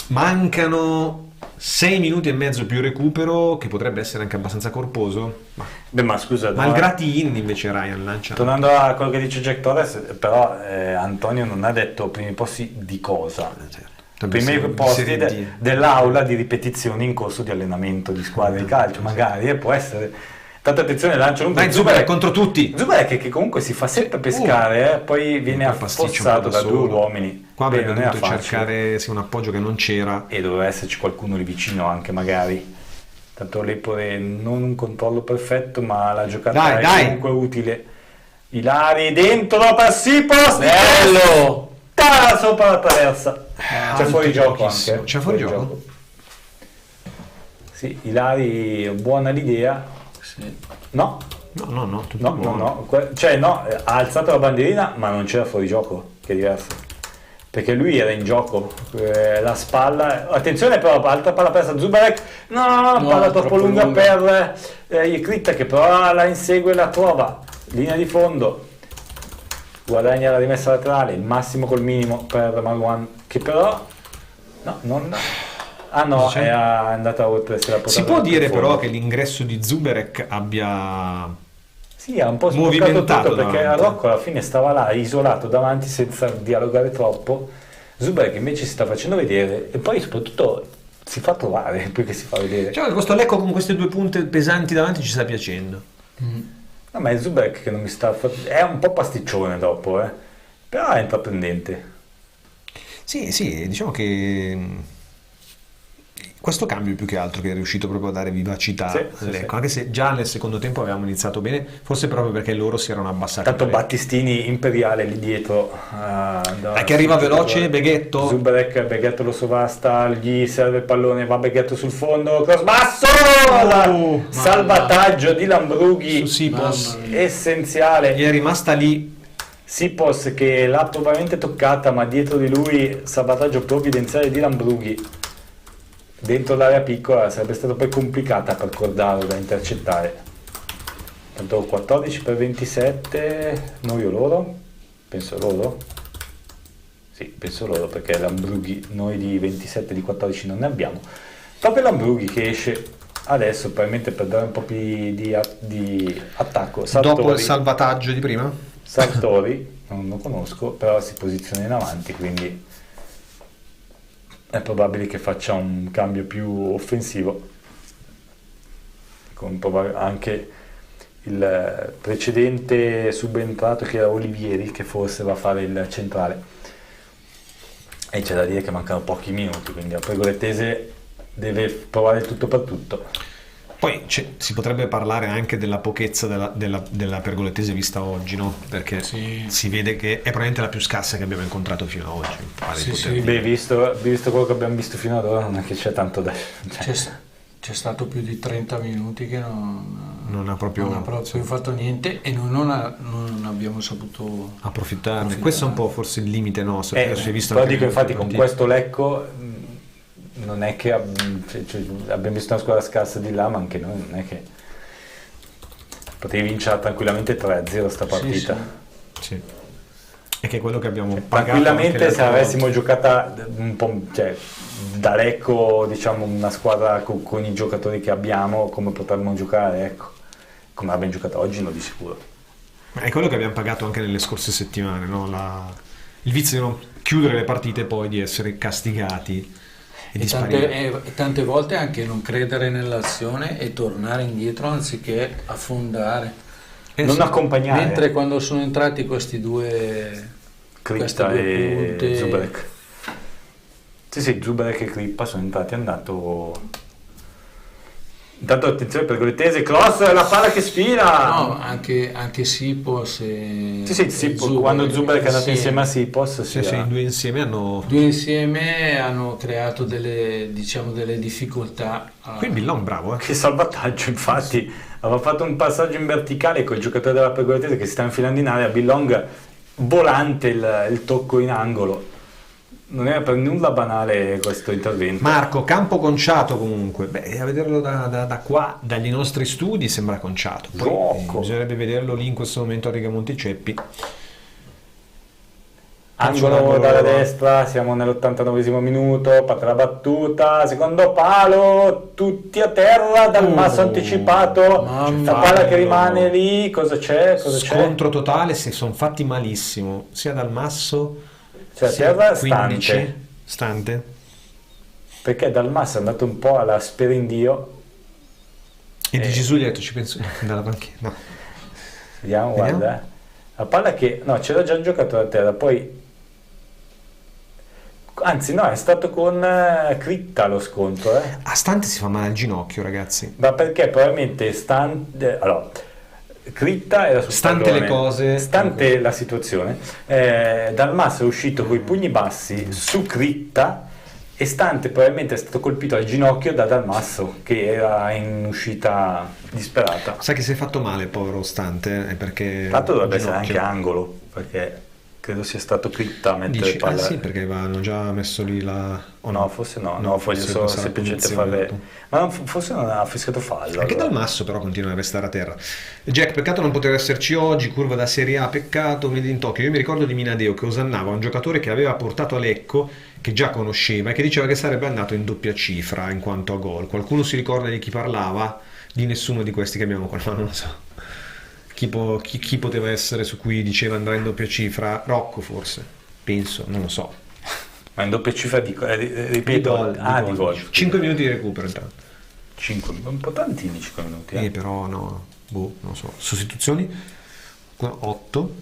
mancano 6 minuti e mezzo più recupero, che potrebbe essere anche abbastanza corposo. Ma scusa, ma il gratin invece Ryan lancia. Tornando a quello che dice Jack Torres, però Antonio non ha detto primi posti di cosa. Certo. Primi posti dell'aula di ripetizioni in corso di allenamento di squadre di calcio, magari, può essere. Tanto attenzione, lancio lungo. Dai, Zuberek contro tutti. Zuberek che comunque si fa sempre pescare, poi viene affossato da due uomini. Qua avrebbe dovuto cercare un appoggio che non c'era. E doveva esserci qualcuno lì vicino anche, magari. Tanto l'Empoli non un controllo perfetto, ma la giocata è comunque utile. Ilari dentro per Siposs. Bello! Sopra la traversa. C'è fuori gioco anche. C'è fuori gioco? Sì, Ilari, buona l'idea. Sì. No, tutto buono. No. Cioè ha alzato la bandierina, ma non c'era fuori gioco, che è diverso. Perché lui era in gioco, la spalla. Attenzione però, altra palla persa Zuberek. No, palla troppo lunga per Kritta, che però la insegue e la trova. Linea di fondo. Guadagna la rimessa laterale, il massimo col minimo per Marwan, che però è andata oltre. Si può dire però che l'ingresso di Zuberek abbia ha un po' movimentato tutto, perché Rocco alla fine stava là isolato davanti senza dialogare troppo. Zuberek invece si sta facendo vedere e poi soprattutto si fa trovare più che si fa vedere. Cioè, questo Lecco con queste due punte pesanti davanti ci sta piacendo. No, ma è Zuberek che non mi sta. È un po' pasticcione dopo, però è intraprendente. Sì, diciamo che questo cambio più che altro che è riuscito proprio a dare vivacità all'Ecco, anche se già nel secondo tempo avevamo iniziato bene, forse proprio perché loro si erano abbassati. Tanto Battistini imperiale lì dietro, che arriva veloce, Beghetto. Beghetto lo sovrasta, gli serve il pallone, va Beghetto sul fondo, cross basso, salvataggio di Lambrughi su Siposs, essenziale. Gli è rimasta lì Siposs che l'ha probabilmente toccata, ma dietro di lui salvataggio provvidenziale di Lambrughi. Dentro l'area piccola sarebbe stato poi complicata per Cordaro da intercettare. Tanto 14/27, noi o loro? Penso loro. Sì, penso loro, perché Lambrughi, noi di 27 di 14 non ne abbiamo. Proprio Lambrughi che esce adesso probabilmente per dare un po' più di attacco. Sartori, dopo il salvataggio di prima? Sartori, non lo conosco, però si posiziona in avanti, quindi è probabile che faccia un cambio più offensivo, con anche il precedente subentrato che era Olivieri, che forse va a fare il centrale, e c'è da dire che mancano pochi minuti, quindi la Pergolettese deve provare il tutto per tutto. Poi si potrebbe parlare anche della pochezza della Pergolettese vista oggi, no? Perché si vede che è probabilmente la più scarsa che abbiamo incontrato fino ad oggi. Beh, visto quello che abbiamo visto fino ad ora, non è che c'è tanto da. C'è stato più di 30 minuti che non ha proprio fatto niente e noi non abbiamo saputo approfittarne. Questo è un po' forse il limite nostro. Però dico, infatti, con questo Lecco non è che abbiamo visto una squadra scarsa di là, ma anche noi non è che potevi vincere tranquillamente 3-0 sta partita. Sì. E che è quello che abbiamo pagato tranquillamente se avessimo giocata un po', da Lecco, diciamo, una squadra con i giocatori che abbiamo, come potremmo giocare, ecco, come abbiamo giocato oggi, no, di sicuro. È quello che abbiamo pagato anche nelle scorse settimane, no? Il vizio di non chiudere le partite e poi di essere castigati e di sparire. Tante volte anche non credere nell'azione e tornare indietro anziché affondare, non accompagnare. Mentre quando sono entrati questi due Krippa e Zubelek, sì, Zubelek e Krippa sono entrati, è andato. Intanto attenzione per Goletese, cross, la palla che sfila. No, anche Sipos e Sipos, quando Zubelek è andato insieme a Sipos, sì, i due insieme hanno creato delle difficoltà. Qui Billon bravo, che salvataggio, infatti aveva fatto un passaggio in verticale con il giocatore della Pergoletese che si sta infilando in area, Billon volante il tocco in angolo. Non era per nulla banale questo intervento. Marco, campo conciato comunque. Beh, a vederlo da qua, dagli nostri studi, sembra conciato. Poi bisognerebbe vederlo lì in questo momento a Rigamonti Ceppi. Angolo dalla destra, siamo nell'89esimo minuto, parte la battuta, secondo palo, tutti a terra, dal masso anticipato, la palla che rimane lì, cosa c'è? Scontro totale, si sono fatti malissimo, sia dal masso... Cioè a terra 15, stante, perché dal masso è andato un po' alla sperindio e di Gesù gli ha detto ci penso dalla panchina, no. Vediamo. Guarda, la palla che c'era già un giocatore a terra, poi anzi no, è stato con Critta lo scontro, a Stante si fa male al ginocchio, ragazzi, ma perché probabilmente Stante, allora Critta era su stante pallone, le cose, stante la situazione, dal masso è uscito coi pugni bassi su Critta e Stante probabilmente è stato colpito al ginocchio da Dalmasso che era in uscita disperata. Sai che si è fatto male povero Stante, perché tanto dovrebbe essere anche angolo, perché credo sia stato Critta a mettere palla. Sì, perché hanno già messo lì la... no, forse no, voglio solo semplicemente farle... Ma forse non ha fischiato fallo. Anche allora. Dalmasso però continua a restare a terra. Jack, peccato non poter esserci oggi, curva da Serie A, peccato, made in Tokyo. Io mi ricordo di Minadeo che osannava un giocatore che aveva portato a Lecco, che già conosceva e che diceva che sarebbe andato in doppia cifra in quanto a gol. Qualcuno si ricorda di chi parlava? Di nessuno di questi che abbiamo qua, non lo so. Chi poteva essere su cui diceva andrà in doppia cifra? Rocco forse, penso, non lo so. Ma in doppia cifra ripeto, di gol. 5 minuti di recupero intanto. 5, un po' tantini 5 minuti. Però no, non so. Sostituzioni 8,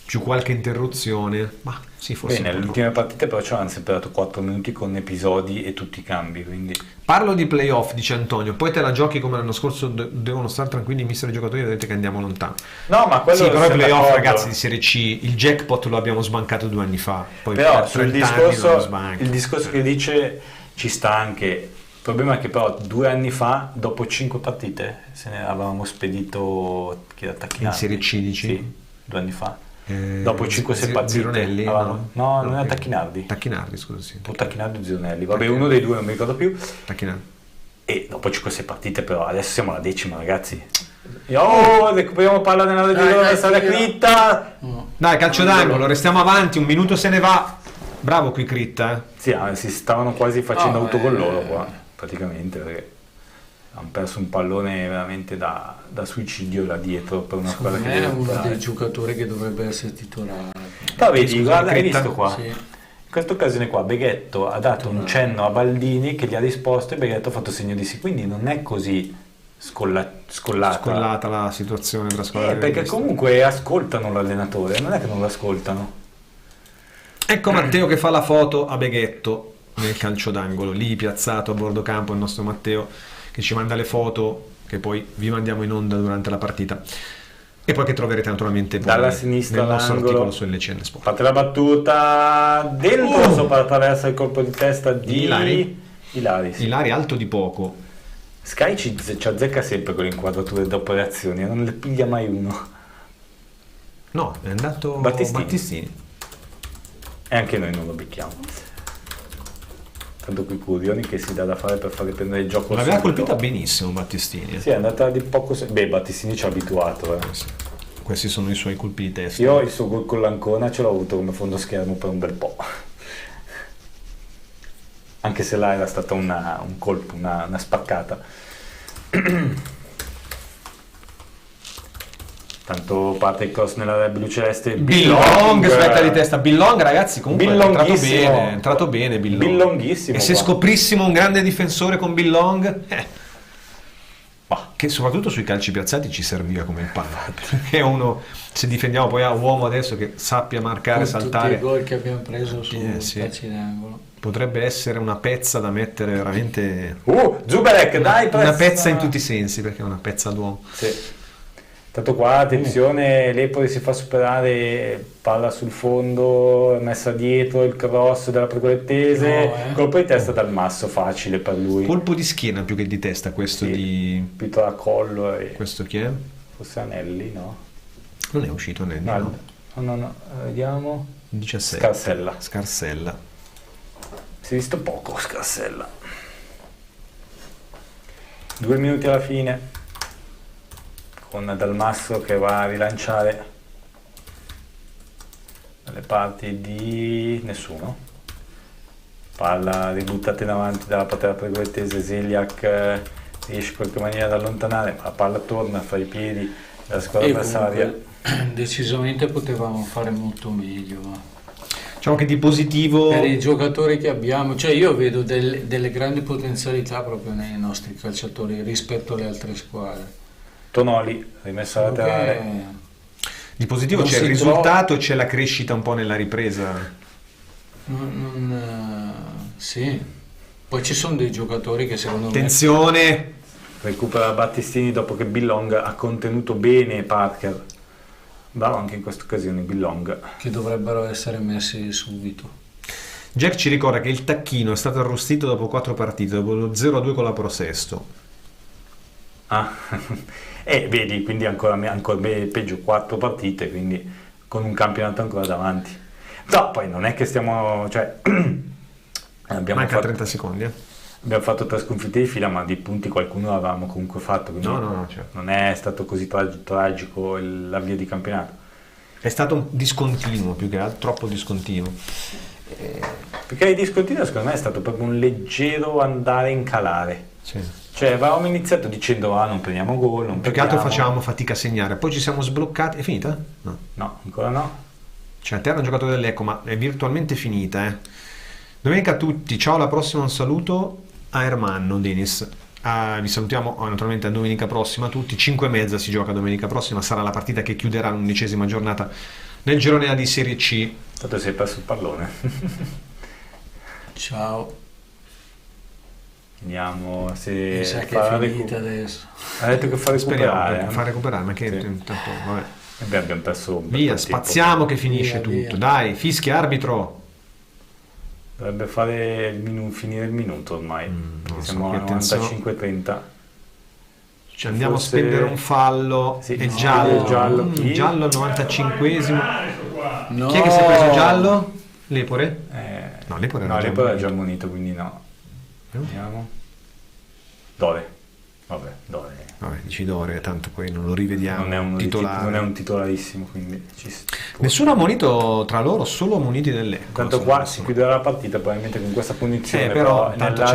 più qualche interruzione, ma sì, forse. Bene, le ultime partite però ci hanno sempre dato 4 minuti con episodi e tutti i cambi, quindi... Parlo di playoff, dice Antonio, poi te la giochi come l'anno scorso, devono stare tranquilli i mister giocatori, vedete che andiamo lontano. No, ma quello sì, però i playoff, ragazzi, di Serie C, il jackpot lo abbiamo sbancato 2 anni fa, poi però sul il discorso che dice ci sta anche. Il problema è che però 2 anni fa, dopo 5 partite, se ne avevamo spedito chi era Tacchinardi. In Serie C, dici? Sì, 2 anni fa. Dopo 5-6 partite. Zironelli? No, non era Tacchinardi. Tacchinardi, scusa, sì. O Tacchinardi o Zironelli. Vabbè, uno dei due non mi ricordo più. Tacchinardi. E dopo 5-6 partite, però adesso siamo alla 10ª, ragazzi. Recuperiamo palla nella regione, sala Critta. Dai, calcio d'angolo, restiamo avanti, un minuto se ne va. Bravo qui Critta. Sì, si stavano quasi facendo autogol loro qua, praticamente, perché hanno perso un pallone veramente da suicidio là dietro per una squadra che è uno dei giocatori che dovrebbe essere titolare. Però vedi, guarda, hai visto qua? Sì. In questa occasione qua Beghetto ha dato un cenno a Baldini che gli ha risposto e Beghetto ha fatto segno di sì, quindi non è così scollata la situazione tra squadre. Perché comunque ascoltano l'allenatore, non è che non lo ascoltano. Ecco Matteo che fa la foto a Beghetto nel calcio d'angolo, lì piazzato a bordo campo il nostro Matteo che ci manda le foto che poi vi mandiamo in onda durante la partita e poi che troverete naturalmente dalla sinistra nel nostro l'angolo, articolo su LCN Sport. Fate la battuta dentro sopra attraverso il colpo di testa di Ilari alto di poco. Sky ci azzecca sempre con le inquadrature dopo le azioni, non le piglia mai uno. No, è andato Battistini. E anche noi non lo becchiamo. Tanto qui Curioni che si dà da fare per fare prendere il gioco. L'aveva colpita benissimo Battistini. Sì, è andata di poco. Battistini ci ha abituato. Sì. Questi sono i suoi colpi di testa. Io il suo gol con l'Ancona ce l'ho avuto come fondo schermo per un bel po'. Anche se là era stata un colpo, una spaccata. Tanto parte il cross nell'area blu-celeste. Billong, smetta di testa. Billong, ragazzi, comunque è entrato bene Billong. Billonghissimo. E se scoprissimo un grande difensore con Billong, che soprattutto sui calci piazzati ci serviva come il pane. È uno, se difendiamo poi a uomo adesso che sappia marcare, con saltare. tutti i gol che abbiamo preso su calci d'angolo. Potrebbe essere una pezza da mettere veramente. Zuberek, dai, una pezza in tutti i sensi, perché è una pezza d'uomo. Sì. Tanto qua, attenzione, l'Empoli si fa superare, palla sul fondo, messa dietro, il cross della Pergolettese, colpo di testa dal Masso, facile per lui. Colpo di schiena più che di testa questo di... Pito a collo. Questo chi è? Forse Anelli, no? Non è uscito Anelli, no. Vediamo. 17. Scarsella. Si è visto poco Scarsella. 2 minuti alla fine. Con Dalmasso che va a rilanciare dalle parti di nessuno, palla ributtata in avanti dalla patera pergolettese. Zeliak riesce in qualche maniera ad allontanare, ma la palla torna fra i piedi della squadra avversaria. Decisamente potevamo fare molto meglio, diciamo che di positivo per i giocatori che abbiamo, cioè io vedo delle grandi potenzialità proprio nei nostri calciatori rispetto alle altre squadre. Tonoli, rimessa laterale. Di positivo c'è il risultato, c'è la crescita un po' nella ripresa. Sì. Poi ci sono dei giocatori che secondo me... Recupera Battistini dopo che Billong ha contenuto bene Parker. Bravo anche in questa occasione Billong. Che dovrebbero essere messi subito. Jack ci ricorda che il tacchino è stato arrostito dopo 4 partite, dopo lo 0-2 con la Prosesto. Vedi, quindi ancora peggio 4 partite, quindi con un campionato ancora davanti. No, poi non è che stiamo, cioè manca 30 secondi. Abbiamo fatto 3 sconfitte di fila, ma di punti qualcuno l'avevamo comunque fatto, quindi certo. Non è stato così tragico l'avvio di campionato. È stato un discontinuo, più che altro, troppo discontinuo. Perché il discontinuo secondo me è stato proprio un leggero andare in calare. Sì. Cioè avevamo iniziato dicendo non prendiamo gol, più che altro facevamo fatica a segnare, poi ci siamo sbloccati. È finita? No, ancora no. Cioè a terra un giocatore dell'Ecco, ma è virtualmente finita. Domenica a tutti, ciao, alla prossima un saluto a Ermanno, Denis. Vi salutiamo naturalmente a domenica prossima a tutti. 5:30 si gioca domenica prossima, sarà la partita che chiuderà l'11ª giornata nel girone A di Serie C. Tanto sei perso il pallone. Ciao. Vediamo se mi sa che è finita adesso. Ha detto che fa recuperare. Fa recuperare, ma che intanto vabbè. Abbiamo perso via, spaziamo che finisce tutto. Via. Dai, fischia arbitro. Dovrebbe fare finire il minuto ormai. Siamo a 95-30. Andiamo a spendere un fallo. Sì, è giallo. Giallo al 95esimo. No. Chi è che si è preso giallo? Lepore? No, Lepore era già ammonito, quindi no. Vediamo. Dove? Vabbè, dici Dore, tanto poi non lo rivediamo. Non è un titolarissimo, quindi nessuno ammonito tra loro, solo ammoniti dell'Ecco. Tanto qua si chiuderà la partita probabilmente con questa punizione, però tanto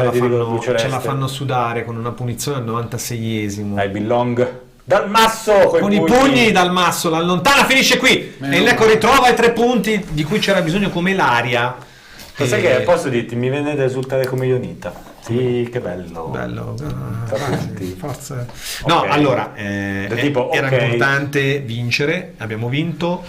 ce la fanno sudare con una punizione al 96esimo. Dai, Billong dal Masso con i pugni dal Masso, l'allontana, finisce qui e l'Ecco ritrova i 3 punti di cui c'era bisogno come l'aria. Sai che posso dirti, mi viene da esultare come Ionita. Sì, che bello. Forza. No, okay. Allora era importante vincere, abbiamo vinto.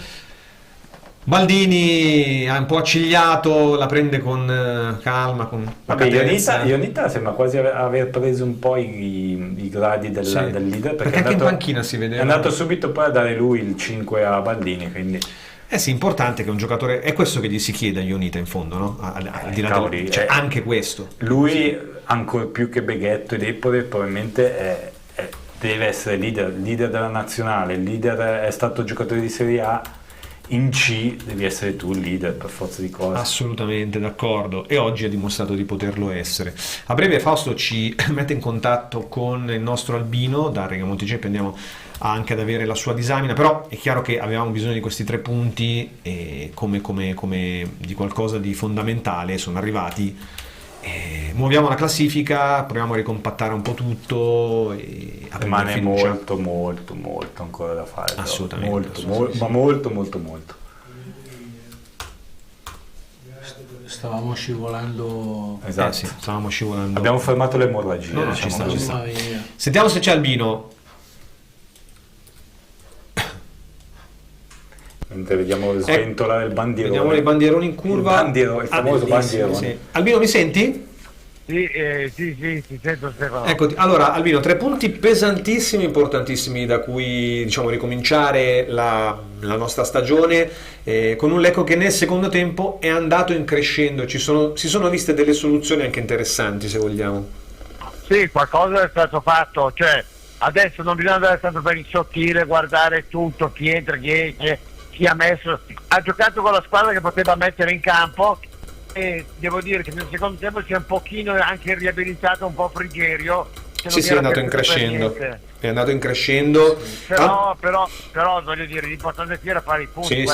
Baldini ha un po' accigliato, la prende con calma, con pacatezza. Ionita sembra quasi aver preso un po' i gradi del leader, perché anche in panchina si vedeva. È andato subito poi a dare lui il 5 a Baldini, quindi sì, importante che un giocatore, è questo che gli si chiede a Ionita in fondo, no? Al di là anche questo. Lui ancora più che Beghetto e Lepore probabilmente deve essere leader della nazionale, è stato giocatore di Serie A. In C devi essere tu il leader per forza di cose. Assolutamente d'accordo, e oggi ha dimostrato di poterlo essere. A breve Fausto ci mette in contatto con il nostro Albino da Reggio Monticeppi, andiamo anche ad avere la sua disamina, però è chiaro che avevamo bisogno di questi 3 punti come di qualcosa di fondamentale, sono arrivati. muoviamo la classifica, proviamo a ricompattare un po' tutto e a rimane fiducia. molto ancora da fare. Assolutamente. Molto. Stavamo scivolando. Esatto. Sì, stavamo scivolando. Abbiamo fermato l'emorragia. No, diciamo ci sta. Mamma mia. Sentiamo se c'è Albino. Mentre vediamo sventolare il bandierone. Vediamo i bandieroni in curva. Il famoso bandierone. Sì. Albino, mi senti? Sì, ti sento Stefano. Eccoti. Allora, Albino, 3 punti pesantissimi, importantissimi da cui diciamo ricominciare la nostra stagione con un Lecco che nel secondo tempo è andato in crescendo. Si sono viste delle soluzioni anche interessanti, se vogliamo. Sì, qualcosa è stato fatto, cioè adesso non bisogna andare tanto per il sottile, guardare tutto, chi entra, chi ha messo, ha giocato con la squadra che poteva mettere in campo e devo dire che nel secondo tempo si è un pochino anche riabilitato, un po' Frigerio. Sì, è andato in crescendo. È andato in crescendo. Però voglio dire, l'importante qui era fare i punti.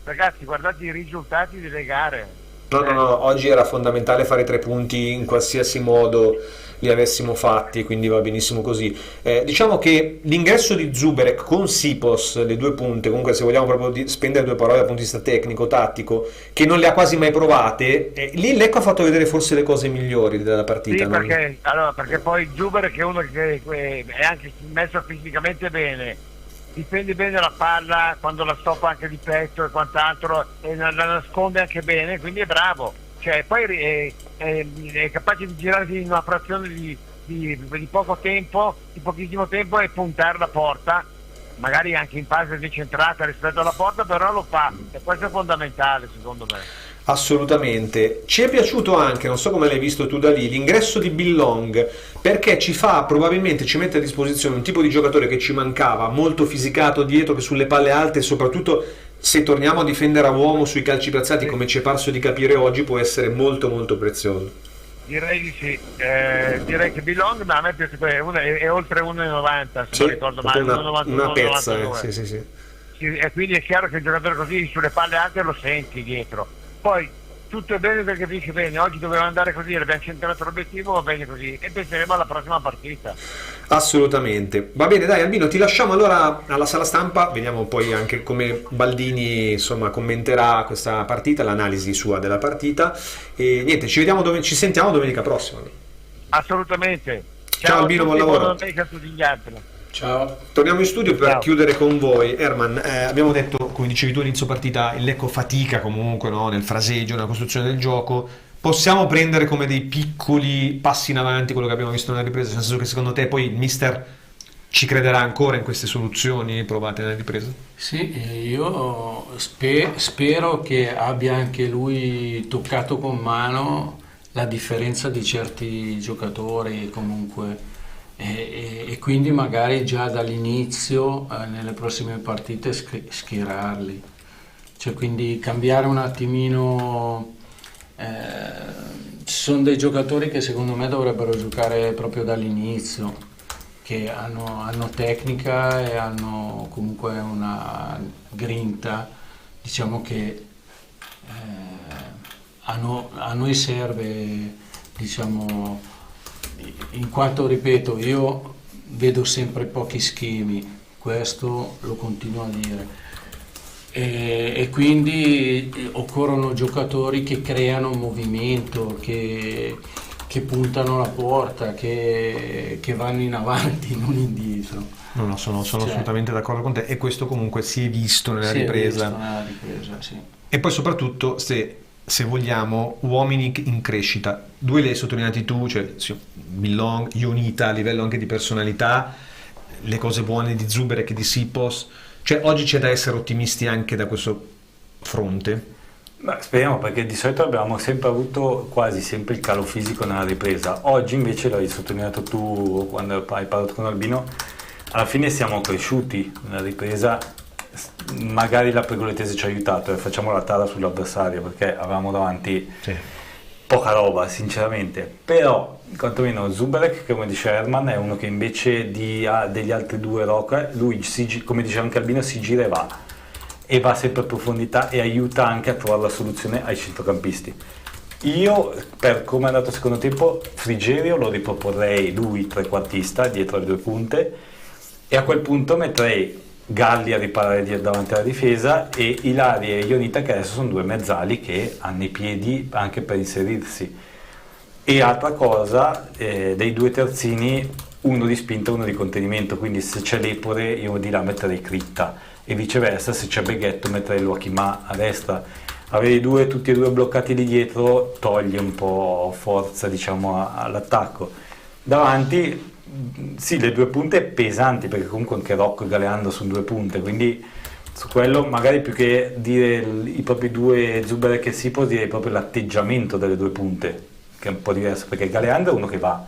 Ragazzi, guardate i risultati delle gare. No, oggi era fondamentale fare 3 punti in qualsiasi modo li avessimo fatti, quindi va benissimo così. Diciamo che l'ingresso di Zuberek con Sipos, le 2 punte, comunque se vogliamo proprio spendere 2 parole dal punto di vista tecnico, tattico, che non le ha quasi mai provate, lì il Lecco ha fatto vedere forse le cose migliori della partita. Sì, perché poi Zuberek è uno che è anche messo fisicamente bene, difende bene la palla quando la stoppa anche di petto e quant'altro, e la nasconde anche bene, quindi è bravo. Cioè, poi è capace di girarsi in una frazione di poco tempo, di pochissimo tempo, e puntare la porta, magari anche in fase decentrata rispetto alla porta, però lo fa, e questo è fondamentale secondo me. Assolutamente. Ci è piaciuto anche, non so come l'hai visto tu da lì, l'ingresso di Billong, perché probabilmente ci mette a disposizione un tipo di giocatore che ci mancava, molto fisicato dietro, che sulle palle alte, e soprattutto se torniamo a difendere a uomo sui calci piazzati, come ci è parso di capire oggi, può essere molto prezioso. Direi di sì, direi che Billong, ma a me piace, è oltre 1,90 se non ricordo male, una pezza, sì. E quindi è chiaro che il giocatore così sulle palle alte lo senti dietro. Poi tutto è bene perché dice bene, oggi doveva andare così, abbiamo centrato l'obiettivo, va bene così, e penseremo alla prossima partita. Assolutamente. Va bene, dai Albino, ti lasciamo allora alla sala stampa, vediamo poi anche come Baldini commenterà questa partita, l'analisi sua della partita, e niente, ci sentiamo domenica prossima. Assolutamente. Ciao Albino, buon lavoro. Buona domenica a tutti gli altri. Ciao. Torniamo in studio per chiudere con voi. Herman, abbiamo detto, come dicevi tu all'inizio partita, il Lecco fatica comunque, no? Nel fraseggio, nella costruzione del gioco. Possiamo prendere come dei piccoli passi in avanti quello che abbiamo visto nella ripresa, nel senso che secondo te poi il mister ci crederà ancora in queste soluzioni provate nella ripresa? Sì, io spero che abbia anche lui toccato con mano la differenza di certi giocatori comunque, e quindi magari già dall'inizio nelle prossime partite schierarli, cioè quindi cambiare un attimino. Ci sono dei giocatori che secondo me dovrebbero giocare proprio dall'inizio, che hanno tecnica e hanno comunque una grinta, diciamo che a noi serve, diciamo, in quanto, ripeto, io vedo sempre pochi schemi, questo lo continuo a dire, e quindi occorrono giocatori che creano movimento, che puntano la porta, che vanno in avanti, non indietro. No, sono assolutamente d'accordo con te, e questo comunque si è visto nella ripresa. Sì. E poi soprattutto se vogliamo uomini in crescita, 2 li hai sottolineati tu, cioè Billong, Ionita a livello anche di personalità, le cose buone di Zuberek e di Sipos, cioè oggi c'è da essere ottimisti anche da questo fronte. Beh, speriamo, perché di solito abbiamo sempre avuto quasi sempre il calo fisico nella ripresa. Oggi invece, l'hai sottolineato tu quando hai parlato con Albino, alla fine siamo cresciuti nella ripresa. Magari la Pergolettese ci ha aiutato, e facciamo la tara sull'avversario perché avevamo davanti poca roba sinceramente, però quantomeno Zuberek, come dice Herman, è uno che invece degli altri 2 Roca, lui come dice anche Albino, si gira e va sempre a profondità, e aiuta anche a trovare la soluzione ai centrocampisti. Io, per come è andato il secondo tempo, Frigerio lo riproporrei lui trequartista dietro le due punte, e a quel punto metterei Galli a riparare davanti alla difesa e Ilari e Ionita, che adesso sono due mezzali che hanno i piedi anche per inserirsi. E altra cosa, dei due terzini, uno di spinta e uno di contenimento, quindi se c'è Lepore io di là metterei Critta, e viceversa se c'è Beghetto metterei Luachimà a destra. Avere tutti e due bloccati lì dietro toglie un po' forza, diciamo, all'attacco. Davanti sì, le due punte pesanti, perché comunque anche Rocco e Galeando sono due punte, quindi su quello magari più che dire i propri due Zuber e Sipos, direi proprio l'atteggiamento delle due punte, che è un po' diverso, perché Galeando è uno che va.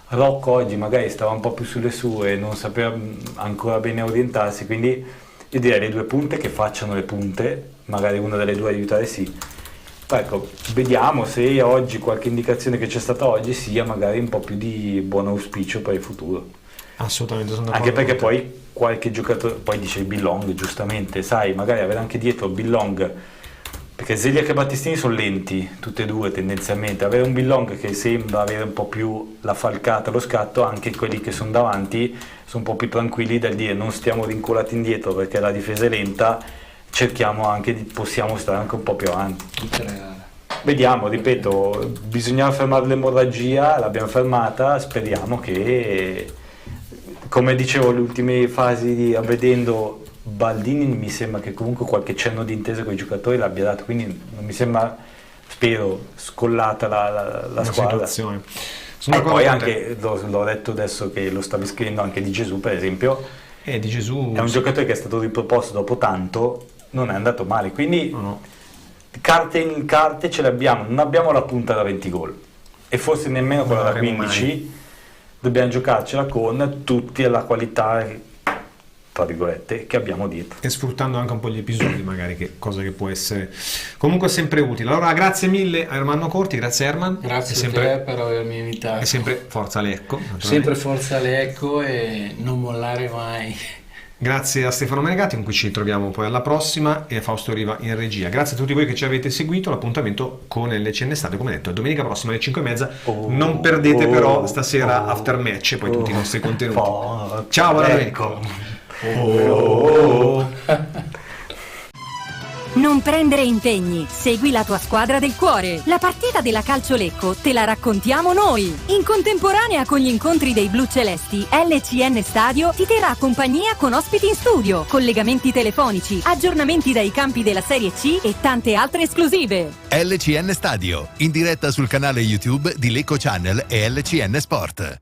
Rocco oggi magari stava un po' più sulle sue, non sapeva ancora bene orientarsi, quindi io direi le due punte che facciano le punte, magari una delle due aiutare sì. Ecco, vediamo se oggi qualche indicazione che c'è stata oggi sia magari un po' più di buon auspicio per il futuro. Assolutamente, sono d'accordo. Anche perché poi qualche giocatore, poi dice Billong, giustamente, sai, magari avere anche dietro Billong, perché Zeliak e Battistini sono lenti, tutte e due tendenzialmente, avere un Billong che sembra avere un po' più la falcata, lo scatto, anche quelli che sono davanti sono un po' più tranquilli dal dire non stiamo vincolati indietro perché la difesa è lenta, cerchiamo anche possiamo stare anche un po' più avanti. Vediamo, ripeto, bisognava fermare l'emorragia, l'abbiamo fermata, speriamo che, come dicevo, le ultime fasi vedendo Baldini mi sembra che comunque qualche cenno di intesa con i giocatori l'abbia dato, quindi non mi sembra, spero, scollata la squadra. Situazione. E poi anche, l'ho detto adesso che lo stavi scrivendo, anche Di Gesù per esempio, Di Gesù è un giocatore che è stato riproposto dopo tanto, non è andato male, quindi carte in carte ce le abbiamo, non abbiamo la punta da 20 gol e forse nemmeno quella da 15, dobbiamo giocarcela con tutti alla qualità, tra virgolette, che abbiamo dietro. E sfruttando anche un po' gli episodi, magari, cosa che può essere comunque sempre utile. Allora, grazie mille a Ermanno Corti, grazie Erman. Grazie a te per avermi invitato. E sempre forza Lecco. Sempre forza Lecco e non mollare mai. Grazie a Stefano Menegatti, con cui ci troviamo poi alla prossima, e a Fausto Riva in regia. Grazie a tutti voi che ci avete seguito. L'appuntamento con LCN Stadio, come detto, è domenica prossima alle 5:30. Non perdete però stasera after match e poi tutti i nostri contenuti. Ciao, buona domenica. Non prendere impegni, segui la tua squadra del cuore. La partita della Calcio Lecco te la raccontiamo noi. In contemporanea con gli incontri dei blu celesti, LCN Stadio ti terrà compagnia con ospiti in studio, collegamenti telefonici, aggiornamenti dai campi della Serie C e tante altre esclusive. LCN Stadio, in diretta sul canale YouTube di Lecco Channel e LCN Sport.